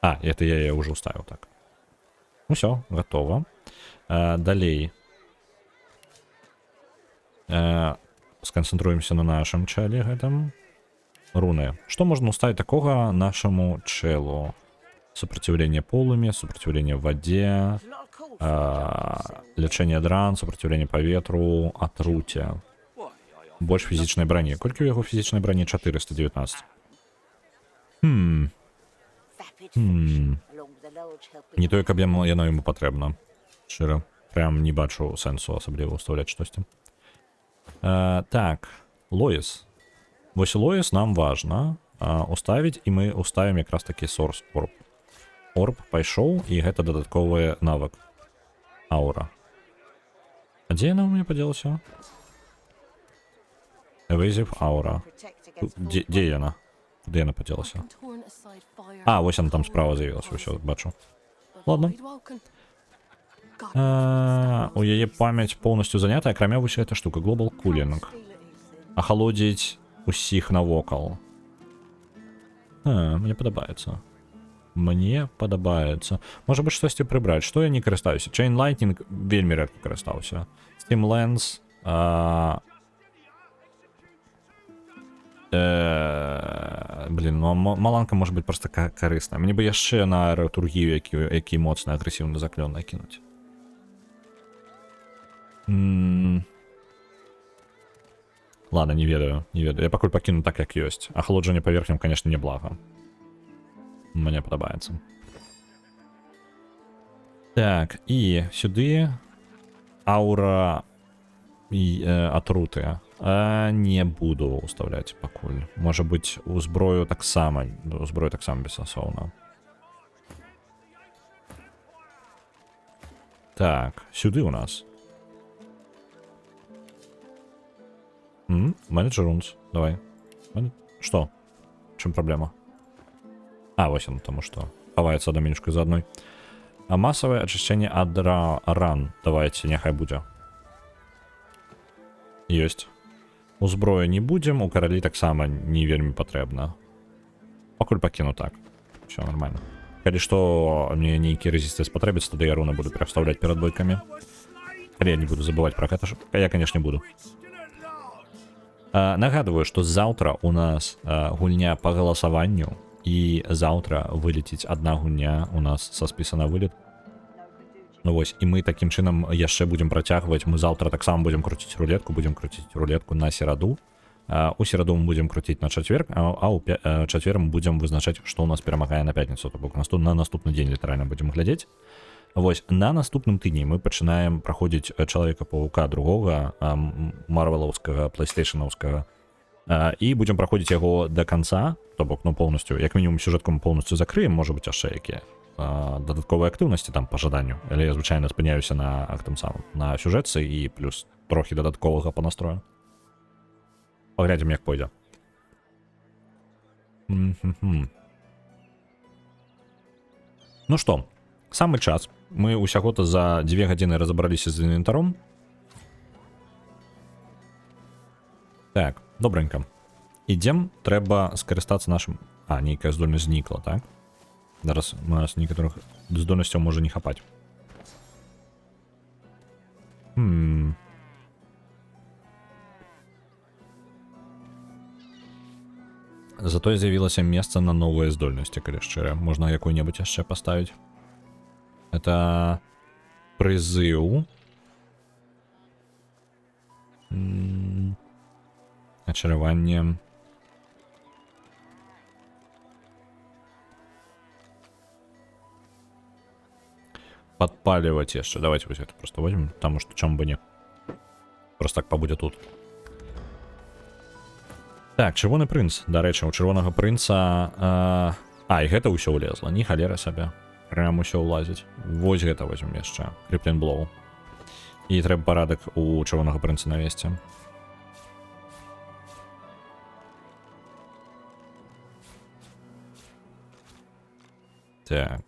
Это я яе ўжо уставіў, так. Ну все, готово. Далей. Сконцентруемся на нашем челе гэтым. Руны. Что можно уставить такого нашему челу? Сопротивление полыми, сопротивление в воде, лечение от ран, сопротивление по ветру, отруте. Больше физичной брони. Колькі у яго фізічнай броні? 419. Не тое, каб яно яму патрэбна. Шчыра. прям не бачу сенсу асабліва ўстаўляць штосьці. Так, Лоіс. Вось Лоіс нам важна уставіць, і мы уставім якраз такі Source Orb. Орб пайшоў, і гэта дадатковы навык. Аура. А дзе яна ў мяне падзелася? Evasive Аура. Дзе яна? Куды яна падзелася? Torn aside fire. А, вось яна там справа з'явілася, ўсё, бачу. Ладно. У яе памяць поўнасцю занятая, акрамя вось эта штука, Global Cooling. Ахалодзіць усіх навокал. Мне падабаецца. Мне падабаецца. Можа быць штосьці прыбраць. Што я не карыстаюся? Chain Lightning вельмі рэдка карыстаўся. Steam Lens. Блин, ну маланка можа быць проста карысная. Мне бы яшчэ на аэратургію, які моцна агрэсіўна заклён накінуць. Ладно, не ведаю. Я пакуль пакіну так, як ёсць. Ахалоджанне паверхням, конечно, неблага. Мне падабаецца. Так, і сюды аура і атруты. Не буду ўстаўляць пакуль. Можа быць, у зброю таксама бессэнсоўна. Так, сюды у нас. Менеджер Рунс, давай. Што? Чым праблема? А, вось он, потому что хаваецца одна менюшка за одной. А массовое очищение ад ран. Давайте, няхай будзе. Ёсць. У зброю не будзем, у каралі таксама не вельмі патрэбна. Пакуль пакіну так. Все нормально. Калі што мне нейкі резистэнс патрэбіцца, тады я руны буду перастаўляць перад бойкамі. Але я не буду забываць пра гэта. Я, конечно, буду. Нагадываю, што заўтра у нас гульня па галасаванню, і заўтра вылеціць адна гульня у нас са спіса на вылет. Ну вось, і мы такім чынам яшчэ будзем працягваць. Мы заўтра таксама будзем круціць рулетку на сераду. У сераду мы будзем круціць на чацвер, а ў чацвер мы будзем вызначаць, што ў нас перамагае на пятніцу. То бок на наступны дзень літаральна будзем глядзець. Вось, на наступным тыдні мы пачынаем праходзіць Чалавека-павука другога, марвелаўскага, плейстейшнаўскага, і будзем праходзіць яго да канца, то бок, ну, поўнасцю, як мінімум сюжэтку мы поўнасцю закрыем, можа быць яшчэ якія дадатковыя актыўнасці там па жаданню, але я звычайна спыняюся на на сюжэтцы і плюс трохі дадатковага па настрою. Паглядзім, як пойдзе. Ну што, самы час. Мы ўсяго-то за 2 гадзіны разабраліся з інвентаром. Так, добренько. Ідзем, трэба скарыстацца нашым... нейкая здольнасць знікла, так? Зараз у нас некаторых здольнасцяў можа не хапаць. Затое з'явілася месца на новыя здольнасці, калі шчыра. Можна якую-небудзь яшчэ паставіць. Это призыв. Очарование. Подпаливать еще. Давайте вот это просто возьмем, потому что чем бы не. Просто так побудет тут. Так, Чырвоны прынц. Дарэчы, у Чырвонага прынца... і гэта ўсё ўлезла. Ні халера сабе. Прям усё ўлазіць. Вось гэта возьмем яшчэ. Криплен Блоу. І трэба парадак у Чырвонага прынца навесці. Так.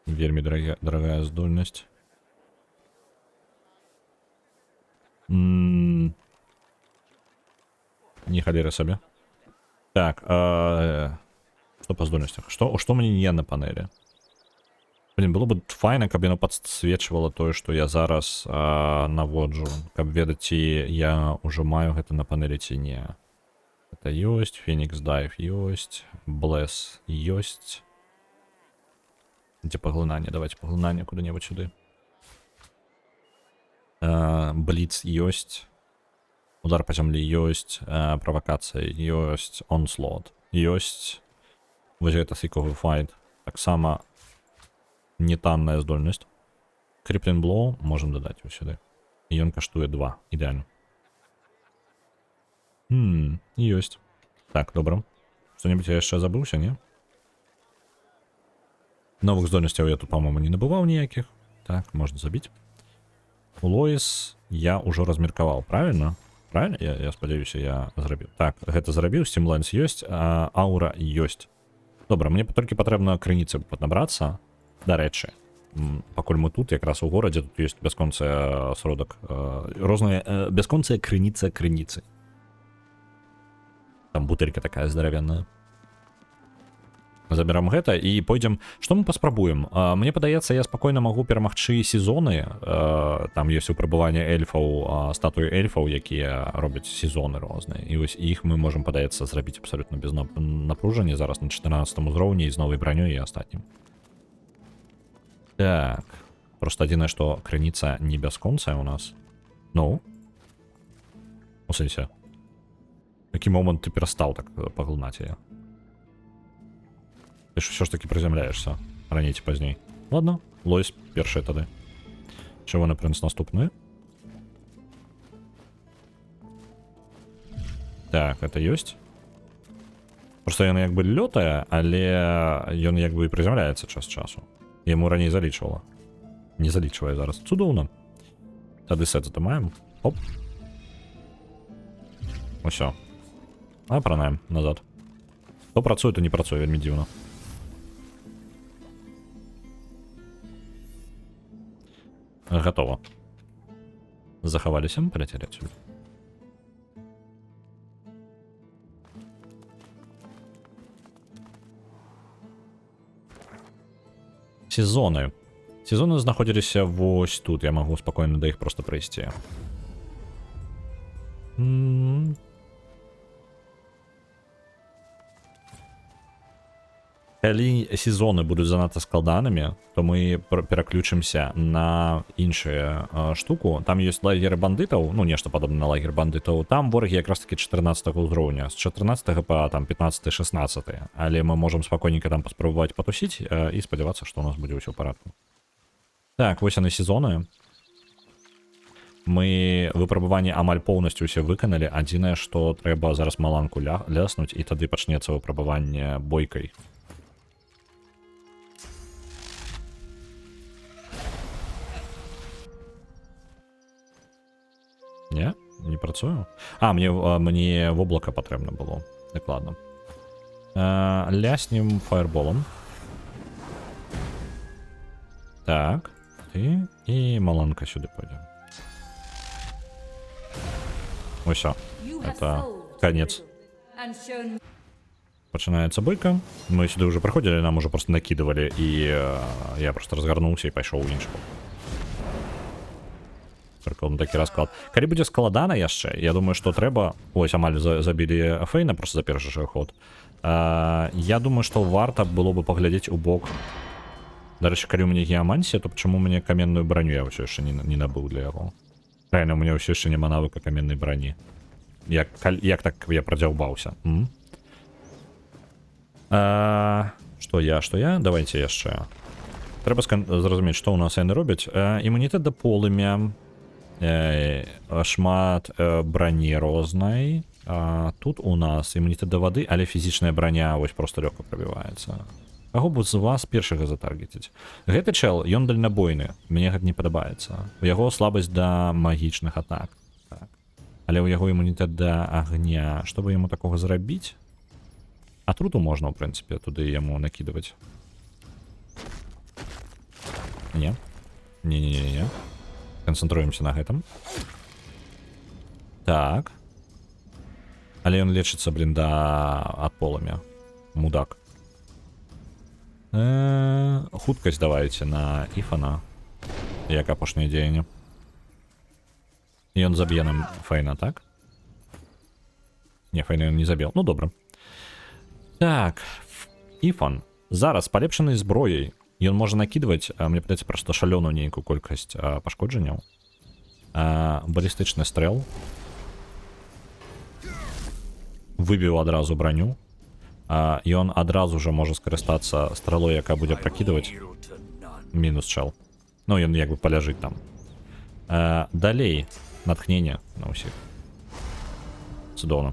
Вельмі дорогая здольнасць. Не халера сабе. Так, что по здольнасцях? Что мне не на панели? Блин, было бы файна, каб яно падсвечвала тое, што я зараз наводжу. Каб ведаць, ці я ўжо маю гэта на панели ці не. Это ёсць, Фенікс Дайв ёсць, Блэс ёсць. Где поглынание? Давайте поглынание куда-нибудь сюда. Блиц есть. Удар по земле есть. Провокация есть. Onslaught есть. Вот это фиковый файт. Так само Не танная здольнасць. Crippling Blow можем дадаць вось сюды. І ён каштуе 2. Ідэальна. Ёсць. Так, добра. Што-небудзь я яшчэ забыўся, не? Новых здольнасцяў я тут, па-моему, не набываў ніякіх. Так, можна забіць. У Лоіс я ўжо размеркаваў, правильно? Правильно? Я спадзяюся, я зрабіў. Так, гэта зрабіў, Стімленс ёсць, а аура ёсць. Добра, мне толькі патрэбна крыніцы паднабрацца. Дарэчы, пакуль мы тут, якраз у горадзе, тут ёсць бясконцыя сродак, розныя бясконцыя крыніцы. Там бутэлька такая здаравенная. Заберам гэта і пойдзем. Што мы паспрабуем? Мне падаецца, я спакойна магу перамагчы сезоны. Там ёсць выпрабаванне эльфаў, статуі эльфаў, якія робяць сезоны розныя. І вось іх мы можам, падаецца, зрабіць абсалютна без напружання зараз на 14 узроўні з новай бранёй і астатнім. Так. Просто адзінае, што крыніца не бясконцая у нас. Ну? У сэнсе. Які момант ты перастаў так паглынаць яе? Ты ж все ж таки приземляешься. Раней ці пазней. Ладно, Лоіс першая тады. Чырвоны прынц наступны. Так, это ёсць. Просто ён як бы лётае, але ён як бы і прыземляецца час часу. Яму раней залічвала. Не залічвае зараз. Цудоўна. Тады сет затымаем. Оп. Усё. Апранаем назад. То працуе, то не працуе, вельмі дзіўна. Готово. Захаваліся, паляцелі адсюль. Сезоны. Сезоны знаходзіліся вось тут. Я магу спакойна да іх проста прыйсці. Калі сезоны будуць занадта складанымі, то мы пераключымся на іншую штуку. Там ёсць лагеры бандытаў, ну нешта падобна на лагер бандытаў. Там ворагі якраз таки 14 ўзроўня, з 14 па там 15-16. Але мы можам спакойненька там паспрабаваць патусіць і спадзявацца, што у нас будзе ўсё ў парадку. Так, вось яны сезоны. Мы выпрабаванне амаль поўнасцю ўсе выканалі. Адзінае, што трэба зараз маланку ляснуць, і тады пачнецца выпрабаванне бойкай. Не? Не працую? Мне воблака патрэбна было. Дакладна. Ляснем фаерболом. Так. Ты і маланка сюды пойдзе. Усё. Это конец. Пачынаецца бойка. Мы сюды уже праходзілі, нам уже просто накидывали, і я просто разгарнуўся і пайшоў у іншы бок. Прикольно такі расклад. Калі будзе складана яшчэ, я думаю, што трэба... Ось, амаль забілі Фейна просто за першы ж ход. Я думаю, што варта было бы паглядзець у бок. Дарэчы, калі у мяне геамансія, то чаму мне каменную броню я ўсё яшчэ не набыў для яго? Правильно, у меня ўсё яшчэ няма навыка каменнай броні. Як так я прадзяўбаўся? Што я? Давайте яшчэ. Трэба зразумець, што ў нас яны робяць. Імунітэт да полымя. Шмат броні рознай. Тут у нас імунітэт да вады, але фізічная броня вось просто лёгка прабіваецца. Каго б з вас першага затаргеціць? Гэты чел, ён дальнабойны. Мне гэта не падабаецца. У яго слабасць да магічных атак. Так. Але ў яго імунітэт да агня. Што бы яму такога зрабіць? Атруту можна, у прынцыпе, туды яму накідаваць. Не. Не. Канцэнтруемся на гэтым. Так. Але ён лечыцца, блин, ад полымя. Мудак. Хуткасць давайце на Іфана. Як апошняе дзеянне. Ён заб'е нам Фейна, так? Не, Фейна ён не забіў. Ну, добра. Так. Іфан. Зараз палепшанай зброяй. Ён можа накідваць, мне падаецца, проста шалёную нейкую колькасць пашкоджанняў. Балістычны стрэл. Выбіў адразу броню. Ён адразу же можа скарыстацца стрэлой, якая будзе пракідваць. Мінус чел. Ну, ён як бы паляжыць там. Далей. Натхнение на ўсіх. Цудоўна.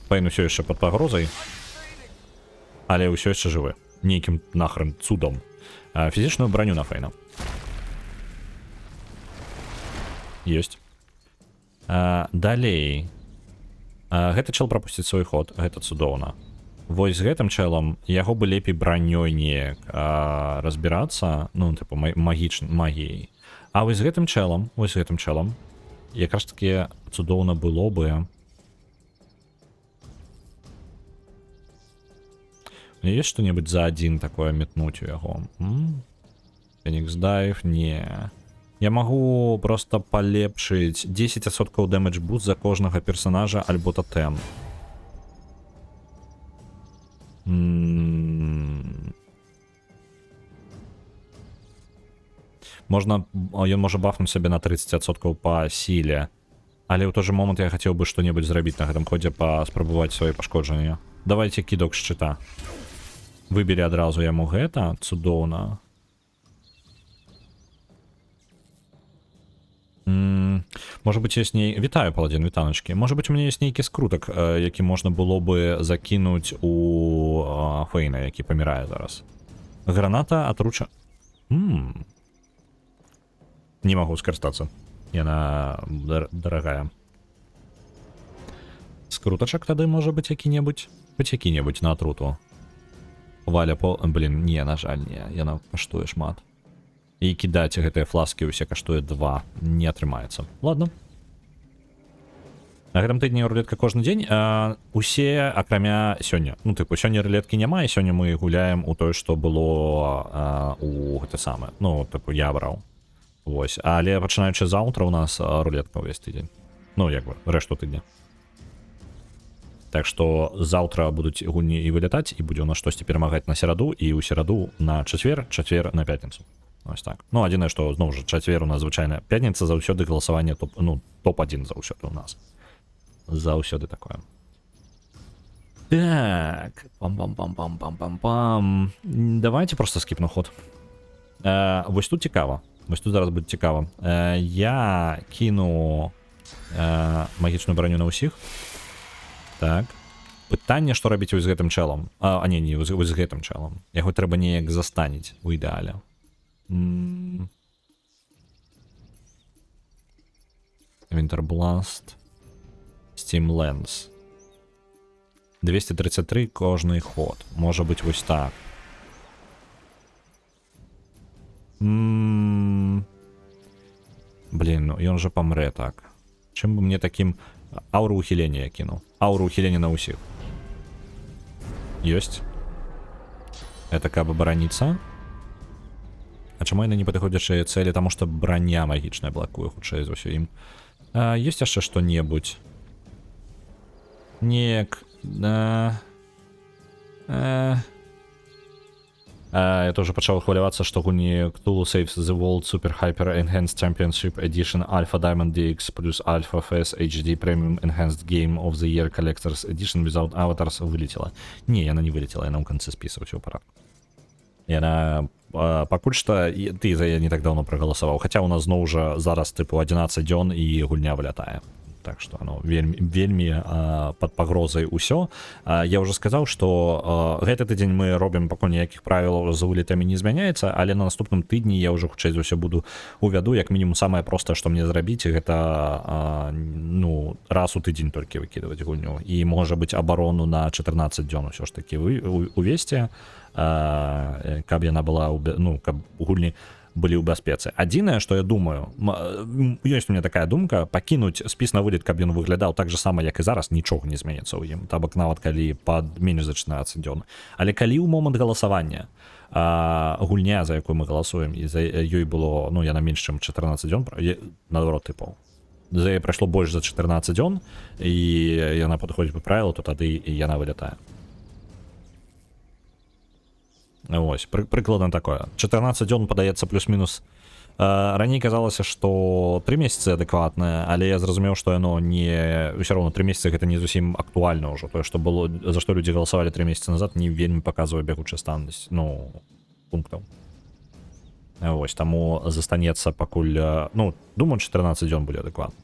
Фейн усё яшчэ пад пагрозай. Але ўсё яшчэ жывы. Нейкім нахрен цудом. Фізічную броню на Фейна. Ёсць. Далей. Гэты чел прапусціць свой ход. Гэта цудоўна. Вось з гэтым чэлам яго бы лепей бранёй неяк разбірацца. Ну, типу, магіяй. А вось з гэтым чэлам, якраз таки цудоўна было бы. Есть что-нибудь за один такое метнуть у яго? Феникс дайв? Не. Я могу просто полепшить 10% damage boost за кожного персонажа альбо тотем. Можна, ён можа бафнуць сабе на 30% па сіле. Але ў той же момант я хацеў бы што-небудзь зрабіць на гэтым ходзе паспрабаваць свае пашкоджанні. Давайте кідок шчыта. Выбери адразу яму гэта, цудоўна. Может быть, есть ней... Вітаю, паладин, вітаночки. Может быть, у меня есть нейкі скрутак, які можна было бы закінуць у Фейна, які памірае зараз. Граната атруча... Не могу скарыстацца. Яна дорогая. Скрутачак тады можа быць які-небудзь? Хоць які-небудзь на атруту. Валя по... Блин, не, на жаль, не. Яна каштуе шмат. І кідаць гэтыя фласкі ўсе каштуе 2. Не атрымаецца. Ладно. На гэтым тыдні рулетка кожны дзень. Усе, акрамя сёння. Ну, тыпу, сёння рулеткі няма, і сёння мы гуляем у той, што было у гэта самае. Ну, тыпу, я браў. Вось. Але пачынаючы заўтра у нас рулетка ўвесь тыдзень. Ну, як бы, рэшту тыдня. Так што заўтра будуць гульні і вылятаць, і будзе у нас штосьці перамагаць на сераду, і ў сераду на чацвер, чацвер на пятніцу. Ось так. Ну, адзінае, што, зноў жа, чацвер у нас звычайна. Пятніца заўсёды галасаванне топ-1 заўсёды у нас. Заўсёды такое. Так. Пам-пам-пам-пам-пам-пам-пам. Давайте просто скіпну ход. Вось тут цікава. Вось тут зараз будзе цікава. Я кіну магічную броню на ўсіх. Так. Пытанне, што рабіць вось з гэтым чэлом. Не, вось з гэтым чэлом. Яго трэба неяк застаніць у ідэале. Winterblast. Steam Lens. 233 кожны ход. Можа быць вось так. Блин, ну ён жа памрэ так. Чым бы мне таким... Ауру ухілення я кінуў. Ауру ухілення на ўсіх. Ёсць. Это каб абараніцца. А чаму яны не падыходзячыя цэлі, таму што броня магічная блакуе хутчэй за ўсё ім. Ёсць яшчэ што-небудзь. Неяк... Я тоже пачаў хвалявацца, што гульні Cthulhu Saves the World Super Hyper Enhanced Championship Edition Alpha Diamond DX плюс Alpha FS HD Premium Enhanced Game of the Year Collector's Edition Without Avatars вылетела. Не, яна не вылетела, яна ў канцы спіса, ўсё ў парадку. Яна пакуль што ты за яе не так даўно прагаласаваў, хаця ў нас зноў жа зараз тыпу 11 дзён і гульня вылятае. Так што оно вельмі пад пагрозай усё. Я ўжо сказаў, што гэты тыдзень мы робім пакуль ніякіх правілаў з вылетамі не змяняецца, але на наступным тыдні я ўжо хутчэй за ўсё буду увяду, як мінімум самае простае, што мне зрабіць, гэта ну раз у тыдзень толькі выкідваць гульню. І можа быць абарону на 14 дзён усё ж такі увесці, каб яна была ну каб гульні былі ў бяспецы. Адзінае, што я думаю, ёсць у меня такая думка, пакінуць спіс на вылет, каб ён выглядаў так же сама, як і зараз, нічога не зменіцца ў ім, табак нават калі пад менш за 14 дзён. Але калі ў момант галасавання гульня, за якую мы галасуем, і за ёй было, ну, яна менш, чым 14 дзён, наадварот, тыпаў, за яе прайшло больш за 14 дзён, і яна падыходзіць па правілу, то тады яна вылятае. Ось, прыкладна такое. 14 дзён падаецца плюс-мінус. Раней казалася, што 3 месяцы адэкватнае, але я зразумеў, што яно не... Усё роўно 3 месяцы гэта не зусім актуальна ўжо. Тое, што было, за што людзі галасавалі 3 месяцы назад, не вельмі паказвае бягучая стан, ну, пунктаў. Вось, таму застанецца пакуль, ну, думаю, 14 дзён будзе адэкватна.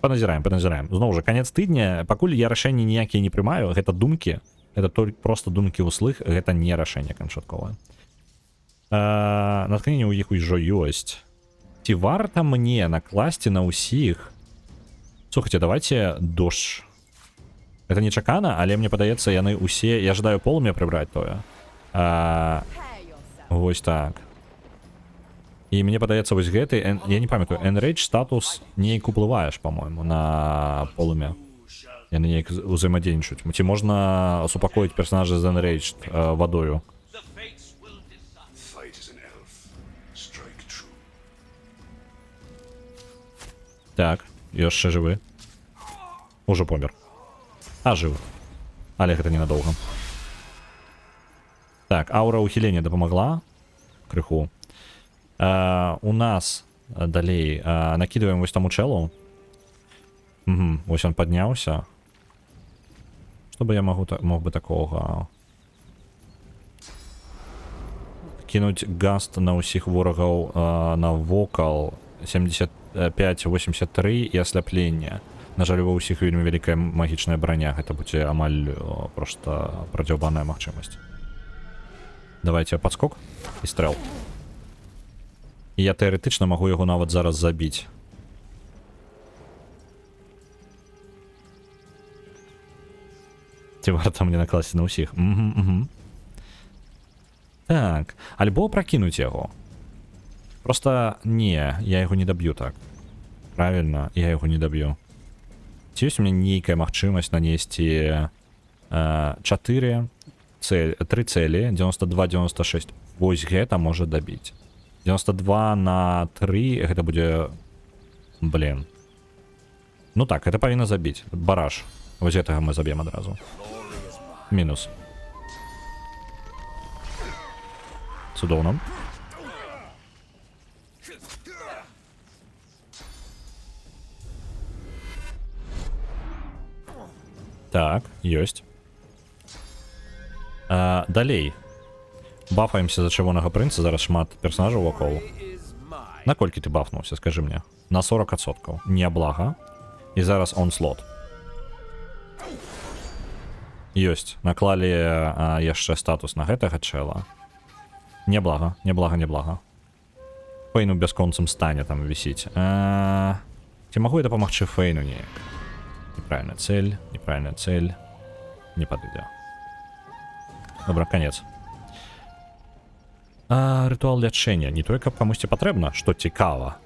Паназіраем. Зноў жа, канец тыдня, пакуль я рашэнні ніякія не прымаю, гэта думкі, гэта просто думкі ўслых, гэта не рашэнне канчатковае. Натхненне ў іх ужо ёсць. Ці варта мне накласці на ўсіх? Слухайте, давайте дождь. Это нечакана, але мне падаецца, яны ўсе... Я жадаю полумя прыбраць тое. Вось так. І мне падаецца, вось гэты... Я не памятаю, Enrage статус неяк уплываеш, по-моему, на полумя. Яны неяк узаемадзейнічаюць. Ці можна супакоіць персонажа з Enraged вадою? Так, яшчэ жывы. Уже помер. А, жыў. Але гэта ненадоўга. Так, аура ухілення дапамагла. Крыху. У нас далей накидываем вось таму чэлу. Вось он падняўся. Што бы я мог бы такога? Кінуць гаст на ўсіх ворагаў навокал 75-83 і асляпленне. На жаль, ва ўсіх вельмі вялікая магічная броня. Гэта будзе амаль проста прадзяўбаная магчымасць. Давайте падскок і стрэл. І я тэарэтычна магу яго нават зараз забіць. Ці варта мне накласці на ўсіх? Так, альбо пракінуць яго. Просто не, я яго не даб'ю так. Правильно, я яго не даб'ю. Ці ёсць у меня нейкая магчымасць нанесці 3 цэлі, 92-96. Вось гэта можа дабіць. 92 на 3, гэта будзе... Блин. Ну так, это павінна забіць. Бараж. Вось гэтага мы заб'ем адразу. Мінус. Цудоўна. Так, ёсць. Далей. Бафаемся за чырвонага прынца, зараз шмат персонажаў вакол. Наколькі ты бафнуўся, скажи мне? На 40%. Няблага. І зараз онслот. Ёсць. Наклалі яшчэ статус на гэтага чэла. Няблага. Фейн у бясконцым стане там вісіць. Ці магу я дапамагчы Фейну неяк? Неправильная цель. Не падыдзе. Добра, конец. Ритуал лячэння. Не тое, каб камусьці патрэбна, што цікава.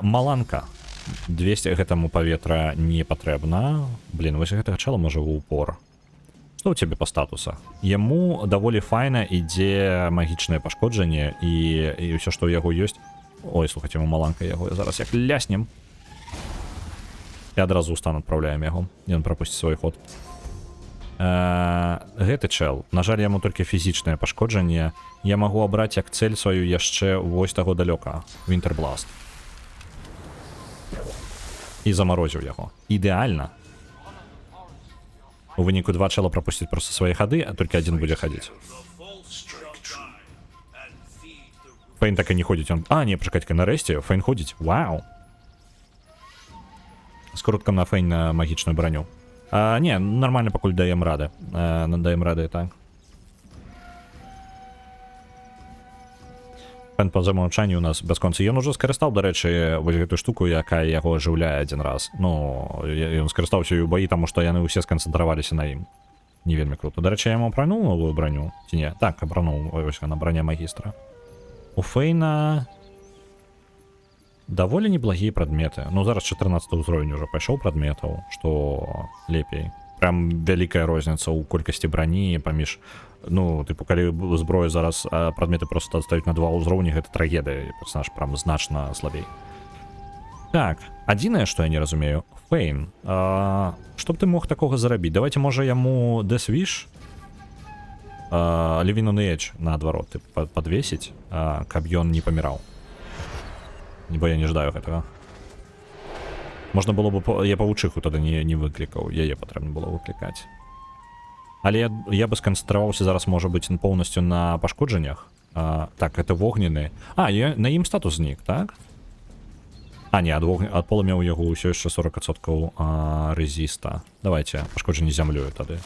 Маланка. 200 гэтаму паветра не патрэбна. Блин, вось гэтага чала можа ў упор. Што ў цябе па статусах? Яму даволі файна ідзе магічнае пашкоджанне і ўсё, што ў яго ёсць. Ой, слухайце, яму маланка яго зараз як ляснем. І адразу ў стан адпраўляем яго. Ён прапусціць свой ход. Гэты чэл, на жаль, яму толькі фізічнае пашкоджанне. Я магу абраць як цель сваю яшчэ вось таго далёка. Вінтербласт. І замарозіў яго. Ідэальна. У выніку 2 чэла прапусціць проста свае хады, а толькі адзін будзе хадзіць. Фейн так і не ходзіць. Не, пачакайце, нарэшце Фейн ходзіць. Вау. Скруткам на Фейн на магічную броню. Не, нормально пакуль даем рады. Надаем рады, так. Фейн па замаўчанні у нас бясконцы. Ён ужо скарыстаў, дарэчы, вось гэтую штуку, якая яго ажыўляе адзін раз. Ну, ён скарыстаўся і ў баі, таму што яны ўсе сканцэнтраваліся на ім. Не вельмі круто. Дарэчы, я яму апрануў новую броню? Ці не? Так, апрануў. Ось яна, броня магістра. У Фейна... даволі неблагія прадметы. Ну, зараз 14 ўзровень уже пайшоў прадметаў, што лепей. Прям вялікая розніца ў колькасці брані паміж... Ну, тыпу, калі зброю зараз прадметы просто адстаюць на 2 ўзроўні, гэта трагедыя. Персонаж прям значна слабей. Так, адзінае, што я не разумею. Фейн. Што б ты мог такога зарабіць? Давайте, можа, яму Death Wish? Living on the Edge, наадварот, падвесіць, каб ён не паміраў. Бо я не ждаю гэтага. Можна было бы... Я павучыху тады не выклікаў. Яе патрэбна было выклікаць. Але я бы сканцэнтраваўся зараз, можа быць, поўнасцю на пашкоджаннях. Так, это вогненный. На ім статус знік, так? Не, ад полымя ў яго ўсё яшчэ 40% резіста. Давайте, пашкоджанне зямлёю тады.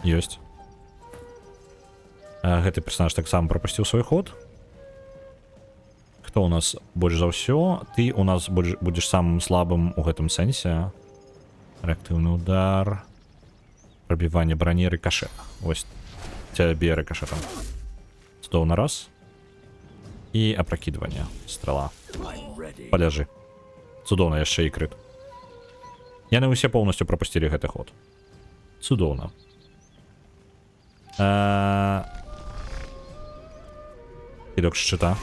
Ёсць. Гэты персонаж таксама прапусціў свой ход. Хто у нас больш за ўсё? Ты у нас будзеш самым слабым у гэтым сэнсе. Рэактыўны удар. Пробіванне брані, рикошет. Вось. Цябе рикошетом. Цудоўна, раз. І опрокидывание. Стрела. Поляжы. Цудоўна, яшчэ і крыт. Яны ўсе поўнасцю прапусцілі гэты ход. Цудоўна. Кідок шчыта.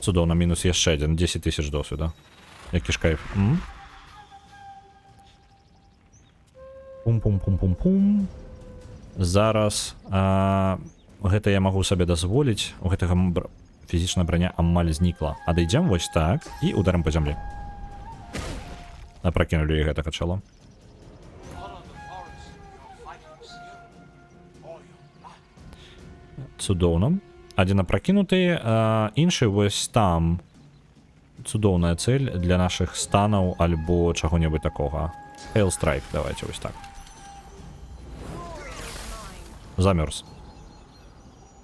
Цудоўна, мінус яшчэ адзін. 10 000 досвіда. Які ж кайф. Пум-пум-пум-пум-пум. Зараз гэта я магу сабе дазволіць. У гэтага фізічная браня амаль знікла. Адыдзем вось так і ударам па зямлі. Апракінулі гэтага чала. Цудоўна. Адзін апракінуты, іншы вось там. Цудоўная цэль для нашых станаў альбо чаго-небудзь такога. Hail Strike, давайте вось так. Замерз.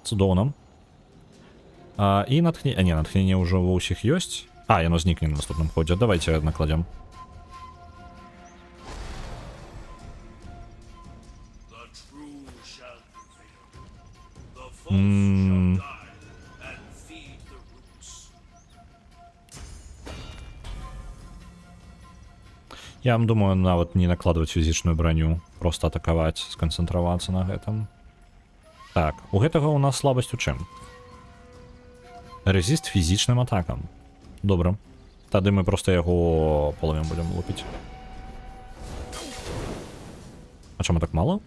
Цудоўна. І натхненне. Натхненне ўжо ва ўсіх ёсць. Яно знікне на наступным ходзе. Давайте накладзем. Я вам думаю, нават не накладваць фізічную броню, просто атакаваць, сканцэнтравацца на гэтым. Так, у гэтага у нас слабасць у чым? Резіст фізічным атакам. Добра. Тады мы просто яго полымем будем лупіць. А чаму так мало?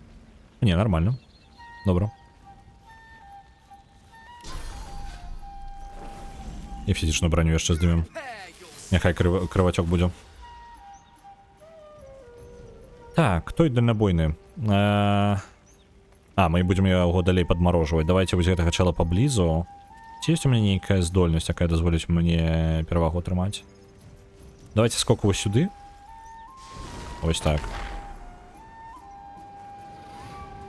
Не, нормально. Добра. І фізічную броню яшчэ здымем. Няхай крывацёк будзе. Так, той дальнабойны. Мы будем яго далей падмарожваць. Давайте вось гэтага чала паблізу. Ці ёсць у мяне нейкая здольнасць, якая дазволіць мне перавагу атрымаць? Давайте скок вось сюды. Вось так.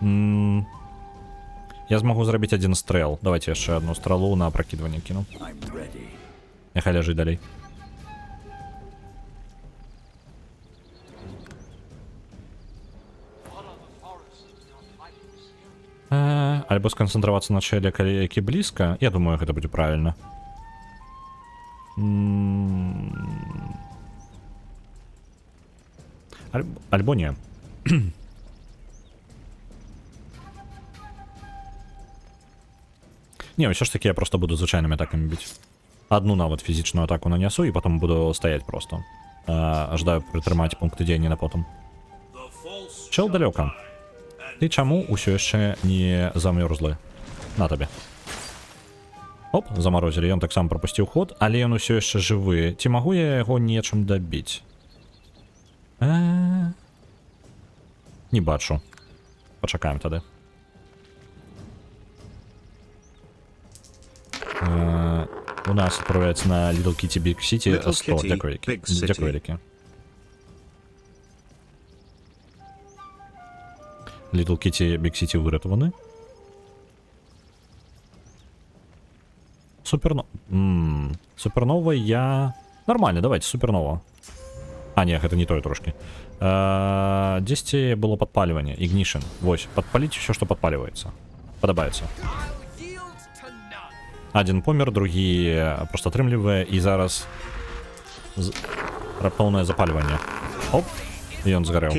Я змагу зрабіць адзін стрэл. Давайте яшчэ одну стрелу на апракідванне кіну. Няхай ляжыць далей. Альбо сконцентроваться на челе, які близко. Я думаю, это будет правильно. Альбо не. Не, все ж таки я просто буду звычайными атаками бить. Одну нават фізічную атаку нанесу, и потом буду стоять просто. Ожидаю притримать пункты дзеяння на потом. Чел далеко. Ты чаму ўсё яшчэ не замёрзлы? На табе. Оп, замарозілі. Ён таксама прапусціў ход, але ён усё яшчэ жывы. Ці магу я яго нечым дабіць? Не бачу. Пачакаем тады. У нас адправляецца на Little Kitty Big City 100. Дзякуй. Little Kitty Big City выратаваны. Супернова я... Нормально, давайте, супернова. Не, гэта не тое трошки. Дзесьці было падпаліванне, Ignition. Вось, падпаліць усё, што падпаліваецца. Падабаецца. Адзін помер, другі просто атрымлівае, і зараз раптоўнае запальванне. Оп, і ён згарэў.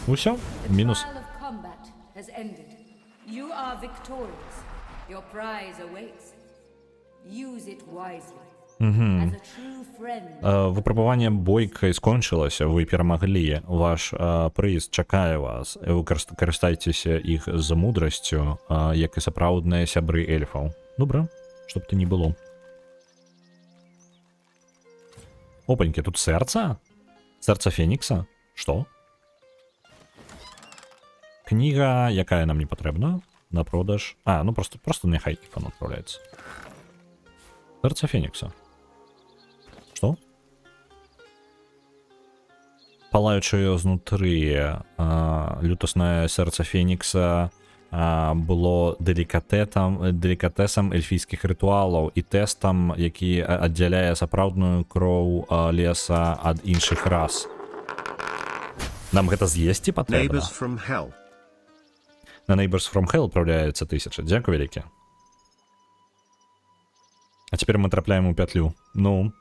Усё, мінус. Выпрабаванне бойкай скончылася, вы перамаглі. Ваш прыз чакае вас. Вы карыстайцеся іх з мудрасцю, як і сапраўдныя сябры эльфаў. Добра, чтоб ты не было. Опанькі, тут сэрца? Сэрца Фенікса? Што? книга, якая нам не патрэбна, на продаж. А, ну просто няхай ифан отправляется. Сердце Феникса. Что? Палаючее знутры, лютосное сердце Феникса было делікатэсам эльфійскіх рытуалаў і тэстам, які аддзяляе сапраўдную кроў леса ад іншых рас. Нам гэта з'есці патрэбна? Neighbors from hell. На Neighbors from Hell отправляется 1000. Дзякуй вялікі. А цяпер мы трапляем у пятлю. Ну,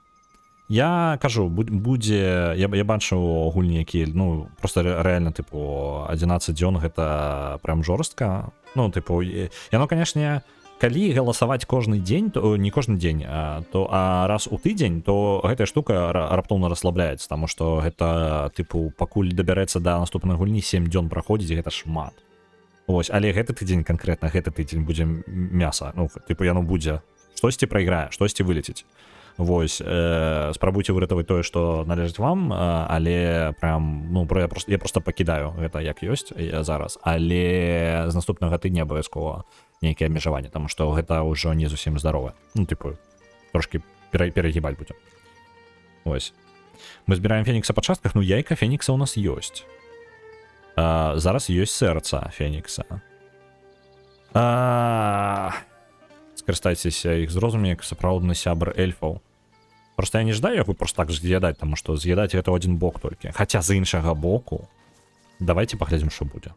я кажу, будзе... Я бачу гульні, які, ну, просто реально, типу, 11 дзён гэта прям жорстка. Ну, типу, яно, канешне, калі галасаваць кожны дзень, то не кожны дзень, а раз у тыдзень, то гэтая штука раптоўна расслабляецца, таму што гэта, типу, пакуль дабярэцца да наступнай гульні, 7 дзён праходзіць, гэта шмат. Вось, але гэты тыдзень канкрэтна, гэты тыдзень будзе мяса. Ну, типу, яно будзе штосьці прайграе, штосьці вылеціць. Вось, спрабуйце выратаваць тое, што належыць вам, але прям, ну, я просто пакідаю гэта як ёсць зараз, але з наступнага тыдня абавязкова нейкія абмежаванні, таму што гэта ўжо не зусім здаровае. Ну, типу, трошки перагибаць будзе. Вось. Мы збіраем Фенікса па частках, ну, яйка Фенікса у нас ёсць. Зараз ёсць сэрца Фенікса. Скарыстайцеся іх зрозуме як сапраўдны сябр эльфаў. Просто я не ждаю яго просто так з'ядаць, таму што з'ядаць гэта ў адзін бок толькі. Хаця з іншага боку, давайте паглядзім, што будзе.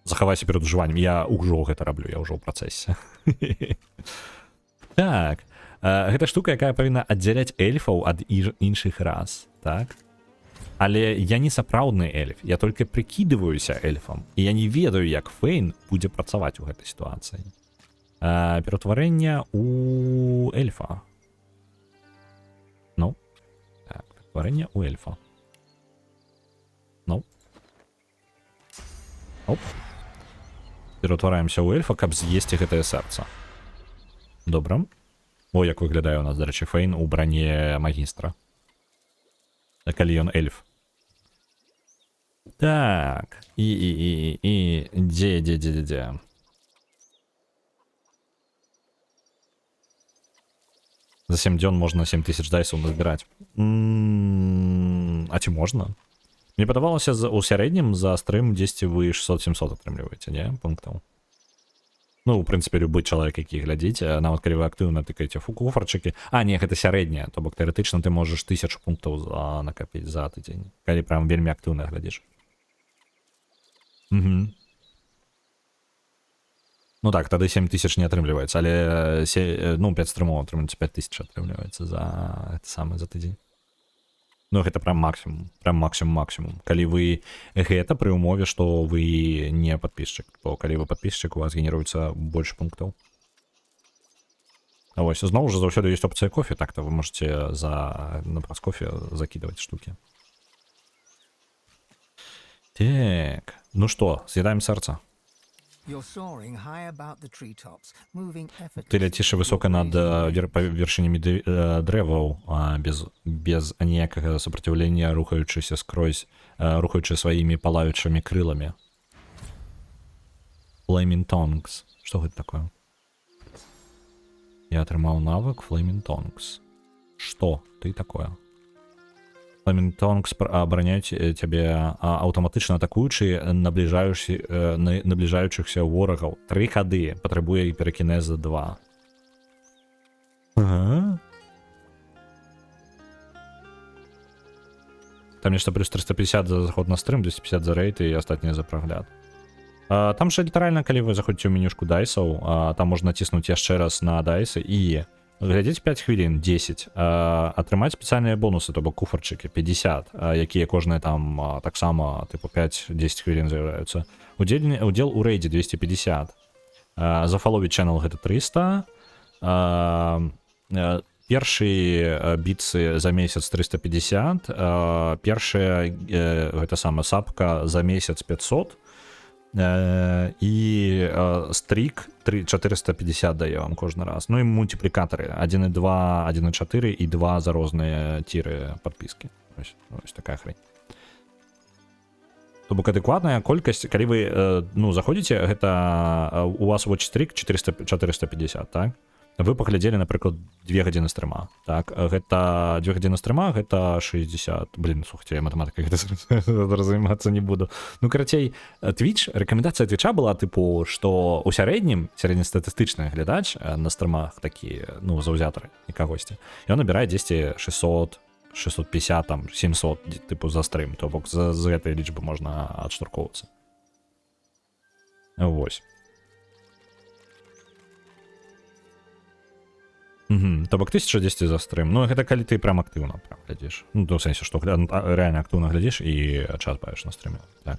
Захавайся перад ужываннем. Я ўжо гэта раблю, я ўжо ў працэсе. Так, гэта штука, якая павінна аддзяляць эльфаў ад іншых рас, так? Але я не сапраўдны эльф, я толькі прыкідываюся эльфам, і я не ведаю, як Фейн будзе працаваць у гэтай сітуацыі. Ператварэнне у эльфа. Ну, так, ператварэнне у эльфа. Ну. Оп. Ператвараемся ў эльфа, каб з'есці гэтае сэрца. Добра. О, як выглядае у нас, дарэчы, Фейн у бране магістра. Калі ён эльф. Так. І дзе? За 7 дзён можна 7000 дайсаў назбіраць. А ці можна? Мне падавалася, у сярэднім за стрым 10 вы 600-700 атрымліваеце, не? Пунктаў. Ну, у прынцыпе, любы чалавек, які глядзіць, нават калі вы актыўна тыкаеце куфарчыкі. А, не, гэта сярэдняе, то бок тэарэтычна ты можаш 1000 пунктаў накапіць за тыдзень, калі прям вельмі актыўна глядзіш. Угу. Ну так, тады 7000 не атрымліваецца, але 5 стрымоў атрымліваецца, 5000 атрымліваецца за тыдзень. Ну, гэта прям максімум. Калі вы гэта пры ўмове, што вы не падпісчык, бо калі вы падпісчык, у вас генеруецца больш пунктаў. А вось, зноў жа заўсёды ёсць опцыя кофе, так-то вы можете праз кофе закидывать штукі. Так, ну што, з'едаем сэрца. Ты ляціш высока над вершынямі дрэваў, без ніякага супраціўлення, рухаючыся скрозь, рухаючы сваімі палаючымі крыламі. Flaming Tongues. Што гэта такое? Я атрымаў навык Flaming Tongues. Што ты такое? Flaming Tongues абараняюць цябе аўтаматычна атакуючы набліжаючыхся ворагаў. 3 хады, патрабуе перакінеза 2. Ага. Там нешта плюс 350 за заход на стрым, 250 за рейд і астатнія за прагляд. Там же літаральна, калі вы заходзіце ў менюшку дайсаў, там можна ціснуць яшчэ раз на дайсы і глядзець 5 хвілін, 10, атрымаць спецыяльныя бонусы, то бок куфарчыкі, 50, якія кожныя там таксама, типу, 5-10 хвілін з'яўляюцца. Удзел у рейдзе 250. Зафаловіць чэнел гэта 300. Першыя біцы за месяц 350. Першая, гэта сама сапка за месяц 500. І стрік 450 дае вам кожны раз. Ну і мультиплікатары 1.2, 1.4 і 2 за розныя тіры падпіскі. Ось такая хрень. То бок адэкватная колькасць, калі вы ну заходзіце, гэта у вас watch streak 450, так? Вы паглядзелі, напрыклад, 2 гадзіны стрыма, так? Гэта 2 гадзіны стрыма, гэта 60. Блин, слухайте, я матэматыкай разумацца не буду. Ну, карацей, Twitch, рэкамендацыя Твіча была, типу, што ў сярэднім, сярэднестатыстычны глядач на стрымах такі, ну, заўзятары і кагосьці, ён набірае 10 600, 650, там, 700, типу, за стрым. То бок з гэтай лічбы можна адштуркоўвацца. Вось. То бок 1010 за стрым. Ну, гэта калі ты прям актыўна глядзіш. Ну, то ў сэнсе, што рэальна актыўна глядзіш і час бавіш на стрыме. Так.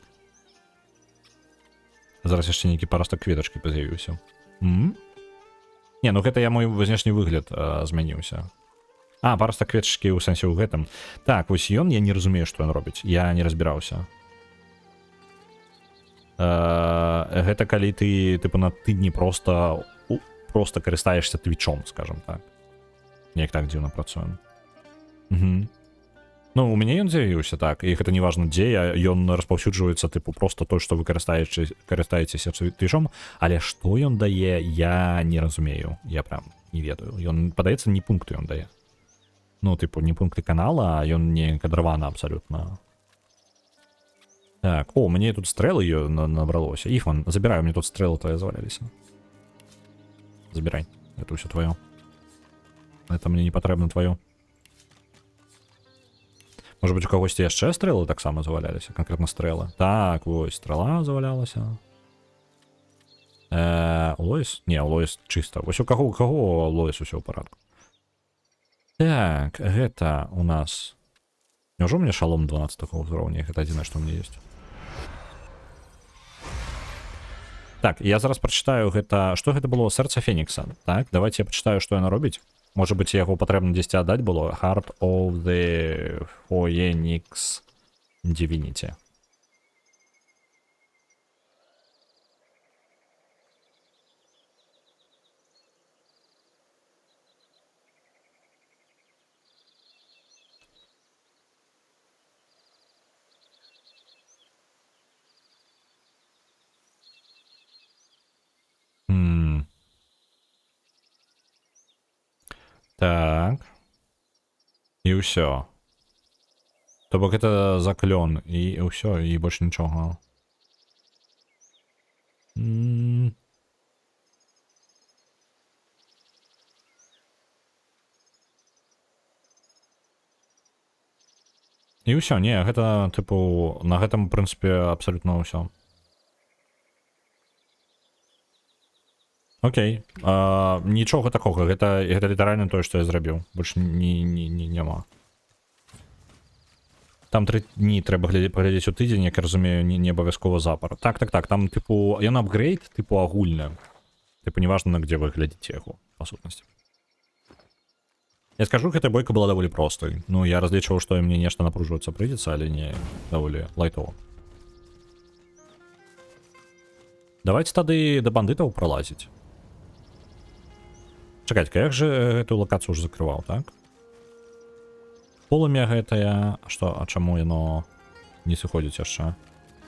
Зараз яшчэ нейкі парастак кветачкі з'явіўся. Не, ну гэта я мой знешні выгляд змяніўся. А, парастак кветачкі ў сэнсе ў гэтым. Так, вось ён, я не разумею, што ён робіць. Я не разбіраўся. Гэта калі ты, типу, на тыдні просто карыстаешься твічом, скажем так. Неяк так дзіўна працуем. Ну, у мяне ён з'явіўся, так, і гэта не важна дзе, ён распаўсюджваецца, типу, просто той, што вы карыстаецеся твічом, але што ён дае, я не разумею, я прям не ведаю. Ён, падаецца, не пункты ён дае. Ну, типу, не пункты канала, а ён не кадравана абсалютна. Так, о, мне тут стрэлы набралося. Іфман, забіраю, мне тут стрэлы твои заваляліся. Забирай. Это все твое. Это мне не патрэбна твое. Может быть, у кагосьці яшчэ стрэлы таксама заваляліся? Конкретно стрэлы. Так, вось, стрела завалялася. Лоіс? Не, Лоіс чыста. Вось у каго Лоіс усё ў парадку. Так, гэта у нас... Няўжо мне шалом 12 ўзроўня? Гэта адзінае, што ў мяне ёсць. Так, я зараз прачытаю гэта... Што гэта было? Сэрца Фенікса. Так, давайте я пачытаю, што яна робіць. Можа быць, яго патрэбна дзесьці аддаць было. Heart of the Phoenix Divinity. Так. І ўсё. То бок это заклён. І ўсё, і больш нічога. І ўсё, не, гэта, тыпу, на гэтым, у прынцыпе, абсалютна ўсё. Окей. Нічога такога, гэта літаральна тое, што я зрабіў. Больш няма. Там 3 дні трэба паглядзець у тыдзень, як я разумею, не абавязкова запар. Так, там, тыпу, ён апгрейд, тыпу, агульны. Тыпу, неважна, где вы глядзіце яго, па сутнасці. Я скажу, гэта бойка была даволі простай. Ну, я разлічваў, што мне нешта напружвацца прыйдзецца, але не, даволі лайтово. Давайте тады да бандытаў пролазіць. Чакайце, як же гэтую лакацыю ўжо закрываў, так? Полымя гэтае... Што, а чаму яно не сыходзіць яшчэ?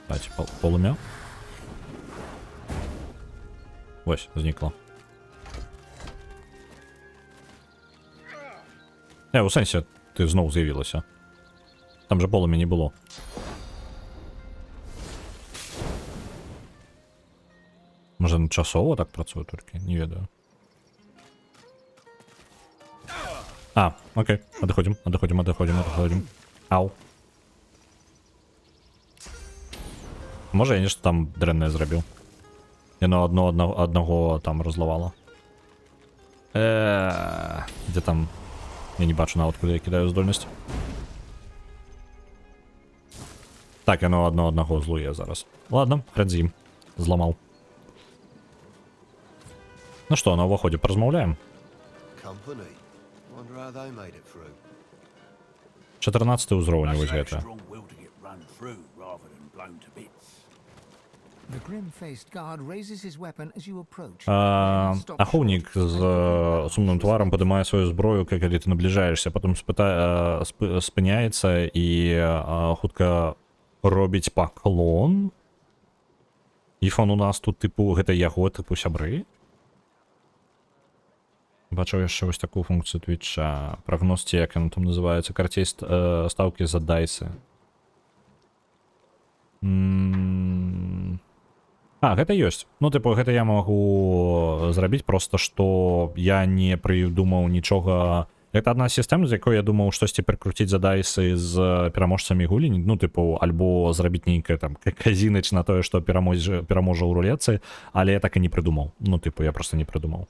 Давайте, полымя. Вось, знікла. У сэнсе, ты зноў з'явілася. Там же полымя не было. Можа, часова так працуе толькі? Не ведаю. А, окей, адыходзім. Ау. Можа, я нешта там дрэннае зрабіў. Яно аднаго там разлавала. Дзе там? Я не бачу нават, куды я кідаю здольнасць. Так, яно аднаго злуе зараз. Ладно, хрен з ім. Зламаў. Ну што, на ўваходзе паразмаўляем? 14 ўзроўень вось гэта. Ахоўнік з сумным тварам падымае сваю зброю, калі ты набліжаешся, потым спыняецца і хутка робіць паклон. Іфан у нас тут, типу, гэта яго, типу, сябры. Бачу яшчэ вось такую функцію Твіча. Прагноз ці, як яно там называецца, карцей стаўкі за дайсы. Гэта ёсць. Ну, типу, гэта я магу зрабіць, просто што я не прыдумаў нічога. Гэта адна з сістэм, з якой я думаў штосьці прыкруціць за дайсы з пераможцамі гулень, ну, типу, альбо зрабіць нейкае там казінач на тое, што пераможа ў рулетцы, але я так і не прыдумаў. Ну, типу, я просто не прыдумаў.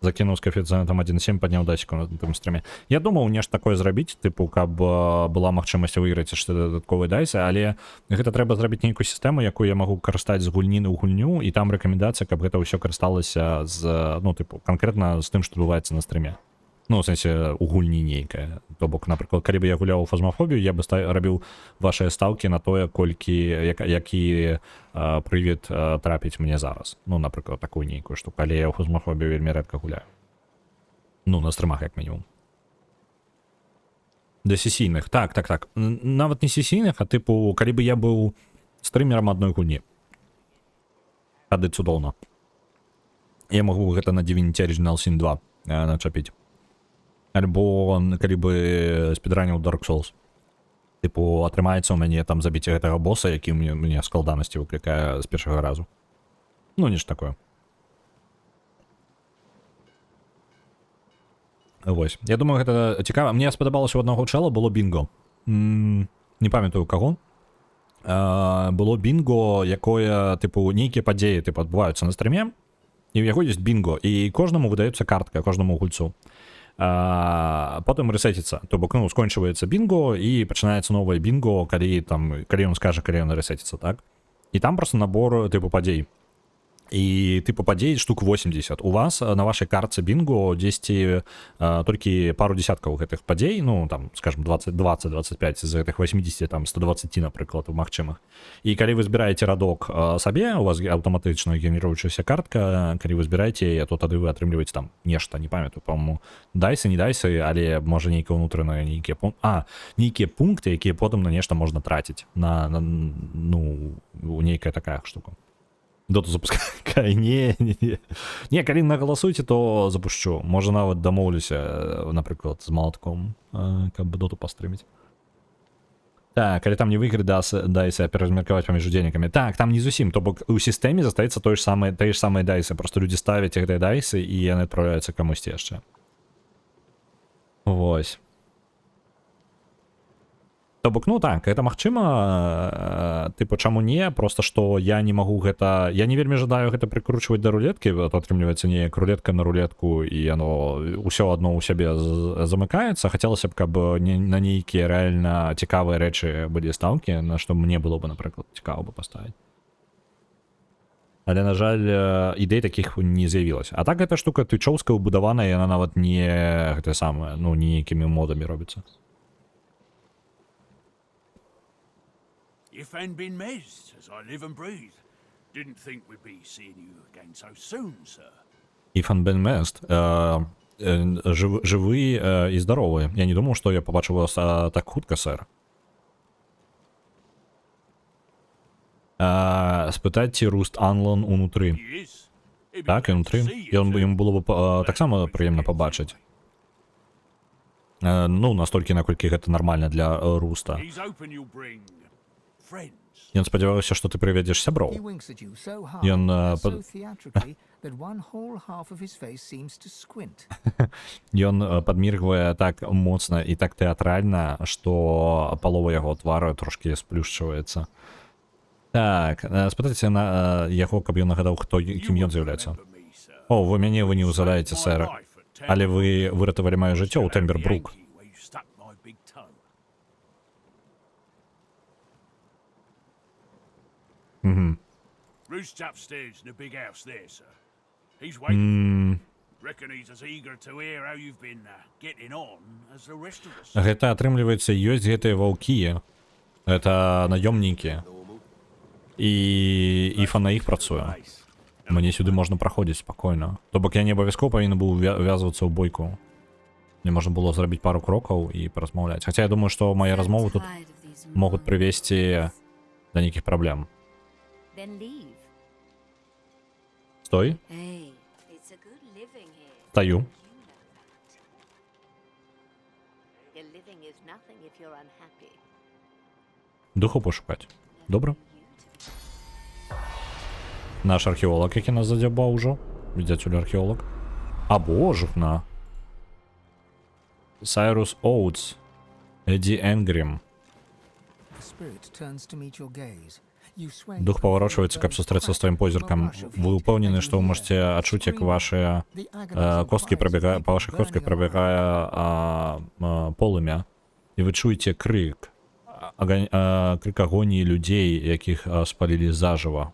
Закінуў з коэфіцыентам 1.7, падняў дасіку на тым стриме. Я думаў нешта такое зрабіць, типу, каб была магчымасць выйграць яшчэ дадатковыя дайсы, але гэта трэба зрабіць нейкую сістэму, якую я магу карыстаць з гульні ў гульню, і там рэкамендацыя, каб гэта ўсё карысталася з, ну, типу, канкрэтна з тым, што адбываецца на стріме. Ну, в сэнсе, у гульні нейкая. То бок, напрыклад, калі бы я гуляў у фазмафобію, я бы рабіў вашыя стаўкі на тое, колькі, які прывід трапіць мне зараз. Ну, напрыклад, такую нейкую штуку. Але я ў фазмафобію вельмі рэдка гуляю. Ну, на стрымах, як мінімум. Да сесійных. Так. Нават не сесійных, а типу, калі бы я быў стрымерам адной гульні. Тады цудоўна. Я магу гэта на Divinity Original Sin 2 начапіць. Альбо калі бы спідраніў Dark Souls. Типу, атрымаецца ў мяне там забіць гэтага боса, які мне складанасці выклікае з першага разу. Ну, нешта такое. Вось. Я думаю, гэта цікава. Мне спадабалася у аднаго чэла было бінго. Не памятаю у каго. Было бінго, якое, типу, нейкія падзеі, типу, адбываюцца на стріме, і ў яго ёсць бінго, і кожнаму выдаецца картка, кожнаму гульцу. Потым рэсеціцца, то бок, ну, скончваецца бінго і пачынаецца новае бінго, калі ён скажа, калі ён рэсеціцца, так? І там просто набор, типу, падзей. І типу падзей штук 80. У вас на вашай картцы бінго 10 толькі пару десяткаў гэтых падзей, ну там, скажем, 20-25 з гэтых 80, там 120, напрыклад, магчымых. І калі вы збіраеце радок сабе, у вас аўтаматычна генеруючаяся картка, калі вы збіраеце яе, то тады вы атрымліваеце там нешта, не памятаю, по-моему, дайсы, не дайсы, але можа нейкае ўнутранае нейкія пункты, якія потым на нешта можна траціць на ну, нейкая такая штука. Доту запускай. Не, калі нагаласуйце, то запушчу. Можа нават дамоўлюся, напрыклад, з малатком, каб доту пастрыміць. Так, калі там не выйгры дайсы, а перазмеркаваць паміж удзельнікамі. Так, там не зусім, то бок у сістэме застаецца тыя ж самыя дайсы, просто людзі ставяць гэтыя дайсы і яны адпраўляюцца камусьці яшчэ. Вось. То бок, ну так, гэта магчыма, типу, чаму не, просто што я не магу гэта, я не вельмі жадаю гэта прыкручваць да рулеткі, то атрымліваецца неяк рулетка на рулетку, і яно ўсё адно ў сябе замыкаецца, хацелася б, каб на нейкія рэальна цікавыя рэчы былі стаўкі, на што мне было бы, напрыклад, цікава бы паставіць. Але, на жаль, ідэй такіх не з'явілася. А так гэта штука твічоўская ўбудаваная, яна нават не гэта самае, ну, нейкімі модамі робіцца. If and been mezd, as I live and breathe. Didn't think we'd be seeing you again so soon, sir. If and been mezd. Живы і здаровы. Я не думаў, што я побачыў вас так хутка, сэр. Спытайце Руст Анлон унутры. Так, унутры. Ім было б таксама прыемна пабачыць. Ну, настолькі, наколькі гэта нармальна для Руста. Ён спадзяваўся, што ты прыведзеш сяброў. Ён падміргвае так моцна і так тэатральна, што палова яго твару трошкі сплюшчваецца. Так, спытайце на яго, каб ён нагадаў, кім ён з'яўляецца. О, вы мяне вы не ўзадаеце, сэр. Але вы выратавалі маё жыццё ў Тэмбер-Брук. Roost's upstairs in the big house there, sir. He's waiting. Reckon he's as eager to hear how you've been getting on as the rest of us. Гэта, атрымліваецца, ёсць гэтыя ваўкі. Гэта наёмнікі. І Іфа на іх працуе. Мне сюды можна праходзіць спакойна. То бок я не абавязкова павінен быў ввязвацца ў бойку. Мне можна було зробити пару крокаў і паразмаўляць. Хаця я думаю, што мае размовы тут могуць прывесці да нейкіх праблем. Then leave. Стой, Hey, it's a good living here. стою. You know that. Your living is nothing if you're unhappy. Духу пошукаць. Добра. Наш археолог, який нас задябав уже. Дядюля археолог. А божухна. Сайрус Оутс. Еді Енгрім. Дух поворачивается, каб сустрэцца з твоім позіркам. Вы ўпэўнены, што вы можете адчуць, як ваши косткі прабягае, па вашых костках прабягае полымя. І вы чуеце крык. Крык агоніі людзей, якіх спалілі зажыва.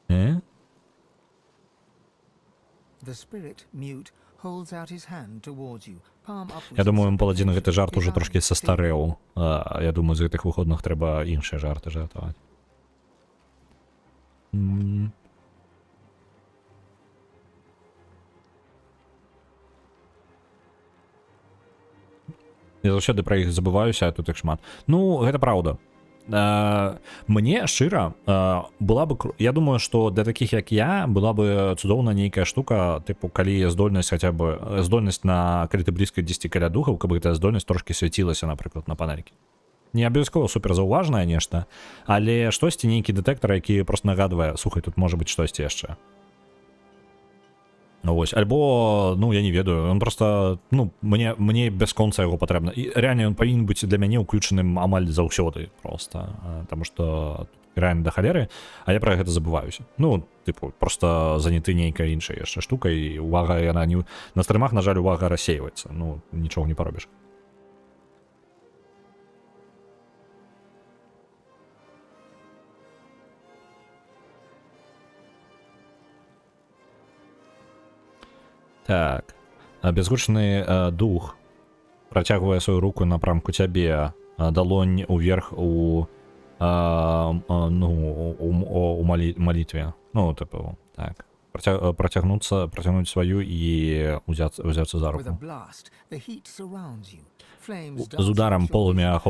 Я думаю, паладзін гэты жарт ужо трошкі састарэў. Я думаю, з гэтых выходных трэба іншыя жарты жартаваць. Я заўсёды пра іх забываюся, а тут іх шмат. Ну, гэта праўда. Мне шчыра была бы, я думаю, што для такіх як я была бы цудоўна нейкая штука, тыпу, калі здольнасць хаця бы здольнасць на калі ты блізка 10 каля духаў, каб гэтая здольнасць трошкі свяцілася, напрыклад, на панелькі. Не абавязкова суперзаўважнае нешта, але штосьці нейкі дэтэктар, які просто нагадвае, слухай, тут можа быць штосьці яшчэ. Вось, альбо, ну, я не ведаю, он просто, ну, мне бясконца яго патрэбна. І реально, ён павінен быць для мяне ўключаным амаль заўсёды просто, таму што реально да халеры, а я пра гэта забываюся. Ну, тыпу, просто заняты нейкай іншай яшчэ штукай, і увага, яна не... На стрымах, на жаль, увага рассейваецца, ну, нічога не паробіш. Так, безгучны дух працягвае сваю руку напрамку цябе, далонь уверх у малітве. Ну, типу, так. Працягнуць сваю і узяцца за руку. З ударам полымя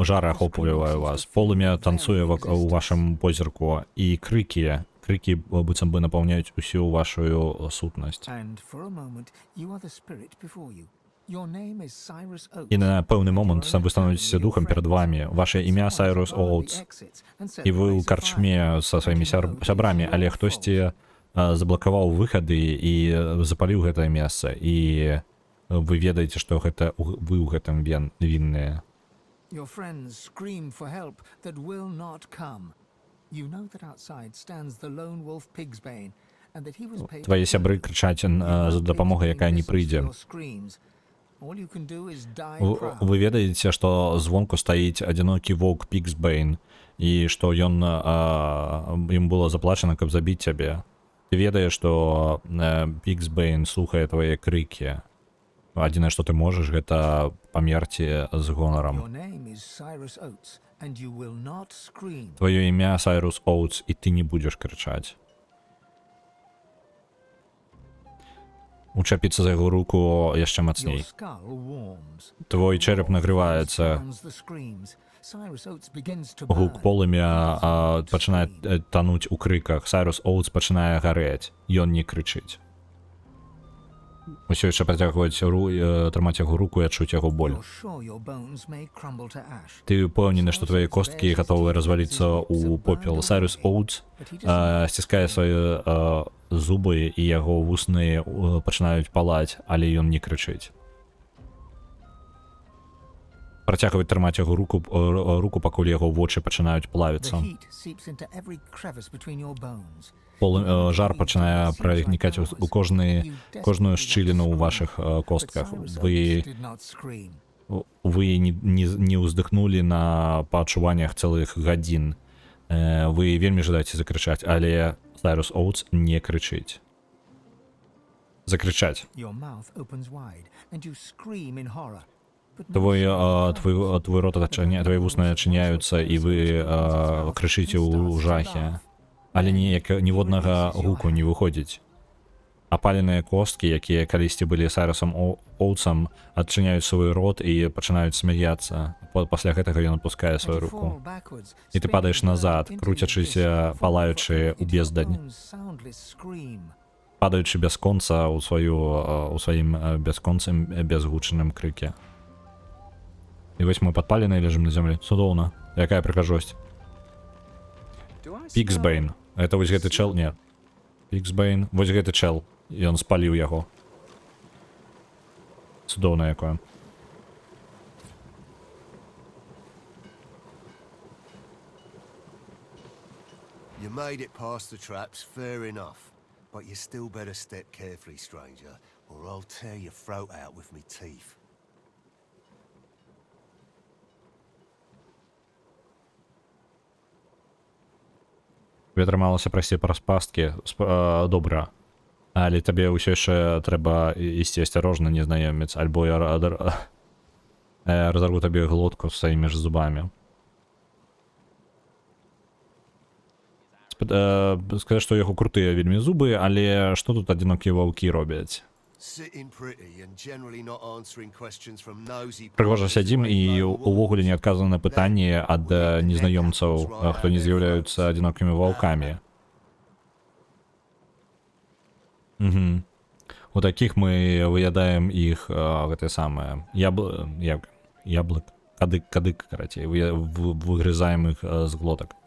жара ахоплівае вас. Полымя танцуе у вашым позірку, і крыкі быццам бы напаўняюць усю вашу сутнасць. І на пэўны момант вы становіцеся духам перад вамі. Ваше імя Сайрус Оутс. І вы ў карчме са сваімі сябрамі, але хтосьці заблакаваў выхады і запаліў гэтае месца. І вы ведаеце, што гэта вы ў гэтым вінныя. Твае сябры крычаць за дапамогай, якая не прыйдзе. Вы ведаеце, што звонку стаіць адзінокі воўк Піксбейн, і што ім было заплачана, каб забіць цябе. Ты ведаеш, што Піксбейн слухае твае крыкі. Адзінае, што ты можаш, гэта памерці з гонарам. Твоё імя Сайрус Оутс, і ты не будзеш крычаць. Учапіцца за яго руку яшчэ мацней. Твой чэрап нагрываецца. Гук полымя пачынае тануць у крыках. Сайрус Оутс пачынае гарэць. Ён не крычыць. Усё яшчэ трымаць яго руку і адчуць яго боль. Ты ўпэўнены, што твае косткі гатовыя разваліцца ў попел. Сайрус Оутс сціскае свае зубы, і яго вусны пачынаюць палаць, але ён не крычыць. Працягваць трымаць яго руку, пакуль яго вочы пачынаюць плавіцца. Жар пачынае пранікаць у кожную шчыліну ў вашых костках. Вы не ўздыхнулі на паадчуваннях цэлых гадзін. Вы вельмі жадаеце закрычаць, але Сайрус Оутс не крычыць. Закрычаць. Твой рот адчыняецца, твои вусны адчыняюцца, і вы крычыце ў жахе. Але ніводнага гуку не выходзіць. апаленыя косткі, якія калісьці былі Сайрусам Оутсам, адчыняюць свой рот і пачынаюць смяяцца. Пасля гэтага ён апускае сваю руку. І ты падаеш назад, круцячыся, палаючы ў бездань. Падаючы бясконца ў сваім бясконцым бязгучаным крыке. І вось мы падпаленыя ляжым на зямлі. Цудоўна. Якая прыгажосць. Піксбейн. Это вось гэты чэл? Не. Піксбейн. Вось гэты чэл. Ён спаліў яго. Цудоўна якое. You made it past the traps, fair enough. But you still better step carefully, stranger, or I'll tear your throat out with me teeth. Тебе атрымалася прайсці праз пасткі. Добра. Але табе ўсё яшчэ трэба ісці асцярожна, незнаёмец, альбо я разарву табе глотку сваімі ж зубамі. Сказаць, што яго крутыя вельмі зубы, але што тут адзінокія ваўкі робяць? Прыгожа сядзім і увогуле не адказана на пытанні ад незнаёмцаў, хто не з'яўляюцца адзінокімі ваўкамі. У такіх мы выядаем іх гэтае самае яблык, кадык, карацей, выгрызаем іх з глотак.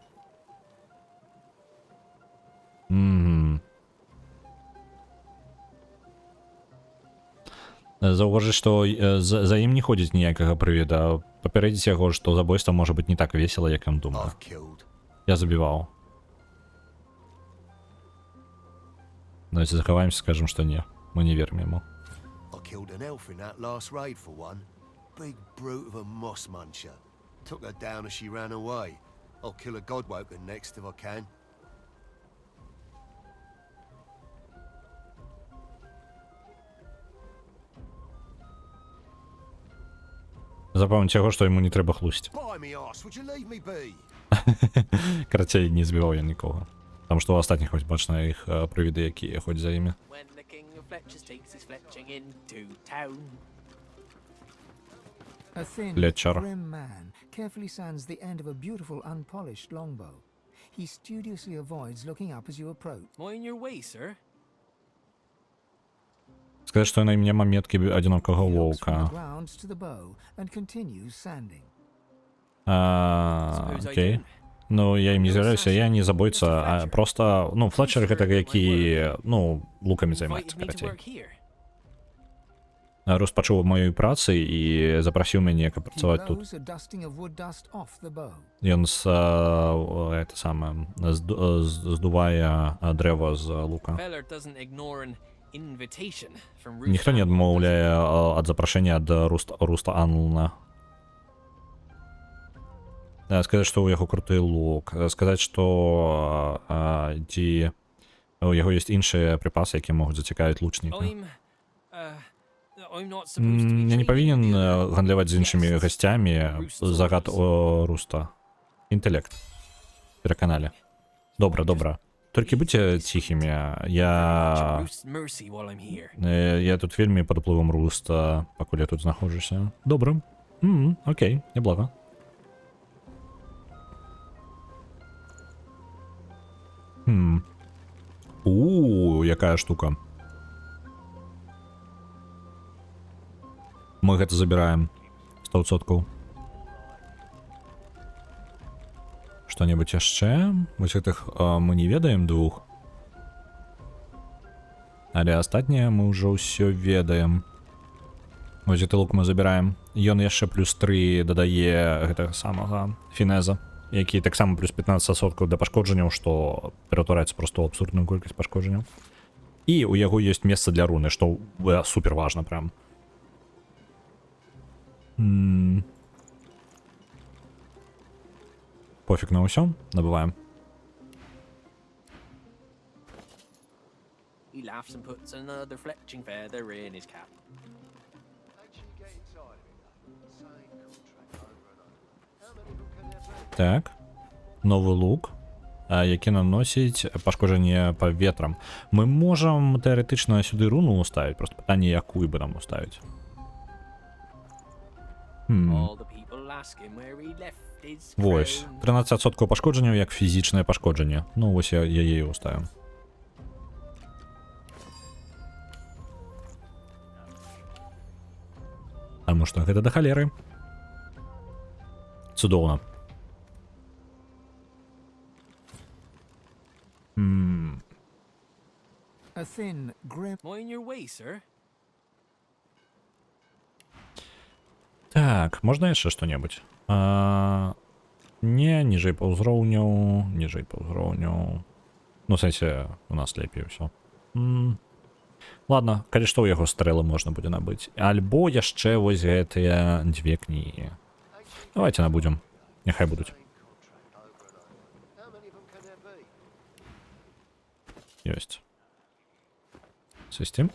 Заўважыць, што за ім не ходзіць ніякага прывіда. Папярэдзіць яго, што забойства можа быць не так весела, як ён думае. Я забіваў. Давайте захаваемся, скажем, что не. Мы не верим ему. Запомнить яго, што яму не трэба хлусіць. Карацей, не збіваў я нікога. Там што ў астатніх хоць бачна іх прывіды, якія ходзяць за імі. Флетчер. Carefully sands the end of a beautiful unpolished longbow. He studiously avoids looking up as you approach. Mind your way, sir. Сказаць, што яна няма меткі адзінокага воўка. Окей. Ну, я ім не з'яўляюся, я не забойца, а просто, ну, Флетчер гэта які, ну, лукамі займаецца, карацей. Рус пачуў маёй працы і запрасіў мяне, каб працаваць тут. Ён здувае дрэва з лука. Ніхто не адмаўляе ад запрашэння ад Руста Анлна. Сказаць, што ў яго круты лук. Сказаць, што ці у яго ёсць іншыя прыпасы, якія могуць зацікавіць лучніка. Я не павінен гандляваць з іншымі гасцямі. Загад о Руста. Інтэлект. Пераканалі. Добра, добра. Толькі будьце ціхімі. Я тут вельмі пад уплывам Руста, пакуль я тут знаходжуся. Добра. Окей, няблага. Якая штука. Мы гэта забіраем. 100%. Што-небудзь яшчэ? Вось гэтых мы не ведаем двух. Але астатняе мы ўжо ўсё ведаем. Вось гэты лук мы забіраем. Ён яшчэ плюс 3 дадае гэтага самага фінеза, які таксама плюс 15% да пашкоджанняў, што ператвараецца проста ў абсурдную колькасць пашкоджанняў. І у яго ёсць месца для руны, што супер важна прям. Пофіг на ўсё, набываем. Так, новый лук. які наносіць пашкоджанне паветрам. Мы можам тэарэтычна сюды руну уставіць, просто пытанне, якую бы нам уставіць. Вось, 13% пашкоджанняў як фізічнае пашкоджанне. Ну, вось я яе уставім. Таму што гэта да халеры. Цудоўна. A thin, grim... Mind your way, sir. Так, можна яшчэ што-небудзь? Не, ніжэй па ўзроўню, ніжэй па ўзроўню. Ну, в сэнсе, у нас лепей ўсё. Ладно, калі што, у яго стрэлы можна будзе набыць. Альбо яшчэ вось гэтыя дзве кнігі. Давайте набудзем. Няхай будуць. Ёсць. Сысцем?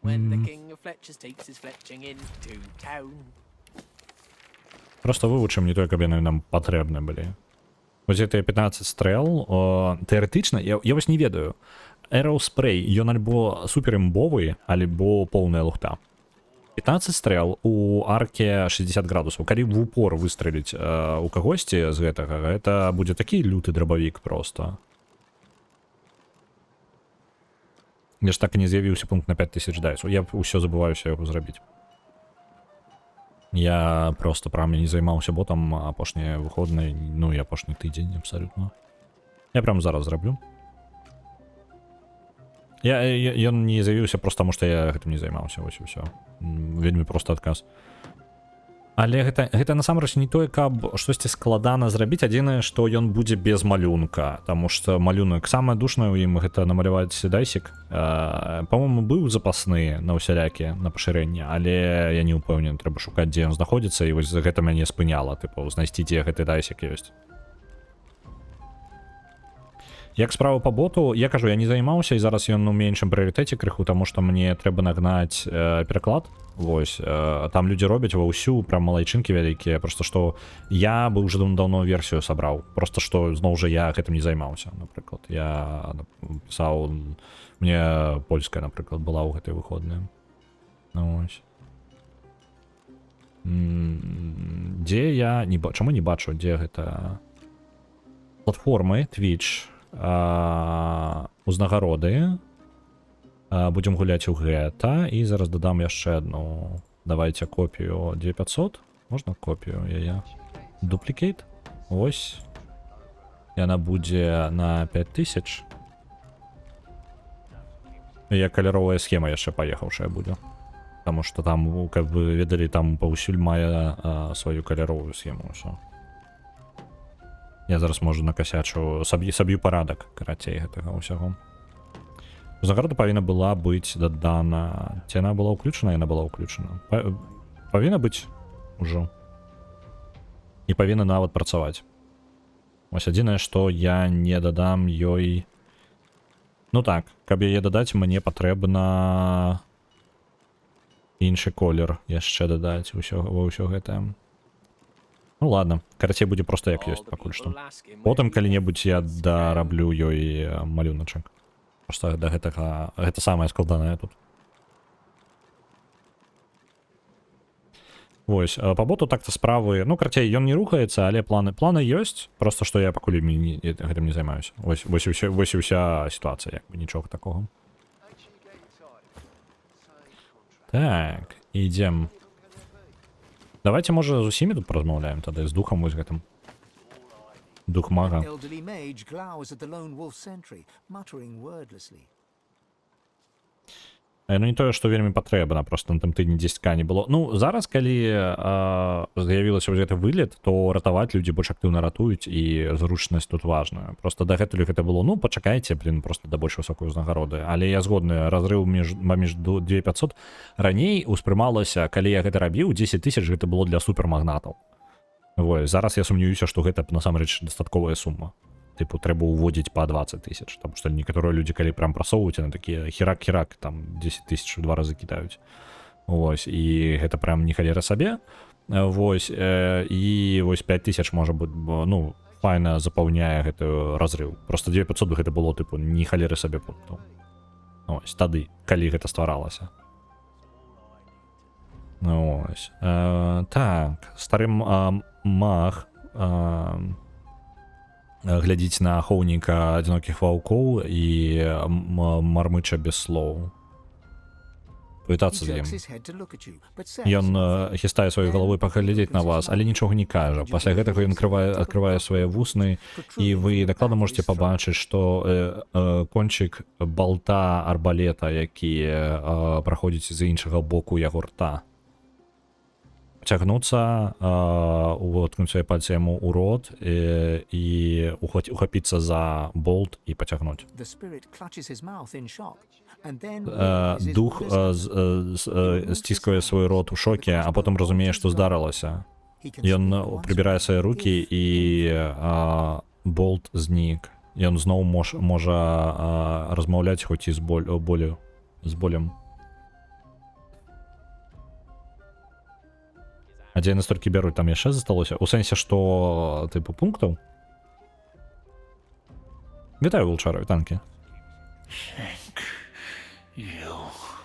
When the king of Fletchers takes his fletching into town. Просто вывучым не тое, каб яны нам патрэбны былі. Вось гэтыя 15 стрэл, тэарэтычна, я вось не ведаю. Arrow Spray, ён альбо супер імбовы, альбо поўная лухта. 15 стрэл у арке 60 градусаў. Калі в упор выстрэліць у кагосьці з гэтага, гэта будзе такі люты драбавік просто. Я ж так і не з'явіўся пункт на 5000 дайсу. Я ўсё забываюся яго зрабіць. Я просто прям не займаўся ботам апошнія выходныя, ну і апошні тыдзень абсалютна. Я прям зараз зраблю. Ён не з'явіўся просто таму, што я гэтым не займаўся, вось і ўсё. Вельмі просто адказ. Але гэта насамрэч не тое, каб штосьці складана зрабіць, адзінае, што ён будзе без малюнка, таму што малюнак самае душнае ў ім гэта намаляваць дайсік. Па-моему, быў запасны на ўсялякія на пашырэнне, але я не ўпэўнены, трэба шукаць, дзе ён знаходзіцца, і вось гэта мяне спыняла, тыпу, знайсці, дзе гэты дайсік ёсць. Як справа по боту, я кажу, я не займаўся, і зараз ён у меншым прыярытэце крыху, таму што мне трэба нагнаць пераклад. Вось, там людзі робяць ва ўсю, прям малайчынкі вялікія, просто што я бы уже даўно версію сабраў, просто што зноў жа я гэтым не займаўся, напрыклад. Я пісаў, мне польская, напрыклад, была ў гэтай выходныя. Ну, вось. Дзе я, чаму не бачу, дзе гэта платформы, Twitch, узнагароды. Будем гуляць у гэта, і зараз дадам яшчэ одну. Давайте копію 2500. Можна копію яе? Duplicate. Ось. Яна будзе на 5000. Я каляровая схема яшчэ паехаўшая будзе. Таму што там, как бы ведалі, там паўсюль мае сваю каляровую схему ўсё. Я зараз можу накасячу, саб'ю парадак, карацей, гэтага ўсяго. Узнагарода павінна была быць дадана. Ці яна была ўключана? Яна была ўключана. Павінна быць ужо. І павінна нават працаваць. Вось адзінае, што я не дадам ёй... Ну так, каб яе дадаць, мне патрэбна іншы колер яшчэ дадаць ва ўсё гэтае. Ну ладно, карацей будзе просто як ёсць пакуль што. Потым калі-небудзь я дараблю ёй малюначак. Просто да гэтага, гэта самае складанае тут. Вось, па боту так-то справы, ну, карацей, ён не рухаецца, але планы ёсць, просто што я пакуль гэтым не займаюся. Вось і ўся сітуацыя, як бы нічога такога. Так, ідзем. Давайте, можа, з усімі тут паразмаўляем тады, з духам вось гэтым. Дух мага. Elderly mage glowers at the lone wolf sentry, muttering wordlessly. Ну, не тое, што вельмі патрэбна, просто на тым тыдні 10к не было. Ну, зараз, калі з'явілася вось гэты вылет, то ратаваць людзі больш актыўна ратуюць, і зручнасць тут важная. Просто дагэтуль гэта было, ну, пачакайце, просто да больш высокай узнагароды. Але я згодны, разрыў паміж 2500 раней успрымалася, калі я гэта рабіў, 10 000 гэта было для супермагнатаў. Вось, зараз я сумнююся, што гэта насамрэч дастатковая сума. Типу, трэба ўводзіць па 20 000, таму што некаторыя людзі, калі прям прасоўваюць, яны такія херак-херак, там 10 000 у 2 разы кідаюць. Вось, і гэта прям не халера сабе. Вось, і вось 5000 можа быць, ну, файна запаўняе гэты разрыў. Просто 9500 гэта было тыпу ні халеры сабе пунктаў. Ось тады, калі гэта стваралася. Ось. Так, стары маг глядзіць на ахоўніка адзінокіх ваўкоў і мармыча без слоў. Павітацца з ім. Ён хістае сваёй галавой паглядзець на вас, але нічога не кажа. Пасля гэтага ён адкрывае свае вусны, і вы дакладна можете пабачыць, што кончык балта арбалета, які праходзіць з іншага боку яго рта. Цягнуцца, увоткнуць свае пальцы яму ў рот і ухапіцца за болт і пацягнуць. Дух сціскае свой рот у шоке, а потым разумее, што здарылася. Ён прыбірае свае рукі і болт знік. Ён зноў можа размаўляць хоць і з болем. А дзе настолькі бяруць, там яшчэ засталося? У сэнсе, што тыпу пунктаў? Вітаю, вулчары, танкі.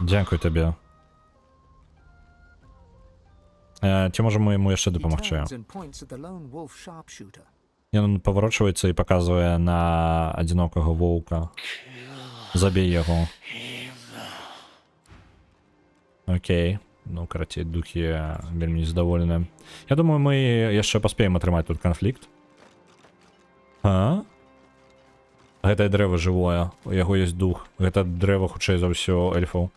Дзякуй табе. Ці можам мы яму яшчэ дапамагчы? Ён паварочваецца і паказвае на адзінокага воўка. Забей яго. Окей. Ну, карацей, духі вельмі незадаволеныя. Я думаю, мы яшчэ паспеем атрымаць тут канфлікт. Гэтае дрэва жывое, у яго ёсць дух. Гэта дрэва, хутчэй за ўсё, эльфаў.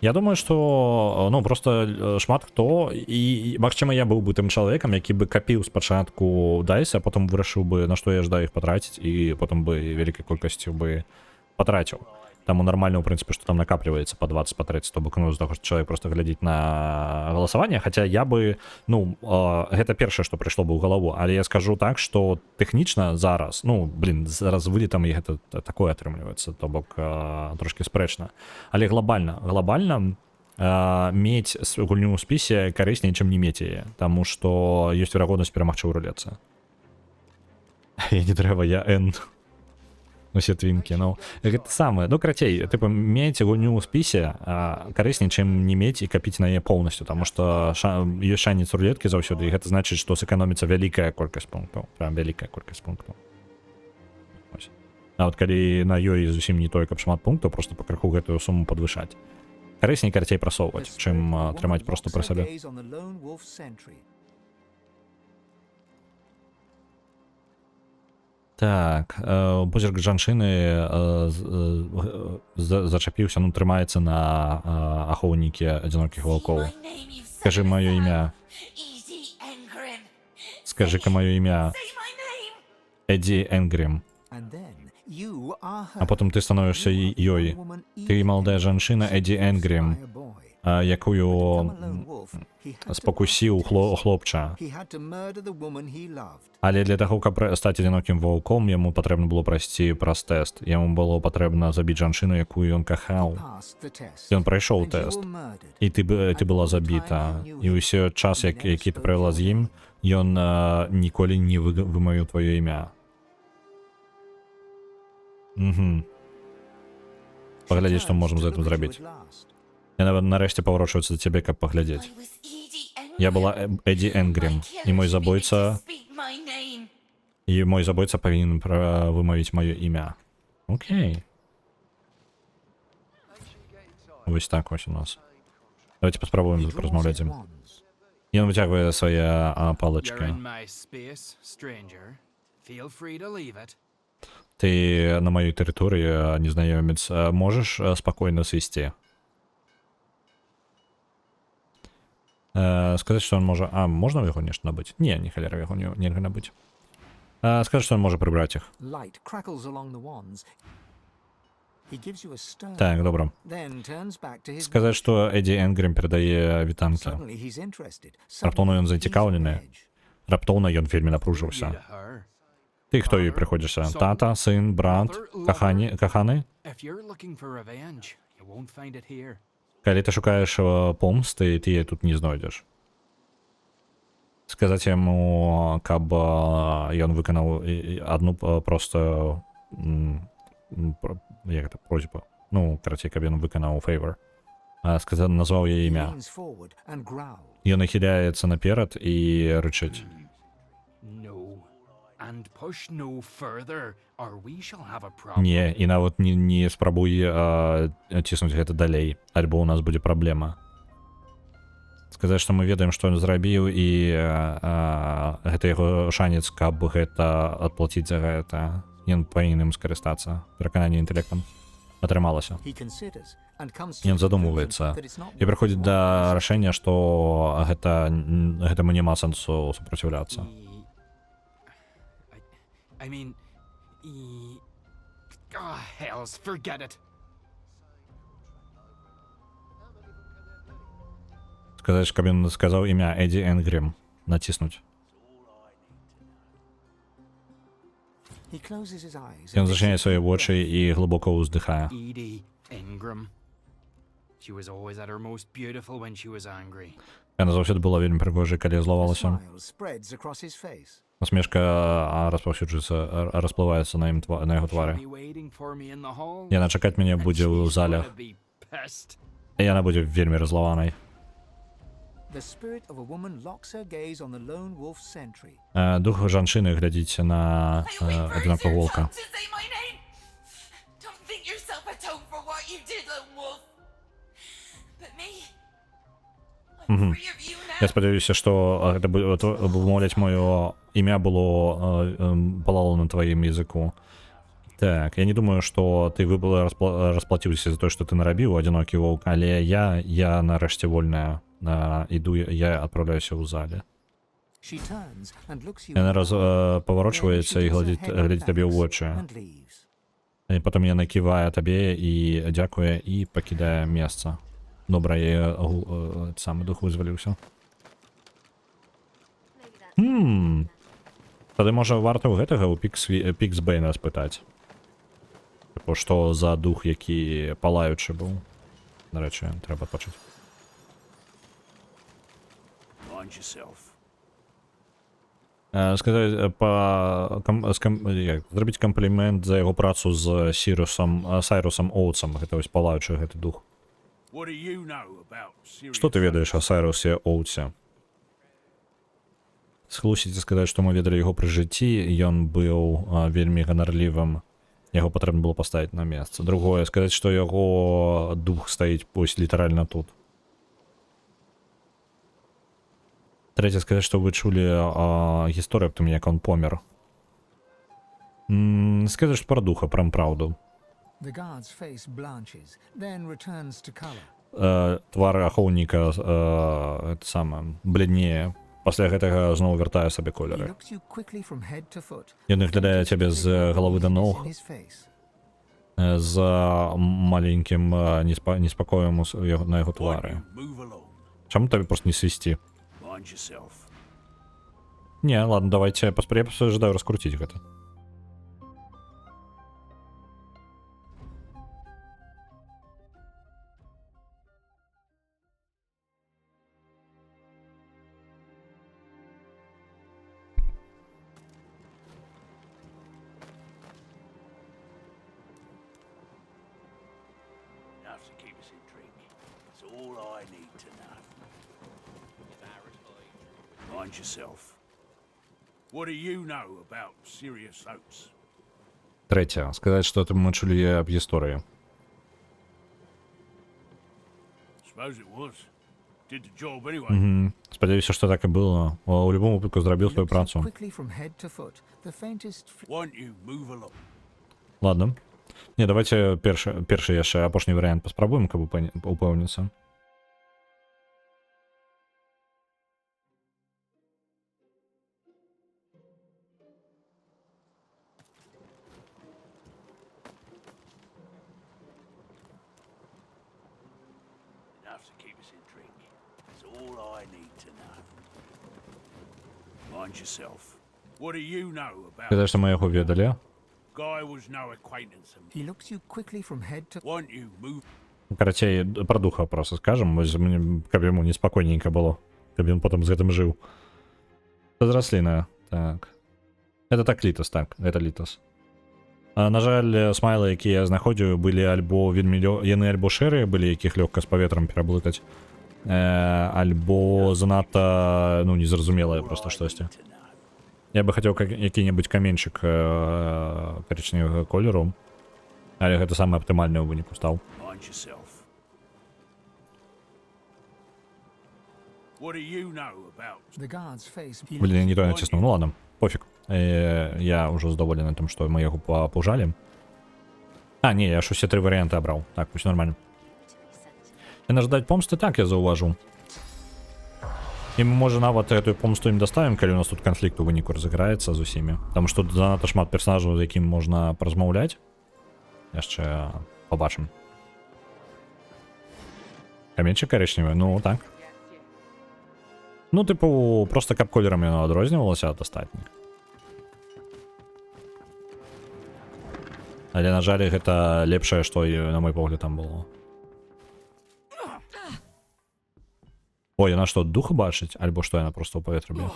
Я думаю, што, ну, просто шмат хто, і, магчыма, я быў бы тым чалавекам, які бы капіў спачатку дайсы, а потым вырашыў бы, на што я жадаю іх патраціць, і потым бы вялікай колькасцю бы патраціў. Таму нармальна, у прынцыпе, што там накапліваецца па 20, па 30, то бок, ну, з таго, што чалавек проста глядзіць на галасаванне, хаця я бы, ну, гэта першае, што прыйшло бы ў галаву, але я скажу так, што тэхнічна зараз, ну, блін, зараз вылетам і гэта такое атрымліваецца, то бок трошкі спрэчна. Але глобальна мець гульню ў спісе карысней, чым не мець яе, таму што ёсць верагоднасць перамагчы ў рулетцы. Я не трэба, я N. Усе твінкі, ну, гэта самае. Ну, карацей, тыпу, мець гульню ў спісе карысней, чым не мець і капіць на яе поўнасцю, таму што ёсць шанец рулеткі заўсёды, і гэта значыць, што сэканоміцца вялікая колькасць пунктаў. Прям вялікая колькасць пунктаў. Ось. А от калі на ёй зусім не той, каб шмат пунктаў, проста па крыху гэтую суму падвышаць. Карысней карацей прасоўваць, чым трымаць проста пры сабе. Так, позірк жанчыны зачапіўся, ну, трымаецца на ахоўнікі адзінокіх ваўкоў. Скажы маё імя. Скажы-ка маё імя. Эдді Энгрім. А потым ты становішся ёй. Ты маладая жанчына Эдді Энгрім, якую спакусіў хлопча. Але для таго, каб стаць адзінокім ваўком, яму патрэбна было прайсці праз тэст. Яму было патрэбна забіць жанчыну, якую ён кахаў. Ён прайшоў тэст, і ты была забіта. І ўсё час, які ты правяла з ім, ён ніколі не вымавіў тваё імя. Паглядзі, што можам з гэтым зрабіць. Я нават нарэшце паварочваецца да цябе, каб паглядзець. Я была Эдді Энгрім, і мой забойца павінен вымавіць маё імя. Окей. Вось так вось у нас. Давайте паспрабуем паразмаўляць з ім. Ён выцягвае свае палачкі. Ты на маёй тэрыторыі, незнаёмец, можаш спакойна сысці? Сказаць, што он можа... можна яго нешта набыць? Не, не халера, яго нельга набыць. Скажа, што он можа прыбраць іх. Так, добра. Сказаць, што Эдді Энгрім перадае вітанкі. Раптоўна ён зацікаўлены. Раптоўна ён вельмі напружыўся. Ты хто ёй прыходзішся? Тата, сын, брат, каханы? You won't find it here. Калі ти шукаєш помсти, ти її тут не знайдеш. Сказати йому, каб ён виконав одну просто як це, просьбу. Ну, короче, каб ён виконав favor. Сказав, назвав її He ім'я. leans forward and growls. Ён нахиляється наперед і ричить. No. And push no further, or we shall have a problem. Не, і нават не спрабуй ціснуць гэта далей, альбо у нас будзе праблема. Сказаць, што мы ведаем, што ён зрабіў, і гэта яго шанец, каб гэта адплаціць за гэта. Ён павінен ім скарыстацца. Перакананне інтэлектам. Атрымалася. He considers and comes to Ён the задумваецца conclusion that it's not і прыходзіць да worthwhile. рашэння, што гэтаму няма сэнсу супраціўляцца. I mean, ah, hells, forget it. Сказаць, каб ён сказаў імя Эдді Енгрім. Націснуць. He closes his eyes Ён and зачыняе takes a свае deep вочы і глыбока ўздыхае. Edie Ingram. She was always at her most beautiful when she was angry. Яна заўсёды была вельмі прыгожай, калі A злавалася. smile spreads across his face. Насмешка распаўсюджваецца, расплываецца на яго She'll твары. be waiting for me in the hall. Яна чакаць мяне and будзе ў she's зале. gonna be pissed. І яна будзе вельмі разлаванай. The spirit of a woman locks her gaze on the lone wolf sentry. Дух жанчыны глядзіць на адзінокага волка. To say my name. Don't think yourself atone for what you did, lone wolf. But me, I'm free of you now. Я спадзяюся, што гэта вымаўляць маё імя было палало на тваім языку. Так, я не думаю, што ты расплаціўся за тое, што ты нарабіў, адзінокі воўк, але я нарэшце вольная. Іду, я адпраўляюся ў зале. She turns and looks you Яна in the eye. паварочваецца і глядзіць табе ў вочы. And leaves. І потым яна ківае табе і дзякуе і пакідае месца. Добра, я самы дух вызваліўся. Тады, можа, варта ў гэтага ў Піксбейна спытаць. Што за дух, які палаючы быў. Нарэчы, трэба пачуць. Mind yourself. Сказаць, зрабіць камплімент за яго працу з Сайрусам Оуцам. Гэта вось палаючы гэты дух. What do you know about Sirius? Што ты ведаеш о Сайрусе Оуце? Схлусіце сказаць, што мы ведалі яго пры жыцці, ён быў вельмі ганарлівым. Яго патрэбна было паставіць на месца. Другое, сказаць, што яго дух стаіць вось літаральна тут. Трэцяе, сказаць, што вы чулі гісторыю аб тым, як он помер. Сказаць, што пра духа, пра праўду. The guard's face blanches, then returns to color. Твар ахоўніка бледнее. Пасля гэтага зноў вяртае сабе He колеры. looks you quickly from head to foot. Ён глядае цябе з галавы да ног, In his face. з маленькім неспакоем на яго твары. Move along. Чаму табе просто не свісці? Mind yourself. Не, ладно, давайте, я жадаю раскруціць гэта. Enough to keep us intrigued. It's all I need to know. Mind yourself. What do you know about Sirius Oates? Трэцяе, сказаць, што мы чулі аб гісторыі. Suppose it was. Did the job anyway. Спадзяюся, што так і было. У любом выпадку зрабіў сваю працу. Quickly from head to foot. The faintest Won't you move along? Ладно. Не, давайте першы яшчэ апошні варыянт паспрабуем, каб упэўніцца. Enough to keep us intrigued. It's all I need to know. Mind yourself. What do you know about? Сказаць, што мы яго ведалі. Guy was no acquaintance of He looks you quickly from head to Won't you move? Карацей, пра духа просто скажам, вось мне, каб яму неспакойненька было, каб ён потым з гэтым жыў. Це з расліна, так. Это так літас, так, гэта літас. На жаль, смайлы, якія я знаходзіў, былі альбо вельмі яны альбо шэрыя былі, якіх лёгка з паветрам пераблытаць, альбо занадта, ну, незразумелае проста штосьці. Я бы хацеў які-небудзь каменьчык карычневага колеру, але гэта самы аптымальны ў выніку стаў. Блин, не то я натиснул. Ну ладно, пофиг. Я уже задоволен тем, что мы его поужали. А, не, я ж все 3 варианта обрал. Так, пусть нормально. И наждать помсты так, я зауважу. І ми, може, нават эту помсту їм доставимо, коли у нас тут конфлікт у виніку розіграється з усіми. Тому що тут занадто шмат персонажів, з яким можна порозмовляти. Я ще побачимо. Камінчик коричневий? Ну, так. Ну, типу, просто каб кольором воно відрознювалося, достатньо. Але, на жаль, гэта лепшае, што, на мой погляд, там было. Ой, яна што, духа бачыць? Альбо што, яна просто ў паветры б'е?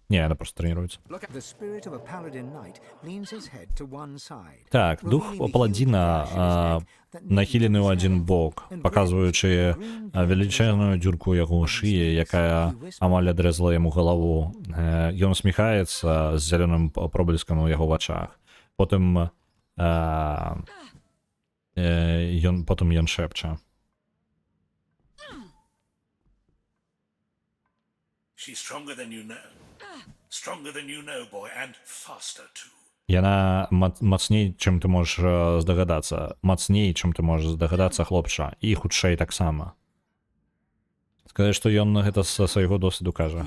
Не, яна просто тренируецца. Так, дух паладзіна нахілены ў адзін бок, паказваючы велічэзную дзюрку яго шыі, якая амаль адрэзала яму галаву. Ён усміхаецца з зялёным проблескам у яго вачах. Потым ён шэпча. She's stronger than you know. Stronger than you know, boy, and faster too. Яна мацней, чым ты можаш здагадацца. Мацней, чым ты можаш здагадацца, хлопча. І хутчэй таксама. Сказаць, што ён гэта са свайго досведу кажа.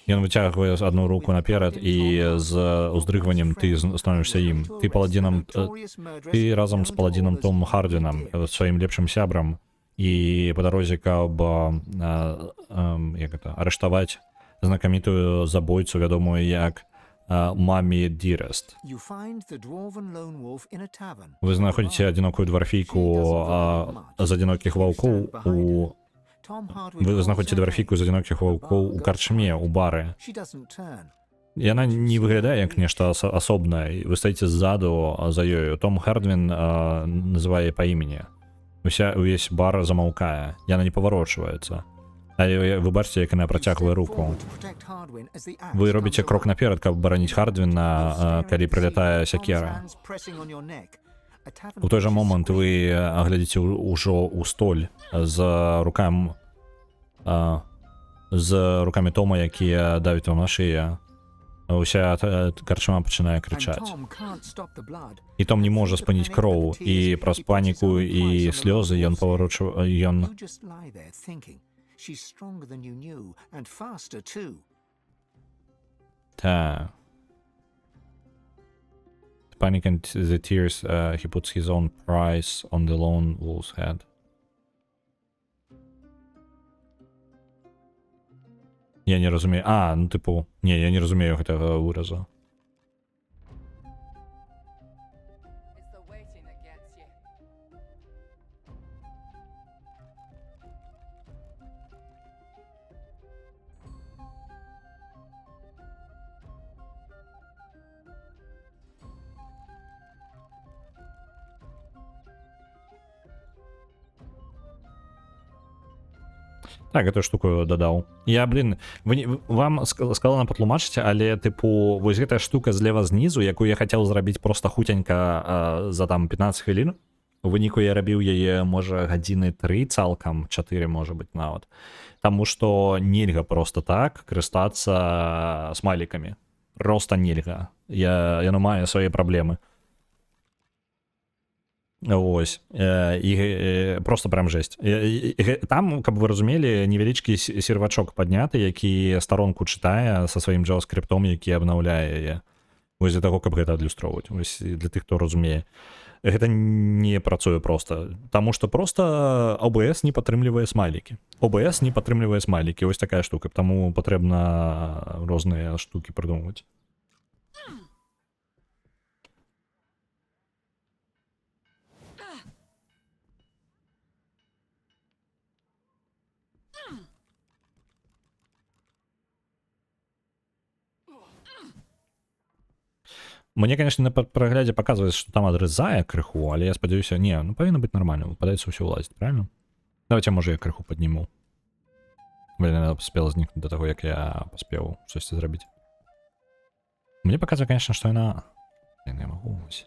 Ён выцягвае адну руку наперад, і з уздрыгваннем ты становішся ім. Ты паладзінам... Ты разам з паладзінам Том Хардвінам, сваім лепшым сябрам, і па дарозе, каб арыштаваць знакамітую забойцу, вядомую як Мамі Дірест. Вы знаходзіце адзінокую дварфійку з адзінокіх ваўкоў у... Вы знаходзіце дварфійку з адзінокіх ваўкоў у карчме, у бары. Яна не выглядае як нешта асобнае. Вы стаіце ззаду за ёю. Том Хардвін называе па імені. Увесь бар замаўкае. Яна не паварочваецца. Але вы бачыце, як яна працягвае руку. Вы робіце крок наперад, каб бараніць Хардвіна, калі прылятае сякера. У той жа момант вы глядзіце ўжо ў столь з рукамі Тома, якія давяць вам на шыю. Уся карчма пачынае крычаць. І Том не можа спыніць кроў, і праз паніку і слёзы ён паварочвае... Так. Panic and the tears, he puts his own price on the lone wolf's head. Я не разумею. Ну типу, не, я не разумею гэтага выраза. Так, эту штуку дадаў. Я, вам складана патлумачыць, але, тыпу, вось гэтая штука злева знізу, якую я хацеў зрабіць проста хуценька за там 15 хвілін. У выніку я рабіў яе, можа, гадзіны 3 цалкам, 4, можа быць, нават. Таму што нельга проста так карыстацца смайлікамі. Проста нельга. Яно мае свае праблемы. Ось. І просто прям жесть. Там, каб вы разумелі, невялічкі сервачок падняты, які старонку чытае са сваім JavaScript-ом, які абнаўляе яе. Вось для таго, каб гэта адлюстроўваць. Вось для тых, хто разумее. Гэта не працуе проста. Таму што проста OBS не падтрымлівае смайлікі. OBS не падтрымлівае смайлікі. Вось такая штука. Таму патрэбна розныя штукі прыдумваць. Мне, конечно, на праглядзе показваецца, што там адрызае крыху, але я спадзяюся, не, ну павінна быць нармальна, падаецца ўсё ўлазіць, правильно? Давайте, можа, я крыху падніму. Блин, яна паспела знікнуць да таго, як я паспеў штосьці зрабіць. Мне показвае, конечно, што яна... Я не магу, вось.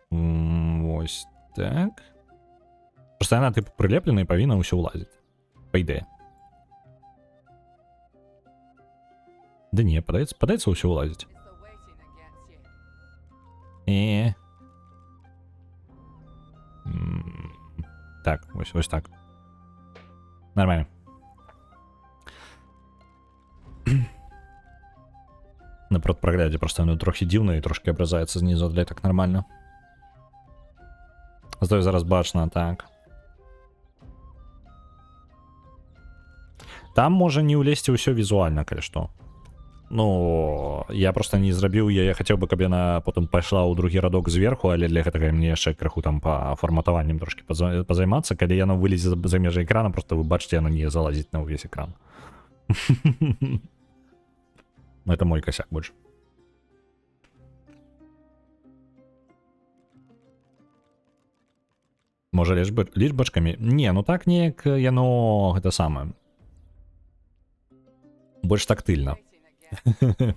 Вось так. Просто яна, типу, прылеплена і павінна ўсё ўлазіць. Па ідэі. Да не, падаецца ўсё ўлазіць. Так, ось так. Нормально. На продпраглядзе просто воно трохи дзіўна і трошки абразаецца знізу, але так нормально. Зато зараз бачна, так. Там можа не ўлезці ўсё візуальна, калі што. Ну, я просто не зрабіў, я хацеў бы, каб яна потым пайшла ў другі радок зверху, але для гэтага мне яшчэ крыху там па фарматаваннем трошки пазаймацца. Калі яна вылезе за межы экрана, просто вы бачыце, яна не залазіць на ўвесь экран. Это мой косяк больше. Можа лічбачкамі? Не, ну так неяк яно гэта самае. Больш тактыльна.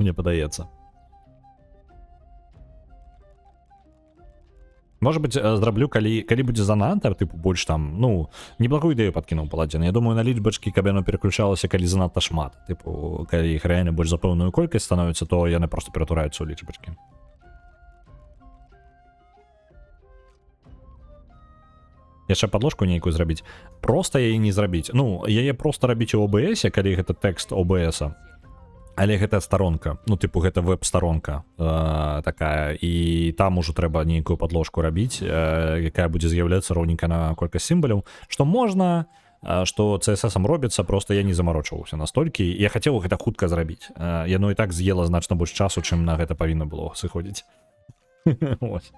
Мне падаецца. Может быть, зраблю, калі будзе занадта, типу, больш там, ну, неблагую ідэю падкінуў Паладзін. Я думаю, на лічбачкі, каб яно пераключалася, калі занадта шмат. Типу, калі іх рэальна больш за пэўную колькасць становіцца, то яны просто ператвараюцца ў лічбачкі. Яшчэ падложку нейкую зрабіць. Просто яе не зрабіць. Ну, яе просто рабіць у OBS, калі гэта тэкст OBS-а. Але гэта старонка, ну типу гэта веб-старонка такая, і там ужо трэба нейкую падложку рабіць, якая будзе з'яўляцца роўненька на колькасць сімваляў, што можна, што CSS-ам робіцца, просто я не замарочваўся настолькі, я хацеў гэта хутка зрабіць. Яно і так з'ела значна больш часу, чым на гэта павінна было сыходзіць. Ось.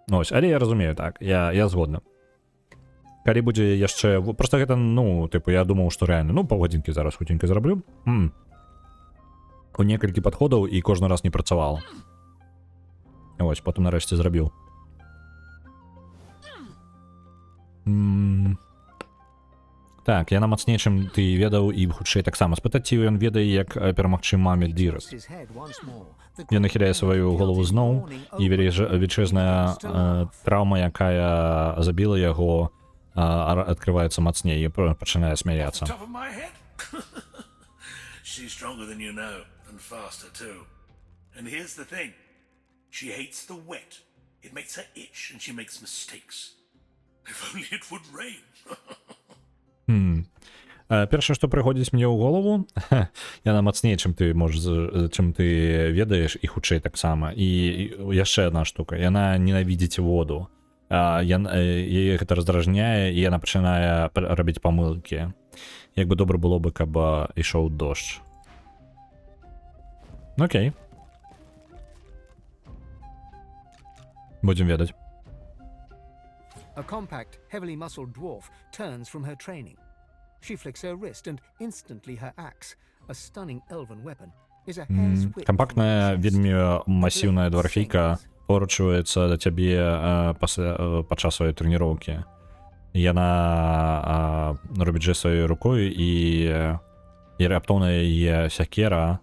Ось, але я разумею, так, я згодна. Калі будзе яшчэ... Просто гэта, ну, типу, я думаў, што рэальна, ну, паўгадзінкі зараз хутенька зраблю. У некалькі падходаў і кожны раз не працавала. Ось, потым нарэшце зрабіў. Так, яна мацней, чым ты ведаў, і хутчэй таксама спытаць, ці ён ведае, як перамагчы Мамель Дірас. Ён нахіляе сваю голову зноў, і велічэзная траўма, якая забіла яго, открывается мацней и начинает смеяться. She's stronger than you know, and faster too. And here's the thing. She hates the wet. It makes her itch, and she makes mistakes. If only it would rain. Першае, што прыходзіць мне ў голову, яна мацней, чым ты ведаеш, і хутчэй таксама. І яшчэ одна штука. Яна ненавідзіць воду. Яе гэта раздражняе, і яна пачынае рабіць памылкі. Як бы добра было бы, каб ішоў дождж. Окей. Будзем ведаць. A compact, heavily muscled dwarf turns from her training. She flicks her wrist and instantly her axe, a stunning elven weapon, is a hair's width. Кампактная, вельмі масіўная дwarфійка поручуецца да цябе падчас сваёй трэніроўкі. Яна робіць жэст сваёй рукой, і раптоўна яе сякера,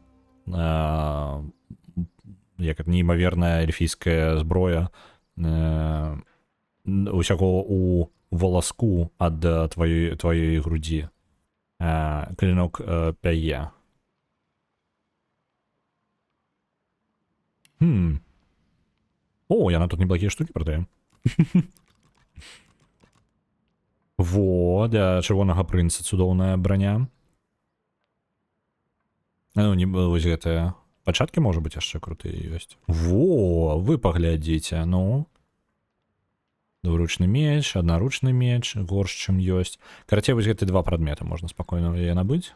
як неймаверная эльфійская зброя, усяго у воласку ад тваёй грудзі. Клінок пяе. О, яна тут неблагія штукі прадае. Во, для чырвонага прынца цудоўная броня. Ну, не вось гэтыя пачаткі, можа быць, яшчэ крутыя ёсць. Во, вы паглядзіце, ну. Двуручны меч, аднаручны меч, горш, чым ёсць. Карацей, вось гэты два прадмета можна спакойна яе набыць.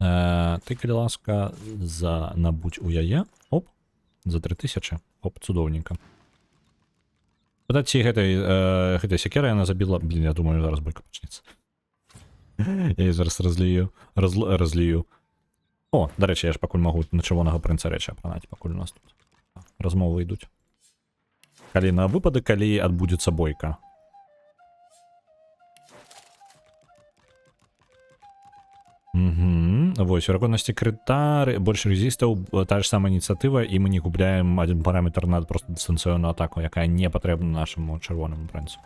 Ты, калі ласка, набудь у яе. Оп, за 3000. Оп, цудоўненька. Пытаць, ці гэтай секера яна забіла... Блін, я думаю, зараз бойка пачнецца. Я зараз разлію. О, до речі, я ж пакуль можу на червоного принца речі апранаць, пакуль у нас тут размовы йдуть. Калі на выпады, калі адбудзецца бойка. Вось, верагоднасці крытар, больш резістаў, та ж самая ініцыятыва, і мы не губляем адзін параметр на просто дыстанцыйную атаку, якая не патрэбна нашаму чырвонаму прынцу.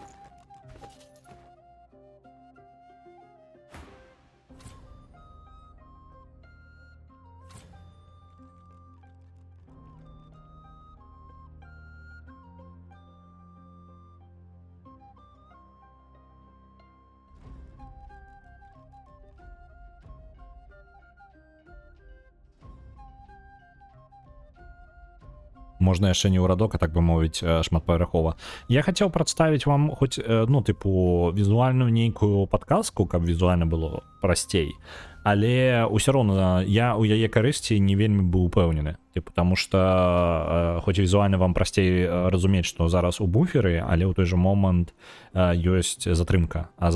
Можна яшчэ не ўрадок, а так бы мовіць, шматпавярхова. Я хацеў прадставіць вам хоць, ну, тыпу, візуальную нейкую падказку, каб візуальна было прасцей. Але ўсё роўна я ў яе карысці не вельмі быў упэўнены. Тыпу, таму што хоць візуальна вам прасцей разумець, што зараз у буферы, але ў той жа момант ёсць затрымка. А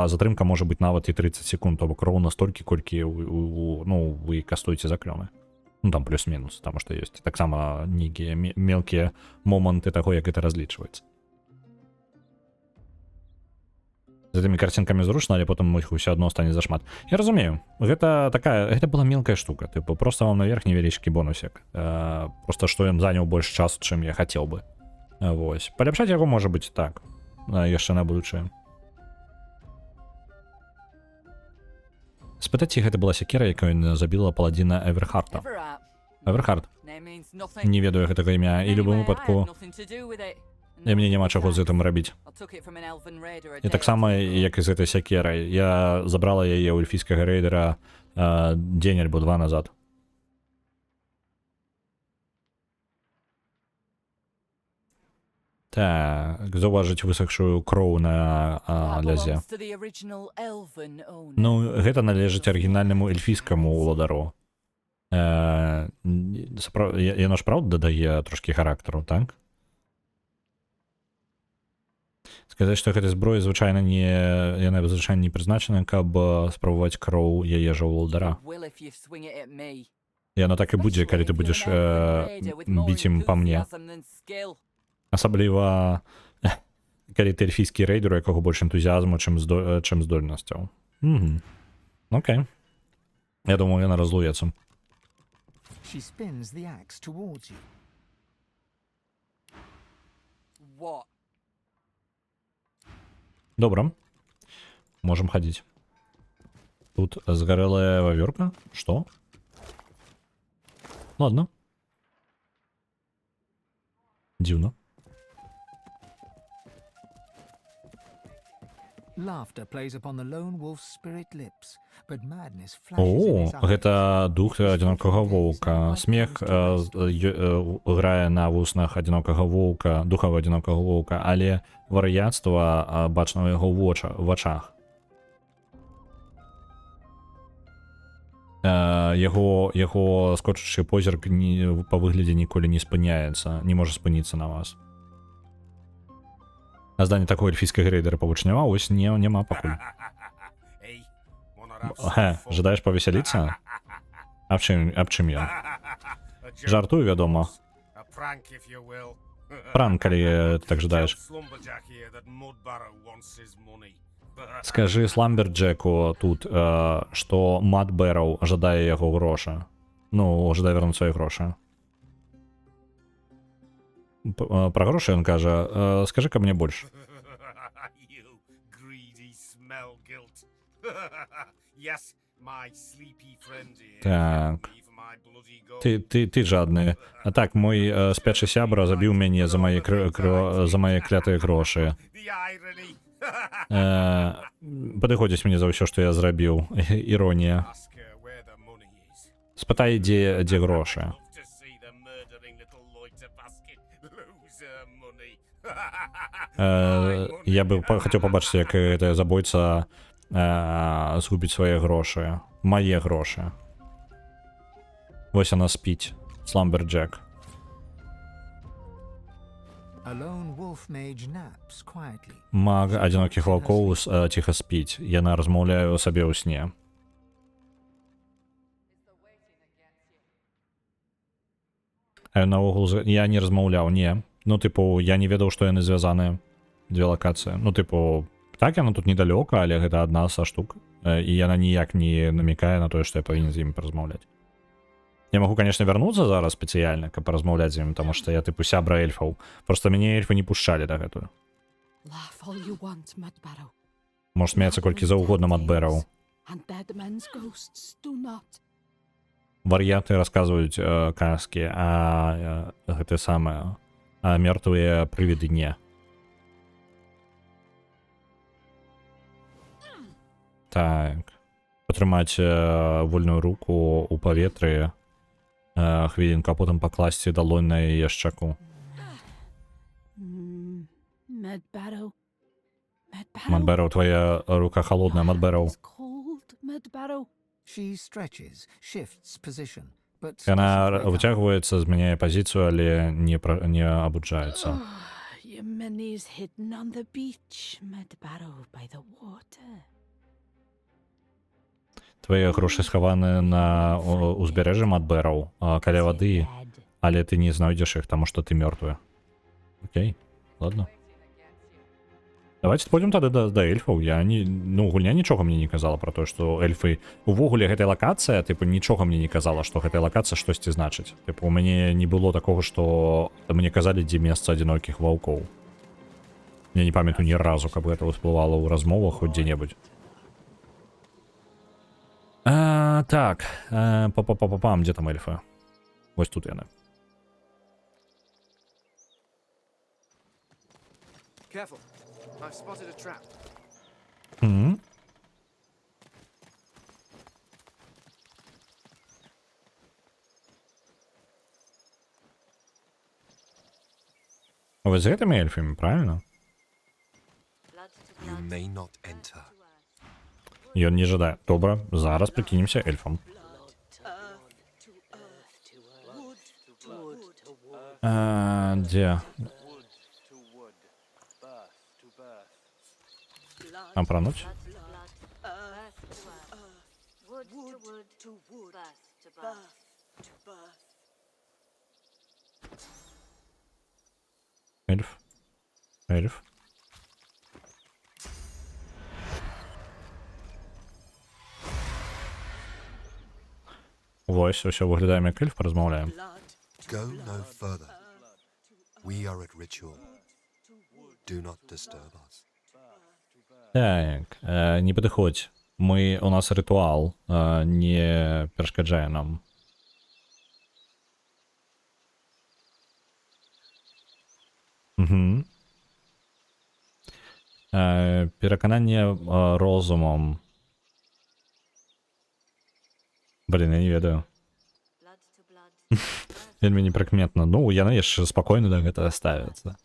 затрымка можа быць нават і 30 секунд, то бок роўна столькі, колькі ну, вы кастуеце заклёны. Ну, там плюс-мінус, таму што ёсць таксама нейкія мелкія моманты таго, як гэта разлічваецца. З гэтымі карцінкамі зручна, але потым іх усё адно стане зашмат. Я разумею, гэта была мелкая штука, тыпу, проста вам наверх невялічкі бонусик. Проста што ён заняў больш часу, чым я хацеў бы. Вось. Паляпшаць яго можа быць так, яшчэ на будучае. Спытаць, ці гэта была сякера, якая забіла паладзіна Эверхарта. Эверхарт. Не ведаю гэтага імя, і любым выпадку і мне няма чаго з гэтым рабіць. І таксама, як і з гэтай сякерай, я забрала яе ў эльфійскага рэйдера дзень альбо 2 назад. Так, заўважыць высахшую кроў на лязе. Ну, гэта належыць арыгінальнаму эльфійскаму ўладару. Яно ж праўда дадае трошкі характару, так? Сказаць, што гэтай зброі звычайна яна звычайна не прызначана, каб спрабаваць кроў яе жа ўладара. Яно так і будзе, калі ты будзеш біць ім па мне. Асабліва, калі ты эльфійскі рэйдер, у якога больш энтузіазму, чым здольнасцяў. Окей. Я думаю, яна разлуецца. Добра. Можам хадзіць. Тут згарэлая вавёрка? Што? Ладно. Дзіўна. О, гэта дух адзінокага воўка. Смех грае на вуснах адзінокага воўка, духава адзінокага воўка, але вар'яцтва бачна ў яго вачах. Яго скочачы позірк па выглядзе ніколі не спыняецца, не можа спыніцца на вас. А зданне такой эльфійскага рэйдера павучнява, ось няма пакуль. Жадаеш павесяліцца? Аб чым я? Жартую, вядома. Пранк, калі ты так жадаеш. Скажы Сламберджеку тут, што Мат Бэрроу жадае яго грошы. Ну, жадае вернуць свае грошы. Пра грошы ён кажа, скажы ка мне больш. Так. Ты жадны. А так, мой спячы сябра забіў мяне за мае клятыя грошы. Падыходзіць мне за ўсё, што я зрабіў. Іронія. Спытай, дзе грошы. Я бы хацеў пабачыць, як гэтая забойца згубіць свае грошы. Мае грошы. Вось яна спіць. Сламберджек. Маг адзінокіх ваўкоў ціха спіць. Яна размаўляе ў сабе ў сне. Наогул, я не размаўляў, не. Ну, типу, я не ведаў, што яны звязаныя. Две локацыі. Ну, типу, так яна тут недалёка, але гэта адна са штук. І яна ніяк не намекае на тое, што я павінен з імі паразмаўляць. Я магу, конечно, вярнуцца зараз спецыяльна, каб паразмаўляць з імі, таму што я, типу, сябра эльфаў. Просто мяне эльфы не пушчалі дагэтуль. Laugh all you want, Mudbarrow. Можа смяяцца колькі заўгодна Мадбэраў. And dead men's ghosts do not. Вар'яты расказваюць казкі, а гэта самае, а мёртвыя прывіды не. Так. Патрымаць вольную руку ў паветры, хвілінку, а потым пакласці далонь на яе шчаку. Mudbarrow. Мадбэраў, твоя рука холодная, Мадбэраў. Cold, Mudbarrow. She stretches, shifts position, but Яна doesn't wake up. выцягваецца, змяняе пазіцыю, але не абуджаецца. Your money's hidden on the beach, Mudbarrow, by the water. Твои грошы схаваны на узбярэжжы Мадбэраў, каля вады, але ты не знойдзеш іх, таму што ты мёртвая. Окей, ладно. Давайте пойдем тады да эльфаў. Ну, гульня нічога мне не казала про тое, што эльфы... Увогуле гэтая лакацыя, типу, нічога мне не казала, што гэтая лакацыя штосьці значыць. Типу, у мяне не было такога, што мне казалі, дзе месца адзінокіх ваўкоў. Я не памятаю ні разу, каб гэта ўсплывала ў размовах хоць дзе-небудзь. Так, па-па-па-пам, дзе там эльфы? Вось тут яны. Careful. I've spotted a trap. Вы з гэтымі эльфамі, правильно? You may not enter. Ён не жадае. Добра, зараз прыкінемся эльфам. Дзе? Апрануць? Эльф. Эльф. Вось, усё выглядаем як эльф, паразмаўляем. Go no further. We are at ritual. Do not disturb us. Так, не падыходзь. У нас рытуал, не перашкаджае нам. Перакананне розумам. Блин, я не ведаю. Вельмі непрыкметна. Ну, яны яшчэ спакойна да гэтага ставяцца.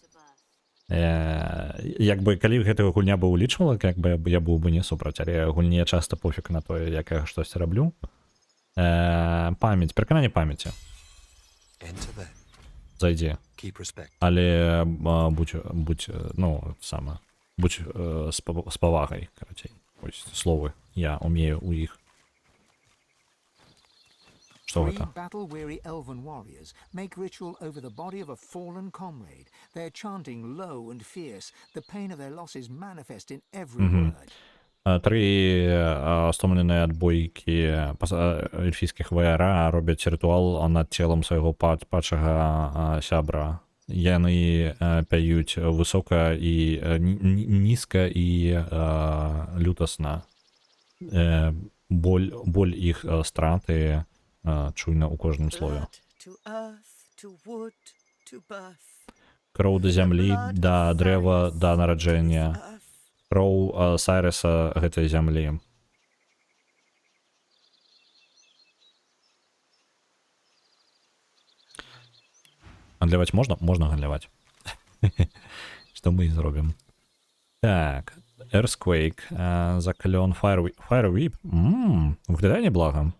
Як бы, калі гэтая гульня бы улічвала, як бы я быў бы не супраць, але гульне часта пофіг на тое, як я штосьці раблю. Памяць, перакананне памяці. Зайдзі. Але будь, ну, сама, будь з павагай, карацей. Ось словы я умею у іх. Three battle-weary elven warriors make ritual over the body of a fallen comrade. They're chanting low and fierce. The pain of their losses manifest in every word. Три стомленыя ад бойкі эльфійскіх ваяра робяць рытуал над целам свайго падшага сябра. Яны пяюць высока і нізка і лютасна. Боль іх страты чуйна ў кожным слове. Кроў да зямлі, да дрэва, да нараджэння. Кроў Сайреса гэтай зямлі. Гандляваць можна? Можна гандляваць. Што мы і зробім. Так, Earthquake, заклён Fire Whip. Выглядае неблага.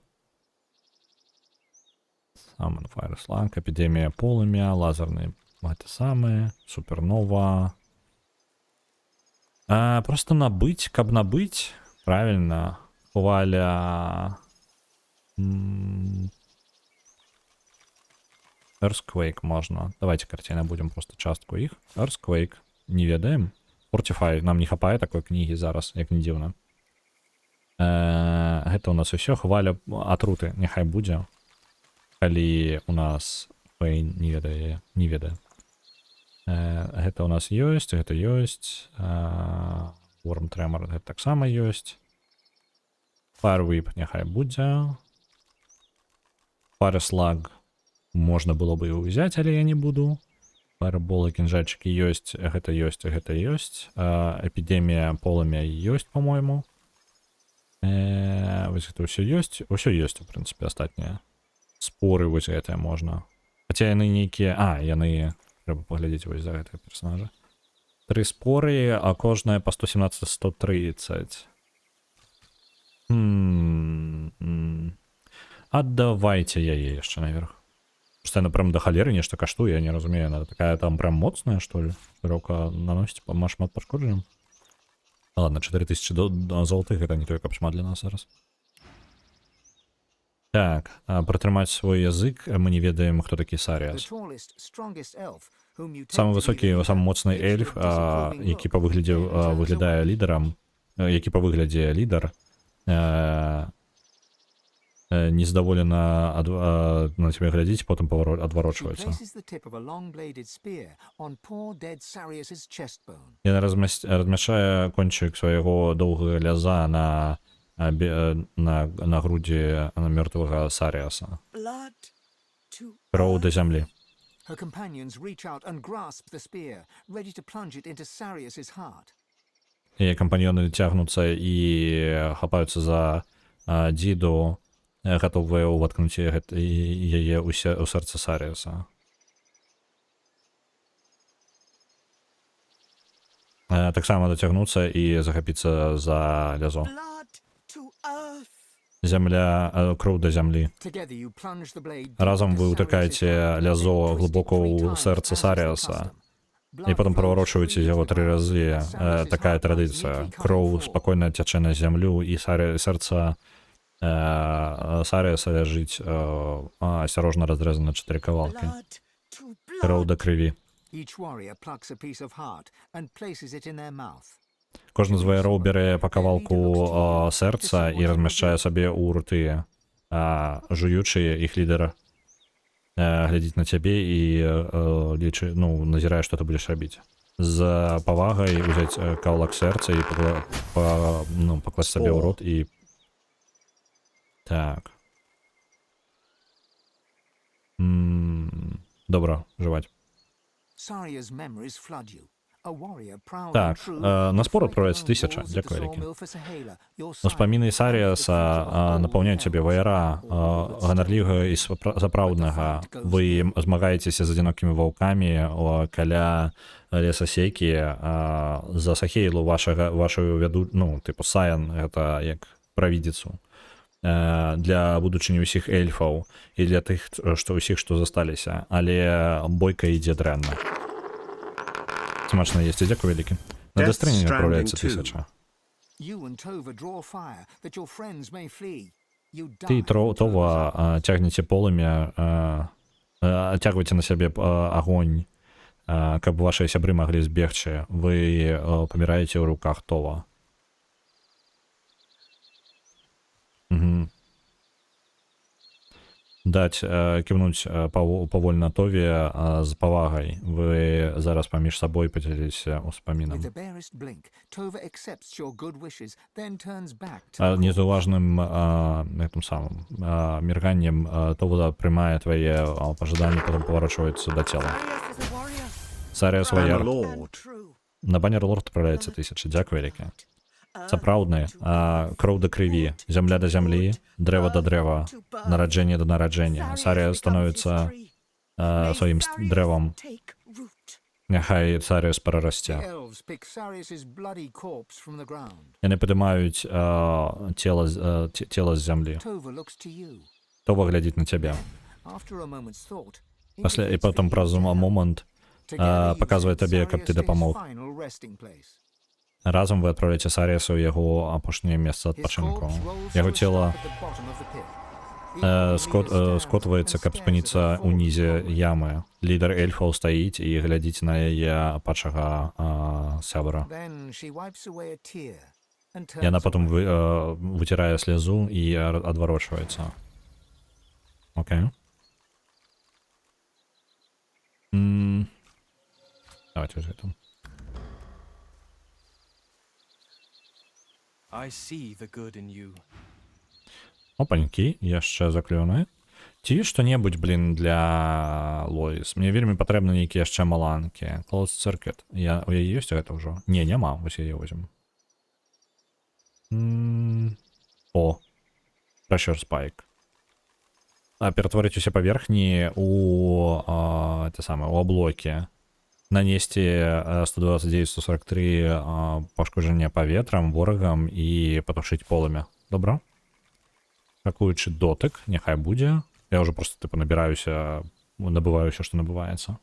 Summon Fire Slug, эпідемія полымя, лазерны, гэта самае, супернова. Просто набыць, каб набыць, правильно, хваля... Earthquake можна. Давайте картины будем просто частку их. Earthquake не ведаем. Fortify нам не хапае такой книги зараз, як не дзіўна. Гэта у нас усё. Хваля атруты няхай будзе. Калі у нас Пейн не ведае. Гэта у нас ёсць, гэта ёсць. Worm Tremor гэта таксама ёсць. Fire Whip няхай будзе. Fire Slug можна было бы і ўзяць, але я не буду. Фаерболы, кінжальчыкі ёсць, гэта ёсць, гэта ёсць. Эпідемія полымя ёсць, по-мойму. Вось гэта ўсё ёсць. Усё ёсць, у прынцыпе, астатняе. Споры вось гэтыя можна. Хаця яны нейкія... яны... Трэба паглядзець вось за гэтага персонажа. 3 споры, а кожная па 117-130. Аддавайце яе яшчэ наверх. Просто яна прям да халеры нешта каштуе, я не разумею, она такая там прям моцная, што ли? Рока наносіць шмат пашкоджанняў. Ладно, 4000 золотых, гэта не той капшмат для нас зараз. Так, пратрымаць свой язык, мы не ведаем, хто такі Саріас. Самы высокі, самы моцны эльф, які па выглядзе выглядае лідарам, які па выглядзе лідар, незадаволена на тебе глядзіць, потым адварочваецца. Яна размяшчае кончык свайго доўгага ляза на грудзі мёртвага Саріаса. Кроў да зямлі. Her companions reach out and grasp the spear, ready to plunge it into Sarius's heart. Яе кампаньёны цягнуцца і хапаюцца за дзіду, гатовыя ўваткнуць яе ў сэрца Саріуса. Таксама дацягнуцца і захапіцца за лязо. Зямля, кроў да зямлі. Разам вы ўтыкаеце лязо глыбока ў сэрца Саріуса і потым праварочваеце яго 3 разы. Такая традыцыя. Кроў спакойна цячэ на зямлю і сэрца Саріуса ляжыць асцярожна разрэзана 4 кавалкі. Кроў да крыві. Кожны з ваяроў бярэ па кавалку сэрца і размяшчае сабе ў рты. Жуючы, іх лідар глядзіць на цябе і назірае, што ты будзеш рабіць. З павагай узяць кавалак сэрца і пакласць сабе ў рот і... Так. Добра, жываць. Так, на спор отправляется 1000. Дякую, Рікі. Успаміны Саріаса напаўняюць цябе ваяра ганарлівага і запраўднага. Вы змагаецеся з адзінокімі ваўкамі каля лесасекі. За Сахейлу вашу вяду, тыпу Саян, гэта як правідзіцу. Для будучыні ўсіх эльфаў і для тых, што ўсіх, што засталіся. Але бойка ідзе дрэнна. Смачно есці, дзякую вялікі. На дастрэнне адпраўляецца 1000. Ты і Това цягнеце полымя, цягваеце на сябе агонь, каб вашыя сябры маглі збегчы. Вы паміраеце ў руках Това. Даць кіўнуць павольна Тове з павагай. Вы зараз паміж сабой падзяліліся ўспамінам. Незаўважным мірганнем Това прымае твае пажаданні, потым паварочваецца да цела. Саріас ваяр. На баннер лорд адпраўляецца 1000. Дзякую вялікі. Сапраўдны, кроў да крыві, зямля да зямлі, дрэва да дрэва, нараджэнне да нараджэння. Саріас становіцца сваім дрэвам. Няхай Саріас прарасце. Яны падымаюць цела з зямлі. Това глядзіць на цябе. І потым праз момант паказвае табе, каб ты дапамог. Разам вы адпраўляеце Саріаса ў яго апошняе месца адпачынку. Яго цела Скотваецца, каб спыніцца ўнізе ямы. Лідар эльфаў стаіць і глядзіць на яе апачага сябра. Then she wipes away a tear and Яна turns потым away. выцірае слязу і адварочваецца. Окей. Давайте вось гэта. I see the good in you. Опанькі, яшчэ заклёны. Ці што-небудзь, блін, для Лоіс. Мне вельмі патрэбны нейкія яшчэ маланкі. Closed circuit. У яе ёсць гэта ўжо? Не, няма. Вось яе возьмем. О. Pressure spike. Ператворыць усе паверхні у аблокі. Нанесці 129-143 пашкоджання паветрам, ворагам і патушыць полымя. Добра? Ракуючы дотык, няхай будзе. Я ўжо просто типу набіраюся, набываю ўсё, што набываецца.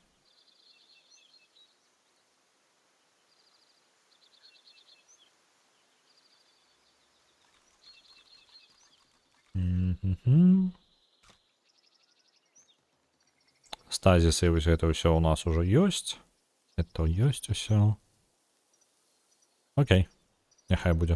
Стазісы, вось гэта ўсё у нас ужо ёсць. Это ёсць усё. Окей. Няхай будзе.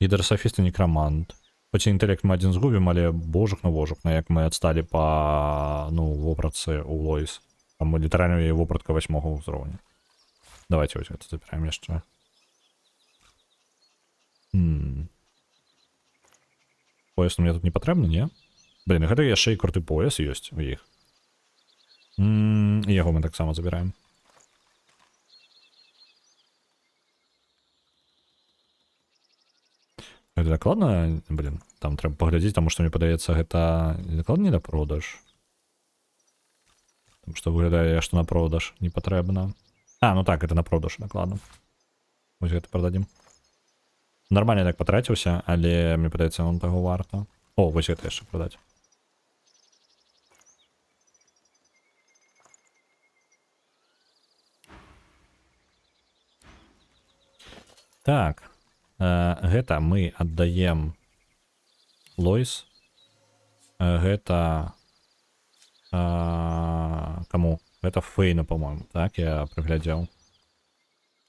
Лідар софіст і некрамант. Хоць і інтэлект мы адзін згубім, але божух на як мы адсталі па вопратцы ў Лоіс. Там мы літаральна яе вопратка 8-го ўзроўня. Давайте вось гэта забіраем яшчэ. Пояс у меня тут не патрэбны, не? Блин, гэта яшчэ і круты пояс ёсць у іх. І яго мы таксама забіраем. Гэта дакладна, блин, там трэба паглядзець, таму што мне падаецца, гэта дакладна не на продаж. Таму што выглядае, што на продаж не патрэбна. Ну так, гэта на продаж, дакладна. Вось гэта прададзім. Нормально так патраціўся, але мне падаецца, он таго варта. О, вось гэта яшчэ прадаць. Так. Гэта мы аддаем Лоіс. Гэта каму? Гэта Фейну, по-моему. Так, я прыглядзеў.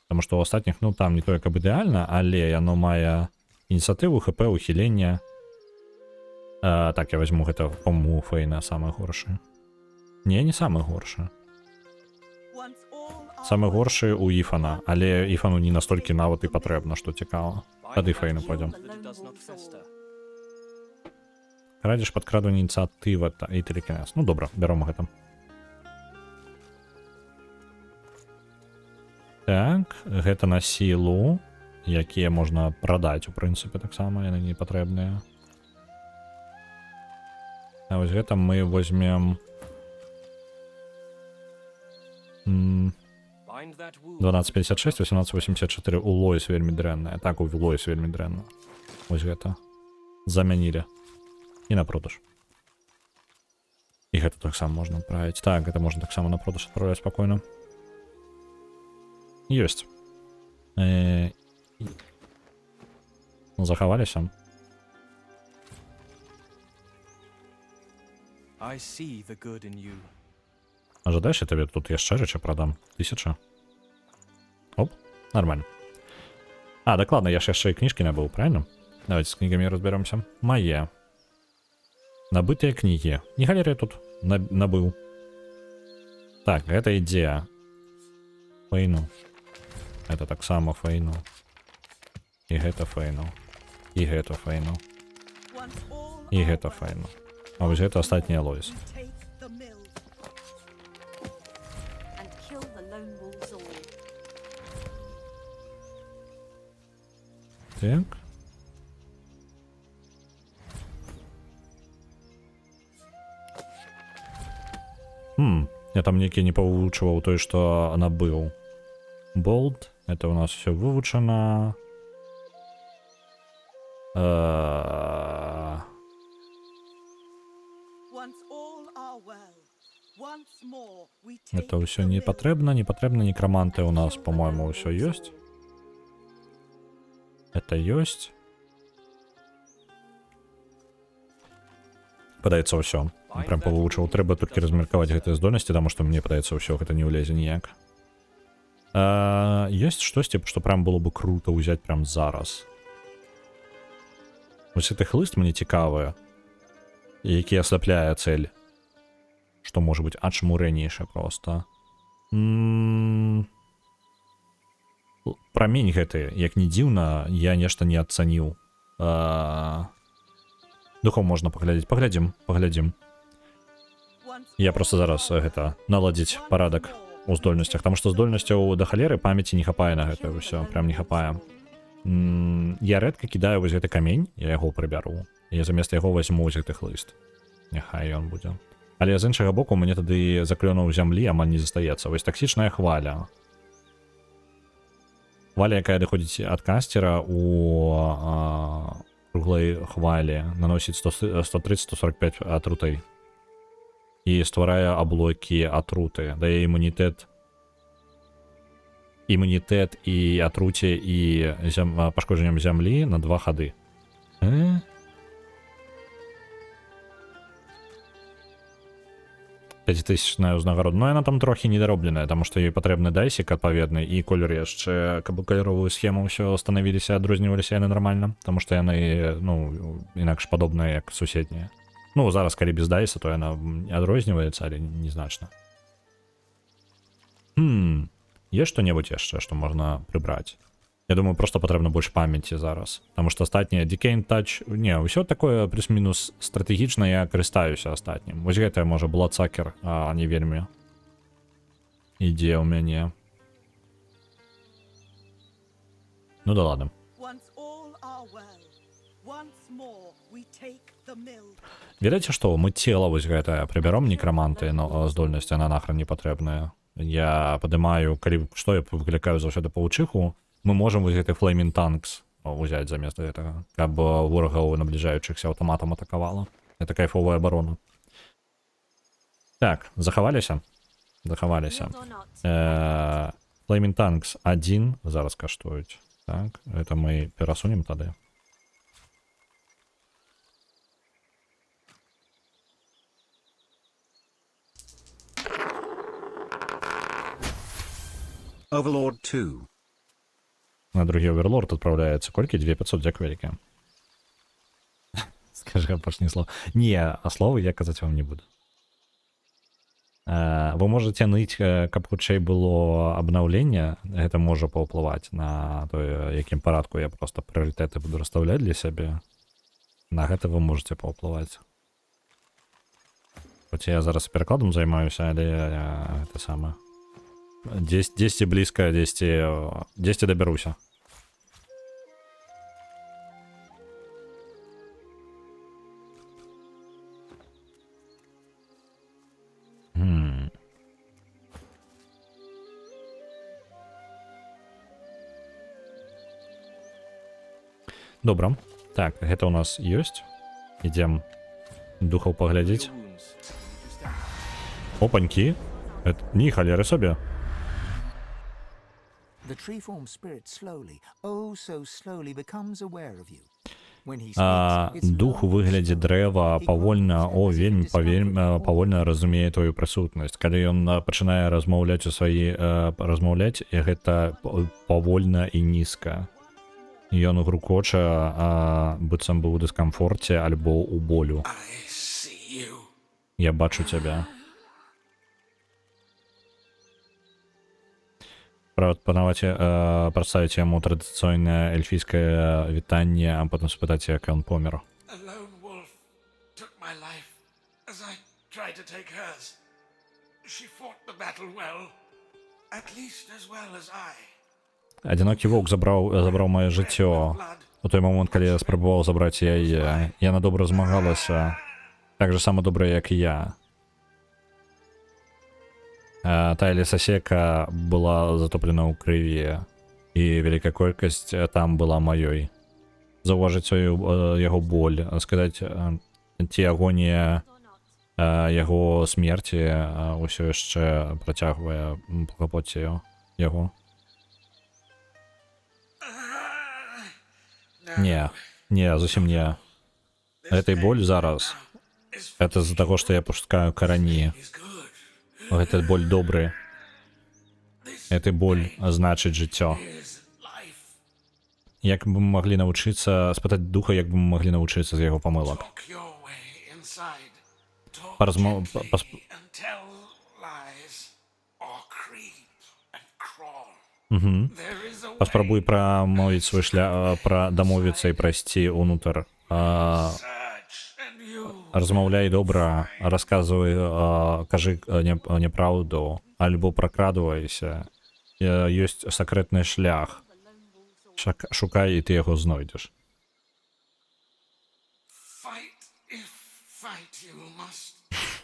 Потому што у астатніх, там не тое, каб ідэальна, але яно мае ініцыятыву, ХП, ухілення. Так, я возьму гэта, по-моему, Фейна самае горшае. Не самае горшае. Самы горшы у Іфана, але Іфану не настолькі нават і патрэбна, што цікава. Тады Фейну пойдзем. Крадзеж, падкрадванне, ініцыятыва і тэлекінез. Добра, бяром гэта. Так, гэта на сілу, якія можна прадаць, у прынцыпе, таксама, яны не патрэбныя. А вось гэта мы возьмем 1256, 1884 у Лоіс вельмі дрэнная. Так, у Лоіс вельмі дрэнна. Вось гэта. Замянілі. І на продаж. І гэта таксама можна адправіць. Так, гэта можна таксама на продаж адправляць спакойна. Ёсць. Захаваліся. Ожидаешь, я тебе тут яшчэ рэчы прадам? 1000. Оп, нормально. Дакладна, я ж яшчэ і кніжкі набыў, правильно? Давайте з кнігамі разберемся. Мае. Набытыя кнігі. Не галерея тут набыў. Так, гэта ідзе. Фейну. Это таксама Фейну. І гэта Фейну. І гэта Фейну. І гэта Фейну. А вось гэта астатнія Лоіс. Так. Я там некі не павучваў той, што набыў. Болт. Это у нас все вывучено. Это ўсё не патрэбна, некраманты у нас, по-моему, ўсё ёсць. Это ёсць. Падаецца ўсё. Прям павывучыў. Трэба толькі размеркаваць гэтыя здольнасці, таму што мне падаецца ўсё, гэта не ўлезе ніяк. Ёсць штосьці, што прям было бы круто ўзяць прям зараз. Вось гэты хлыст мне цікавы, які асляпляе цэль. Што можа быць ад чаму ранейшае проста. Прамень гэты, як не дзіўна, я нешта не ацаніў. Духом можна паглядзець. Паглядзім. Я просто зараз гэта наладзіць парадак у здольнасцях, таму што здольнасцяў да халеры памяці не хапае на гэта ўсё, прям не хапае. Я рэдка кідаю вось гэты камень, я яго прыбяру. Я замест яго возьму вось гэты хлыст. Няхай ён будзе. Але з іншага боку, мне тады заклёнаў зямлі амаль не застаецца. Вось таксічная хваля. Хваля, якая даходзіць ад кастера у круглай хвалі, наносіць 130-145 атрутай. І стварае аблокі атруты. Дае імунітэт і атруце і пашкоджаннем зямлі на 2 хады. 5000 ўзнагароду. Ну, яна там трохі недаробленая, таму што ёй патрэбны дайсік адпаведны і колер яшчэ, каб у каляровую схему ўсё станавіліся, адрозніваліся яны нармальна, таму што яны, ну, інакш падобныя, як суседнія. Ну, зараз, калі без дайса, то яна адрозніваецца, але незначна. Є што-небудзь яшчэ, што можна прыбраць? Я думаю, просто патрэбна больш памяці зараз. Таму што астатняе Decaying Touch... Не, ўсё такое плюс-мінус стратэгічна, я карыстаюся астатнім. Вось гэтае, можа, Bloodsucker, а не вельмі ідзе ў мяне. Ну да ладно. Ведаеце што, мы цела вось гэтае прыбяром некраманты, но здольнасць, яна нахрен не патрэбная. Я падымаю, калі што я выклікаю заўсёды паўчыху, мы можам вось гэты Flaming Tanks узяць замест гэтага, каб ворагаў набліжаючыхся аўтаматам атакавала. Это кайфовая абарона. Так, захаваліся? Захаваліся. Flaming Tanks 1 зараз каштуюць. Так, это мы перасунем тады. Overlord 2. На другі Оверлорд адпраўляецца. Колькі? 2500, дзякуй вялікі. Скажи апошні слово. Не, а словы я казаць вам не буду. Вы можаце ныть, каб хутчэй было абнаўленне. Гэта можа паўплываць на тое, якім парадку я просто прыярытэты буду расстаўляць для сябе. На гэта вы можаце паўплываць. Хоць я зараз перакладам займаюся, але гэта самае. 10 блізка, 10 дабяруся. Добра. Так, гэта у нас ёсць. Ідзем духаў паглядзець. Опанькі. Не халеры сабе. The tree-form spirit slowly, oh so slowly, becomes aware of you. Дух у выглядзе дрэва павольна, вельмі павольна разумее твою прысутнасць. Калі ён пачынае размаўляць размаўляць, гэта павольна і нізка. Ён грукоча, быццам бы ў дыскамфорце альбо ў болю. Я бачу цябе. Прадставіць яму традыцыйнае эльфійскае вітанне, а потым спытаць, як ён помер. Адзінокі воўк забраў маё жыццё. У той момант, калі я спрабаваў забраць яе, яна добра змагалася. Так же сама добра, як і я. Тая лесасека была затоплена ў крыві, і вялікая колькасць там была маёй. Заўважыць яго боль, сказаць, ці агонія яго смерці ўсё яшчэ працягвае пахапоць яго. Не, зусім не. Этой боль зараз. Это з-за таго, што я пускаю карані. Гэта боль добры. Эта боль значыць жыццё. Як бы мы маглі навучыцца, спытаць духа, як бы мы маглі навучыцца з яго памылак. Паспрабуй прамовіць свой шлях, дамовіцца і прайсці ўнутр. Размаўляй добра, расказвай, кажы няпраўду, альбо пракрадвайся. Ёсць сакрэтны шлях. Шукай, і ты яго знойдзеш.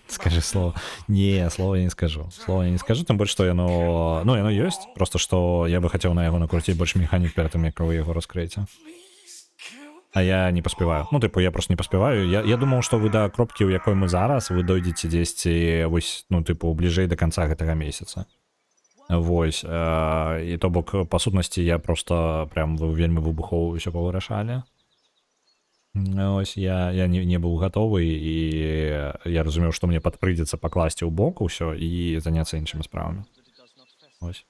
Скажи слово. Не, слова я не скажу. Слова я не скажу, тым больш, што яно... Ну, яно ёсць, просто што я бы хацеў на яго накруціць больш механік перад тым, як вы яго раскрыеце. А я не паспяваю. Ну, тыпу, я просто не паспяваю. Я думаў, што вы да кропкі, у якой мы зараз, вы дойдзеце дзесьці, вось, ну, тыпу, бліжэй да канца гэтага месяца. Вось. І то бок, па сутнасці, я просто прям вельмі выбухоў усё павырашалі. Ось, я не быў гатовы, і я разумеў, што мне прыйдзецца пакласці ў бок усё і заняцца іншымі справамі. Ось.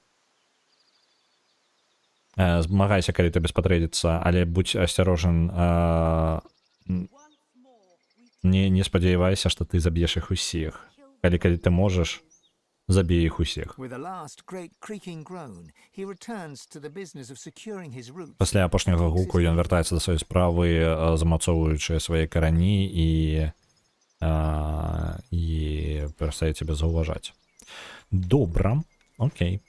Змагайся, калі табе спатрэбіцца, але будь асцярожан, не спадзявайся, што ты заб'еш іх усіх. Калі ты можаш, забей іх усіх. Пасля апошняга гуку ён вяртаецца да сваёй справы, замацоўваючы свае карані і перастае цябе заўважаць. Добра, окей.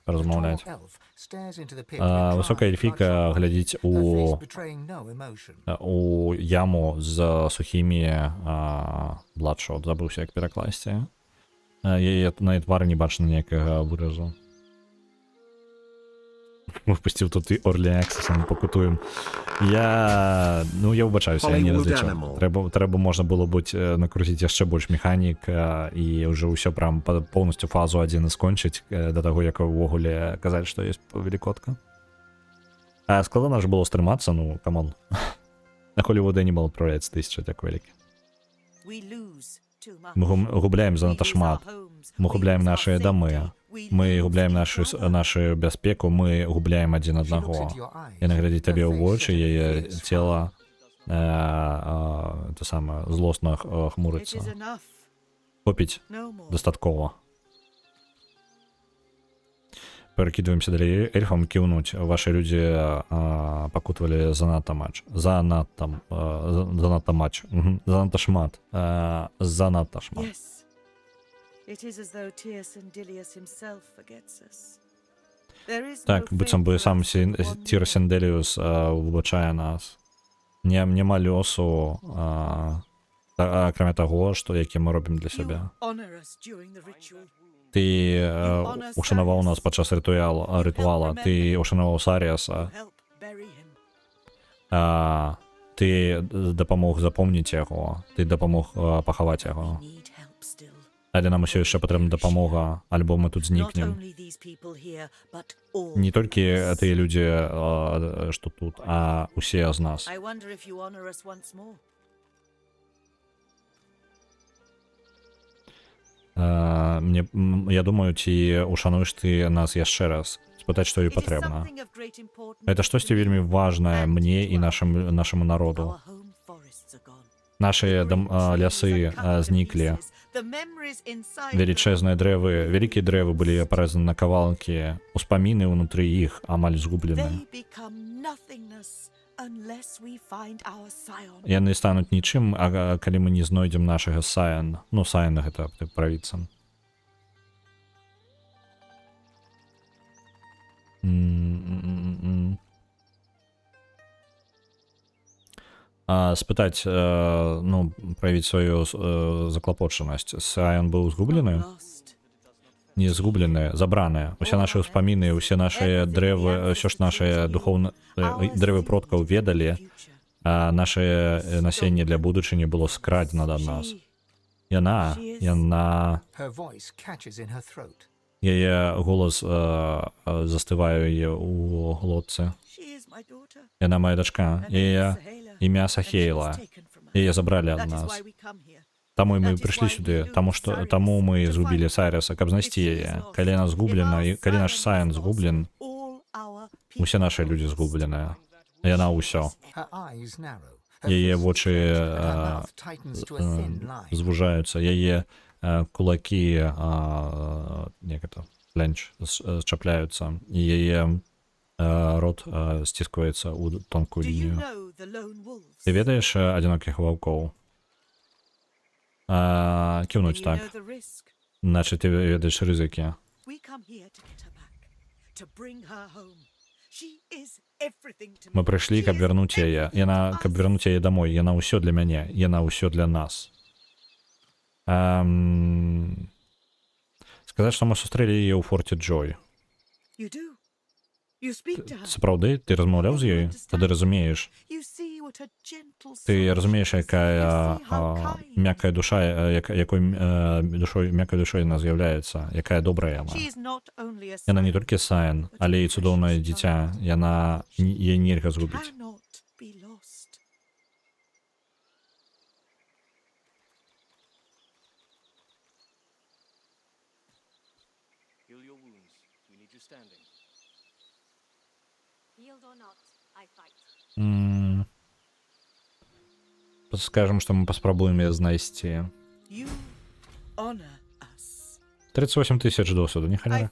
Размаўляць. Высокая эльфійка глядзіць у яму з сухімі бладшот, забыўся, як перакласці. Яе на твары не бачна ніякага выразу. Выпусціў тут і Early Access, мы пакутуем. Я выбачаюся, я не разлічаў. Трэба можна было накруціць яшчэ больш механік і ўжо ўсё прям поўнасцю фазу 1 скончыць да таго, як увогуле казаць, што ёсць велікодка. Складана ж было стрымацца, ну, камон. На Hollywood Animal адпраўляецца 1000, так вялікі. Мы губляем занадта шмат. Мы губляем наши дамы. Мы губляем нашу бяспеку, мы губляем адзін аднаго. Яна глядзіць табе ў вочы, яе цела злосна хмурыцца. Хопіць дастаткова. Перакідваемся далей эльфам, кіўнуць. Ваши людзі пакутвалі занадта шмат. Занадта шмат. Так, быццам бы сам Тір Сенделіус выбачае нас. Няма лёсу, акрамя таго, што які мы робім для сябе. Ты ушанаваў нас падчас рытуала, ты ушанаваў Саріаса. Ты дапамог запомніць яго, ты дапамог пахаваць яго. Але нам усё яшчэ патрэбна дапамога, альбо мы тут знікнем. Не толькі тыя людзі, што тут, а усе з нас. Я думаю, ці ушануеш ты нас яшчэ раз, спытаць, што ёй патрэбна. Гэта штосьці вельмі важнае мне і нашаму народу. Нашы лясы зніклі. Велічэзныя дрэвы, вялікія дрэвы былі парэзаны на кавалкі, успаміны ўнутры іх амаль згублены. Яны стануць нічым, калі мы не знойдзем нашага Саян. Ну, Саян гэта правіца. Спытаць, ну, праявіць сваю заклапочанасць. Саян быў згублены? Не згублены, забраныя. Усе нашы ўспаміны, усе нашы дрэвы, ўсё ж нашы дрэвы продкаў ведалі, а наше насенне для будучыні было скрадзена ад нас. Яна Яе голас застывае яе ў глотцы. Яна моя дачка. Яе імя Сахейла. Яе забралі ад нас. Таму мы прыйшлі сюды, таму мы згубілі Сайраса, каб знайсці яе. Калі яна згублена, калі наш Сайн згублен, усе нашы людзі згубленыя. Яна ўсё. Her eyes narrow. Яе вочы tightens to a thin line. звужаюцца, яе кулакі ленч зчапляюцца, і яе рот сціскваецца ў тонкую лінію. Ты ведаеш адзінокіх ваўкоў? Кіўнуць так. Значит, ты ведаеш рызыкі. Мы прыйшлі, каб вярнуць яе. Каб вярнуць яе дамой. Яна ўсё для мяне. Яна ўсё для нас. Сказаць, што мы сустрэлі яе ў форце Джой. Сапраўды, ты размаўляў з ёй? Тады разумееш. Ты разумееш, якая мяккая душа, якой мяккай душой яна з'яўляецца, якая добрая яна. Яна не толькі Сайн, але і цудоўнае дзіця. Яе нельга згубіць. Скажем, што мы паспрабуем яе знайсці. 38 000 досведу, не халяра.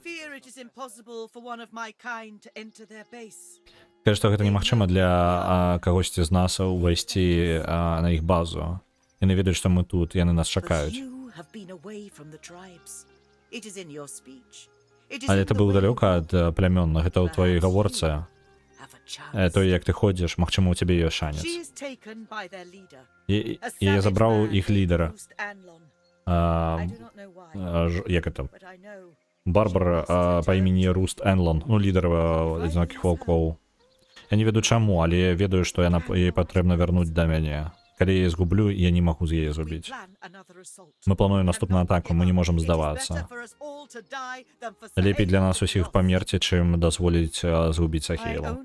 Кажа, што гэта немагчыма для кагосьці з нас увайсці на іх базу. Яны ведаюць, што мы тут, яны нас чакаюць. Але ты быў далёка ад плямён, гэта ў твоёй гаворцы. То, як ты ходзіш, магчыма, у цябе ёсць шанец. Я забраў іх лідара. Як это? Барбар па імені Руст Энлон, лідар адзінокіх ваўкоў. Я не ведаю чаму, але я ведаю, што яе патрэбна вярнуць да мяне. Калі я згублю, я не магу з яе зрабіць. Мы плануем наступную атаку, мы не можам здавацца. Лепей для нас усіх памерці, чым дазволіць згубіць Сахейлу.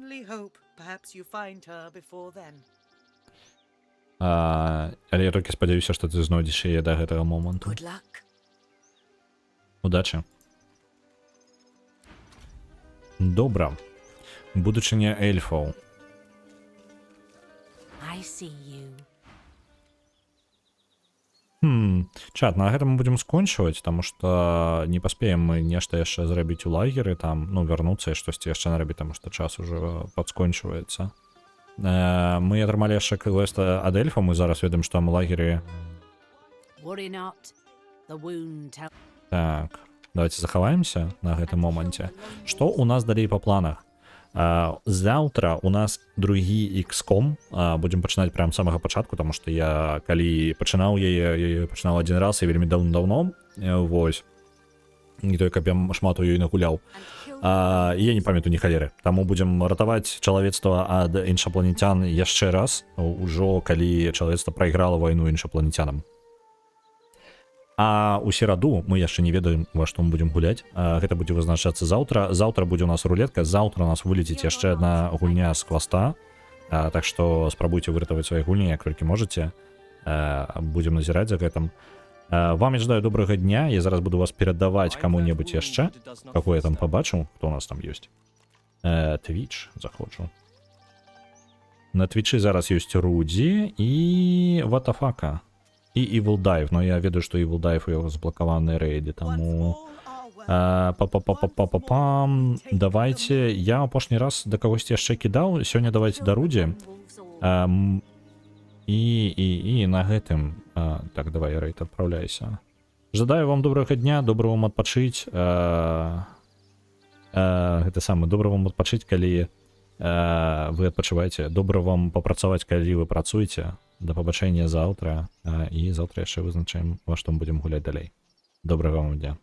Але я толькі спадзяюся, што ты знойдзеш яе да гэтага моманту. Удачы. Добра. Будучыня эльфаў. Чат, на гэтым мы будзем скончваць, таму што не паспеем мы нешта яшчэ зрабіць у лагеры, там, вярнуцца і штосьці яшчэ нарабіць, таму што час ужо падскончваецца. Мы атрымалі яшчэ квест ад эльфа, мы зараз ведаем, што там у лагеры... Так, давайте захаваемся на гэтым моманце. Што у нас далей па планах? Заўтра у нас другі XCOM, будзем пачынаць прям з самага пачатку, таму што я калі пачынаў яе пачынаў адзін раз і вельмі даўно, вось, не той, каб я шмат у ёй нагуляў, я не памятаю ні халеры, таму будзем ратаваць чалавецтва ад іншапланетян яшчэ раз, ужо калі чалавецтва прайграла вайну іншапланетянам. А ў сераду мы яшчэ не ведаем, во што мы будзем гуляць. Гэта будзе вызначацца заўтра. Заўтра будзе у нас рулетка. Заўтра у нас вылеціць яшчэ адна гульня з хваста. Так што спрабуйце выратаваць свае гульні, як толькі можаце. Будзем назіраць за гэтым. Вам я жадаю добрага дня. Я зараз буду вас перадаваць каму-небудзь яшчэ. Каго я там пабачыў, хто у нас там ёсць. Twitch заходжу. На Твічы зараз ёсць Рудзі і Ватафака. І Evil Dive, но я ведаю, што Evil Dive у яго заблакаваныя рэйды, таму... Давайте, я апошні раз да кагосьці яшчэ кідаў, сёння давайте да Рудзі. І на гэтым... Так, давай, рэйд, адпраўляйся. Жадаю вам добрага дня, добра вам адпачыць. Гэта самае, добра вам адпачыць, калі вы адпачываеце. Добра вам папрацаваць, калі вы працуеце. Да пабачэння заўтра, і заўтра яшчэ вызначаем, во што мы будзем гуляць далей. Добрага вам дня.